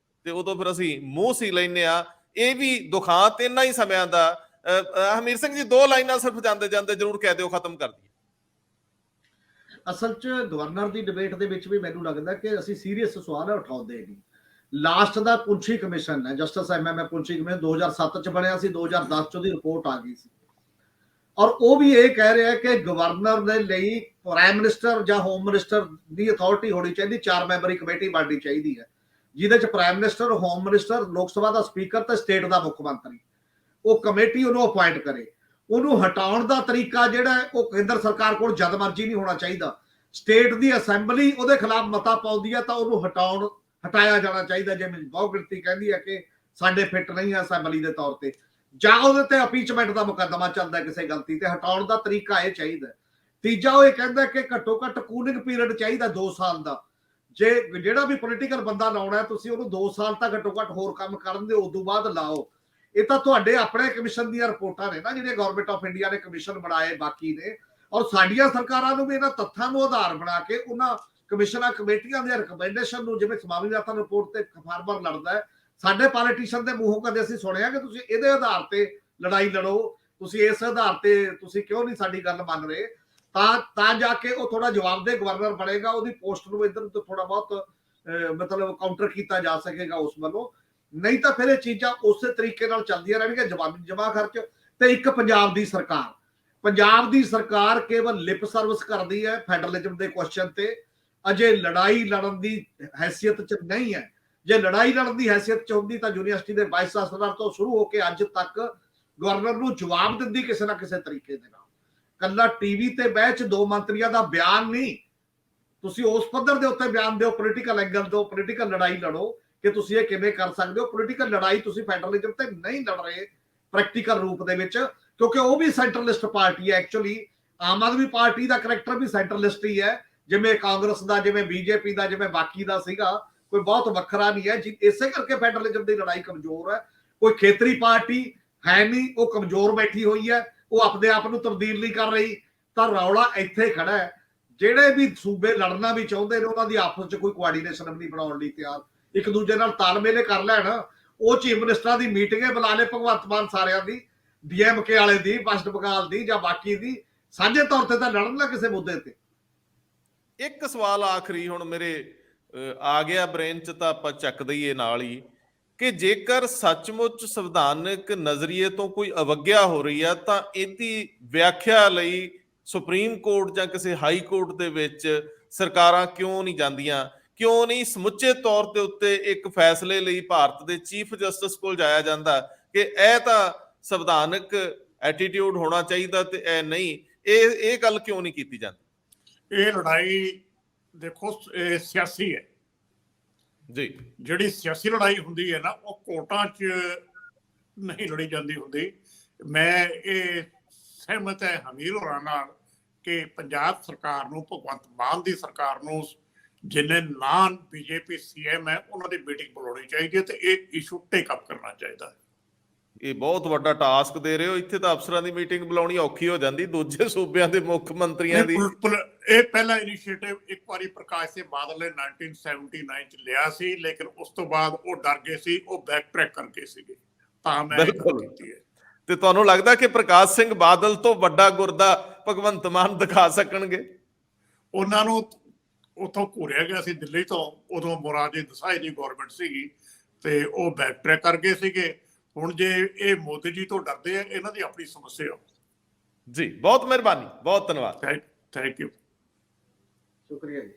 ਤੇ ਉਦੋਂ ਫਿਰ ਅਸੀਂ ਮੂੰਹ ਸੀ ਲੈਂਦੇ ਆ। ਇਹ ਵੀ ਦੁਖਾਂਤ ਇਹਨਾਂ ਹੀ ਸਮਿਆਂ ਦਾ। ਹਮੀਰ ਸਿੰਘ ਜੀ 2 ਲਾਈਨਾਂ ਸਿਰਫ ਜਾਂਦੇ ਜਾਂਦੇ ਜ਼ਰੂਰ ਕਹਿ ਦਿਓ, ਖਤਮ ਕਰ ਦਈਏ। ਅਸਲ 'ਚ ਗਵਰਨਰ ਦੀ ਡਿਬੇਟ ਦੇ ਵਿੱਚ ਵੀ ਮੈਨੂੰ ਲੱਗਦਾ ਕਿ ਅਸੀਂ ਸੀਰੀਅਸ ਸਵਾਲ ਉਠਾਉਂਦੇ ਨਹੀਂ। ਲਾਸਟ ਦਾ ਪੁੰਛੀ ਕਮਿਸ਼ਨ ਹੈ, ਜਸਟਿਸ ਐਮਐਮ ਪੁੰਛੀ ਕਮਿਸ਼ਨ 2007 ਚ ਬਣਿਆ ਸੀ, 2010 ਚ ਉਹਦੀ ਰਿਪੋਰਟ ਆ ਗਈ ਸੀ। ਔਰ ਉਹ ਵੀ ਇਹ ਕਹਿ ਰਿਹਾ ਕਿ ਗਵਰਨਰ ਦੇ ਲਈ ਪ੍ਰਾਈਮ ਮਿਨਿਸਟਰ ਜਾਂ ਹੋਮ ਮਿਨਿਸਟਰ ਦੀ ਅਥਾਰਟੀ ਹੋਣੀ ਚਾਹੀਦੀ, 4 ਮੈਂਬਰੀ ਕਮੇਟੀ ਬਣਨੀ ਚਾਹੀਦੀ ਹੈ, ਜਿਹਦੇ ਚ ਪ੍ਰਾਈਮ ਮਿਨਿਸਟਰ, ਹੋਮ ਮਿਨਿਸਟਰ, ਲੋਕ ਸਭਾ ਦਾ ਸਪੀਕਰ ਤੇ ਸਟੇਟ ਦਾ ਮੁੱਖ ਮੰਤਰੀ, ਉਹ ਕਮੇਟੀ ਉਹਨੂੰ ਅਪਾਇੰਟ ਕਰੇ। ਉਹਨੂੰ ਹਟਾਉਣ ਦਾ ਤਰੀਕਾ ਜਿਹੜਾ ਉਹ ਕੇਂਦਰ ਸਰਕਾਰ ਕੋਲ ਜਦ ਮਰਜ਼ੀ ਨਹੀਂ ਹੋਣਾ ਚਾਹੀਦਾ। ਸਟੇਟ ਦੀ ਅਸੈਂਬਲੀ ਉਹਦੇ ਖਿਲਾਫ ਮਤਾ ਪਾਉਂਦੀ ਹੈ ਤਾਂ ਉਹਨੂੰ ਹਟਾਇਆ ਜਾਣਾ ਚਾਹੀਦਾ, ਜਿਵੇਂ ਬਹੁਗਿਣਤੀ ਕਹਿੰਦੀ ਹੈ ਕਿ ਸਾਡੇ ਫਿੱਟ ਨਹੀਂ ਹੈ ਅਸੈਂਬਲੀ ਦੇ ਤੌਰ ਤੇ, ਜਾਂ ਉਹਦੇ ਤੇ ਅਪੀਚਮੈਂਟ ਦਾ ਮੁਕੱਦਮਾ ਚੱਲਦਾ ਕਿਸੇ ਗਲਤੀ ਤੇ, ਹਟਾਉਣ ਦਾ ਤਰੀਕਾ ਇਹ ਚਾਹੀਦਾ। ਤੀਜਾ ਉਹ ਇਹ ਕਹਿੰਦਾ ਕਿ ਘੱਟੋ ਘੱਟ ਕੂਲਿੰਗ ਪੀਰੀਅਡ ਚਾਹੀਦਾ 2 ਸਾਲ ਦਾ। ਜੇ ਜਿਹੜਾ ਵੀ ਪੋਲੀਟੀਕਲ ਬੰਦਾ ਲਾਉਣਾ ਤੁਸੀਂ ਉਹਨੂੰ 2 ਸਾਲ ਤਾਂ ਘੱਟੋ ਘੱਟ ਹੋਰ ਕੰਮ ਕਰਨ ਦੇ, ਉਦੋਂ ਬਾਅਦ ਲਾਓ। ਇਹ ਤਾਂ ਤੁਹਾਡੇ ਆਪਣੇ ਕਮਿਸ਼ਨ ਦੀਆਂ ਰਿਪੋਰਟਾਂ ਨੇ ਨਾ, ਜਿਹੜੀਆਂ ਗਵਰਨਮੈਂਟ ਆਫ ਇੰਡੀਆ ਨੇ ਕਮਿਸ਼ਨ ਬਣਾਏ ਬਾਕੀ ਨੇ, ਔਰ ਸਾਡੀਆਂ ਸਰਕਾਰਾਂ ਨੂੰ ਵੀ ਇਹਨਾਂ ਤੱਥਾਂ ਨੂੰ ਆਧਾਰ ਬਣਾ ਕੇ ਉਹਨਾਂ ਕਮਿਸ਼ਨਾਂ ਕਮੇਟੀਆਂ ਦੇ ਰਿਕਮੈਂਡੇਸ਼ਨ ਨੂੰ, ਜਿਵੇਂ ਸਵਾਮੀਨਾਥਨ ਰਿਪੋਰਟ ਤੇ ਫਾਰਮਰ ਲੜਦਾ ਹੈ, ਸਾਡੇ ਪੋਲੀਟੀਸ਼ੀਅਨ ਦੇ ਮੂੰਹੋਂ ਕਦੇ ਅਸੀਂ ਸੁਣਿਆ ਕਿ ਤੁਸੀਂ ਇਹਦੇ ਆਧਾਰ ਤੇ ਲੜਾਈ ਲੜੋ, ਤੁਸੀਂ ਇਸ ਆਧਾਰ ਤੇ ਤੁਸੀਂ ਕਿਉਂ ਨਹੀਂ ਸਾਡੀ ਗੱਲ ਮੰਨ ਰਹੇ? ਤਾਂ ਜਾ ਕੇ ਉਹ ਥੋੜਾ ਜਵਾਬਦੇਹ ਗਵਰਨਰ ਬਣੇਗਾ, ਉਹਦੀ ਪੋਸਟ ਨੂੰ ਇਧਰ ਤੋਂ ਥੋੜਾ ਬਹੁਤ ਮਤਲਬ ਕਾਊਂਟਰ ਕੀਤਾ ਜਾ ਸਕੇਗਾ ਉਸ ਵੱਲੋਂ। ਨਹੀਂ ਤਾਂ ਫਿਰ ਇਹ ਚੀਜ਼ਾਂ ਉਸੇ ਤਰੀਕੇ ਨਾਲ ਚੱਲਦੀਆਂ ਰਹਿਣਗੀਆਂ, ਜਮਾ ਖਰਚ। ਤੇ ਇੱਕ ਪੰਜਾਬ ਦੀ ਸਰਕਾਰ ਕੇਵਲ ਲਿਪ ਸਰਵਿਸ ਕਰਦੀ ਹੈ ਫੈਡਰਲਿਜ਼ਮ ਦੇ ਕੁਐਸਚਨ ਤੇ, ਅਜੇ ਲੜਾਈ ਲੜਨ ਦੀ ਹੈਸੀਅਤ ਚ ਨਹੀਂ ਹੈ। ਜੇ ਲੜਾਈ ਲੜਨ ਦੀ ਹੈਸੀਅਤ ਚ ਹੁੰਦੀ ਤਾਂ ਯੂਨੀਵਰਸਿਟੀ ਦੇ ਵਾਈਸ ਚਾਂਸਲਰ ਤੋਂ ਸ਼ੁਰੂ ਹੋ ਕੇ ਅੱਜ ਤੱਕ ਗਵਰਨਰ ਨੂੰ ਜਵਾਬ ਦਿੰਦੀ ਕਿਸੇ ਨਾ ਕਿਸੇ ਤਰੀਕੇ ਦੇ ਨਾਲ। ਕੱਲਾ ਟੀਵੀ ਤੇ ਬਹਿ ਚ 2 ਮੰਤਰੀਆਂ ਦਾ ਬਿਆਨ ਨਹੀਂ, ਤੁਸੀਂ ਉਸ ਪੱਧਰ ਦੇ ਉੱਤੇ ਬਿਆਨ ਦਿਓ, ਪੋਲੀਟੀਕਲ ਐਂਗਲ ਤੋਂ ਪੋਲੀਟੀਕਲ ਲੜਾਈ ਲੜੋ ਕਿ ਤੁਸੀਂ ਇਹ ਕਿਵੇਂ ਕਰ ਸਕਦੇ ਹੋ। ਪੋਲੀਟੀਕਲ ਲੜਾਈ ਤੁਸੀਂ ਫੈਡਰਲਿਜ਼ਮ ਤੇ ਨਹੀਂ ਲੜ ਰਹੇ ਪ੍ਰੈਕਟੀਕਲ ਰੂਪ ਦੇ ਵਿੱਚ, ਕਿਉਂਕਿ ਉਹ ਵੀ ਸੈਂਟਰਲਿਸਟ ਪਾਰਟੀ ਹੈ। ਐਕਚੁਅਲੀ ਆਮ ਆਦਮੀ ਪਾਰਟੀ ਦਾ ਕਰੈਕਟਰ ਵੀ ਸੈਂਟਰਲਿਸਟ ਹੀ ਹੈ, ਜਿਵੇਂ ਕਾਂਗਰਸ ਦਾ, ਜਿਵੇਂ ਬੀਜੇਪੀ ਦਾ, ਜਿਵੇਂ ਬਾਕੀ ਦਾ ਸੀਗਾ, ਕੋਈ ਬਹੁਤ ਵੱਖਰਾ ਨਹੀਂ ਹੈ। ਇਸੇ ਕਰਕੇ ਫੈਡਰਲਿਜ਼ਮ ਦੀ ਲੜਾਈ ਕਮਜ਼ੋਰ ਹੈ। ਕੋਈ ਖੇਤਰੀ ਪਾਰਟੀ ਹੈ ਨਹੀਂ, ਉਹ ਕਮਜ਼ੋਰ ਬੈਠੀ ਹੋਈ ਹੈ, ਉਹ ਆਪਣੇ ਆਪ ਨੂੰ ਤਬਦੀਲ ਨਹੀਂ ਕਰ ਰਹੀ। ਤਾਂ ਰੌਲਾ ਇੱਥੇ ਖੜਾ ਹੈ, ਜਿਹੜੇ ਵੀ ਸੂਬੇ ਲੜਨਾ ਵੀ ਚਾਹੁੰਦੇ ਨੇ ਉਹਨਾਂ ਦੀ ਆਪਸ 'ਚ ਕੋਈ ਕੋਆਰਡੀਨੇਸ਼ਨ ਵੀ ਨਹੀਂ ਬਣਾਉਣ ਲਈ ਤਿਆਰ, ਇੱਕ ਦੂਜੇ ਨਾਲ ਤਾਲਮੇਲ ਕਰ ਲੈਣ। ਉਹ ਚੀਫ ਮਿਨਿਸਟਰਾਂ ਦੀ ਮੀਟਿੰਗੇ ਬੁਲਾ ਲੇ ਭਗਵੰਤ ਮਾਨ ਸਾਰਿਆਂ ਦੀ, ਡੀਐਮਕੇ ਵਾਲੇ ਦੀ, ਪਸ਼ਚਿਮ ਬੰਗਾਲ ਦੀ ਜਾਂ ਬਾਕੀ ਦੀ, ਸਾਂਝੇ ਤੌਰ ਤੇ ਤਾਂ ਲੜਨ ਨਾ ਕਿਸੇ ਮੁੱਦੇ ਤੇ। ਇੱਕ ਸਵਾਲ ਆਖਰੀ ਹੁਣ ਮੇਰੇ ਆ ਗਿਆ ਬ੍ਰੇਨ 'ਚ, ਤਾਂ ਆਪਾਂ ਚੱਕ ਦਈਏ ਨਾਲ ਹੀ, ਕਿ ਜੇਕਰ ਸੱਚਮੁੱਚ ਸੰਵਿਧਾਨਕ ਨਜ਼ਰੀਏ ਤੋਂ ਕੋਈ ਅਵੱਗਿਆ ਹੋ ਰਹੀ ਆ ਤਾਂ ਇਹਦੀ ਵਿਆਖਿਆ ਲਈ ਸੁਪਰੀਮ ਕੋਰਟ ਜਾਂ ਕਿਸੇ ਹਾਈ ਕੋਰਟ ਦੇ ਵਿੱਚ ਸਰਕਾਰਾਂ ਕਿਉਂ ਨਹੀਂ ਜਾਂਦੀਆਂ? ਕਿਉਂ ਨਹੀਂ ਸਮੁੱਚੇ ਤੌਰ ਤੇ ਉੱਤੇ ਇੱਕ ਫੈਸਲੇ ਲਈ ਭਾਰਤ ਦੇ ਚੀਫ ਜਸਟਿਸ ਕੋਲ ਜਾਇਆ ਜਾਂਦਾ ਕਿ ਇਹ ਤਾਂ ਸੰਵਿਧਾਨਕ ਐਟੀਟਿਊਡ ਹੋਣਾ ਚਾਹੀਦਾ ਤੇ ਇਹ ਨਹੀਂ? ਇਹ ਗੱਲ ਕਿਉਂ ਨਹੀਂ ਕੀਤੀ ਜਾਂਦੀ? ਇਹ ਲੜਾਈ ਦੇਖੋ ਇਹ ਸਿਆਸੀ ਹੈ ਜੀ। ਜਿਹੜੀ ਸਿਆਸੀ ਲੜਾਈ ਹੁੰਦੀ ਹੈ ਨਾ, ਉਹ ਕੋਰਟਾਂ 'ਚ ਨਹੀਂ ਲੜੀ ਜਾਂਦੀ ਹੁੰਦੀ। ਮੈਂ ਇਹ ਸਹਿਮਤ ਹੈ ਹਮੀਰ ਹੋਰਾਂ ਨਾਲ ਕਿ ਪੰਜਾਬ ਸਰਕਾਰ ਨੂੰ, ਭਗਵੰਤ ਮਾਨ ਦੀ ਸਰਕਾਰ ਨੂੰ, ਜਿੰਨੇ ਨਾਨ ਬੀਜੇਪੀ ਸੀਐਮ ਹੈ ਉਹਨਾਂ ਦੀ ਮੀਟਿੰਗ ਬੁਲਾਉਣੀ ਚਾਹੀਦੀ ਹੈ ਤੇ ਇਹ ਇਸ਼ੂ ਟੇਕ ਅਪ ਕਰਨਾ ਚਾਹੀਦਾ ਹੈ। ਇਹ ਬਹੁਤ ਵੱਡਾ ਟਾਸਕ ਦੇ ਰਹੇ ਹੋ। ਇੱਥੇ ਤਾਂ ਅਫਸਰਾਂ ਦੀ ਮੀਟਿੰਗ ਬੁਲਾਉਣੀ ਔਖੀ ਹੋ ਜਾਂਦੀ, ਦੂਜੇ ਸੂਬਿਆਂ ਦੇ ਮੁੱਖ ਮੰਤਰੀਆਂ ਦੀ। ਇਹ ਪਹਿਲਾ ਇਨੀਸ਼ੀਏਟਿਵ ਇੱਕ ਵਾਰੀ ਪ੍ਰਕਾਸ਼ ਸਿੰਘ ਬਾਦਲ ਨੇ 1979 ਚ ਲਿਆ ਸੀ, ਲੇਕਿਨ ਉਸ ਤੋਂ ਬਾਅਦ ਉਹ ਡਰ ਗਏ ਸੀ, ਉਹ ਬੈਕ ਟਰੈਕ ਕਰ ਗਏ ਸੀਗੇ। ਤਾਂ ਮੈਂ ਕੀਤੀ ਹੈ। ਤੇ ਤੁਹਾਨੂੰ ਲੱਗਦਾ ਕਿ ਪ੍ਰਕਾਸ਼ ਸਿੰਘ ਬਾਦਲ ਤੋਂ ਵੱਡਾ ਗੁਰਦਾ ਭਗਵੰਤ ਮਾਨ ਦਿਖਾ ਸਕਣਗੇ? ਉਹਨਾਂ ਨੂੰ ਉੱਥੋਂ ਘੂਰਿਆ ਗਿਆ ਸੀ ਦਿੱਲੀ ਤੋਂ, ਉਦੋਂ ਮੁਰਾਰਜੀ ਦੇਸਾਈ ਦੀ ਗਵਰਨਮੈਂਟ ਸੀਗੀ ਤੇ ਉਹ ਬੈਕ ਟਰੈਕ ਕਰ ਗਏ ਸੀਗੇ। ਹੁਣ ਜੇ ਇਹ ਮੋਦੀ ਜੀ ਤੋਂ ਡਰਦੇ ਆ, ਇਹਨਾਂ ਦੀ ਆਪਣੀ ਸਮੱਸਿਆ ਜੀ। ਬਹੁਤ ਮਿਹਰਬਾਨੀ, ਬਹੁਤ ਧੰਨਵਾਦ। Thank you. ਸ਼ੁਕਰੀਆ ਜੀ।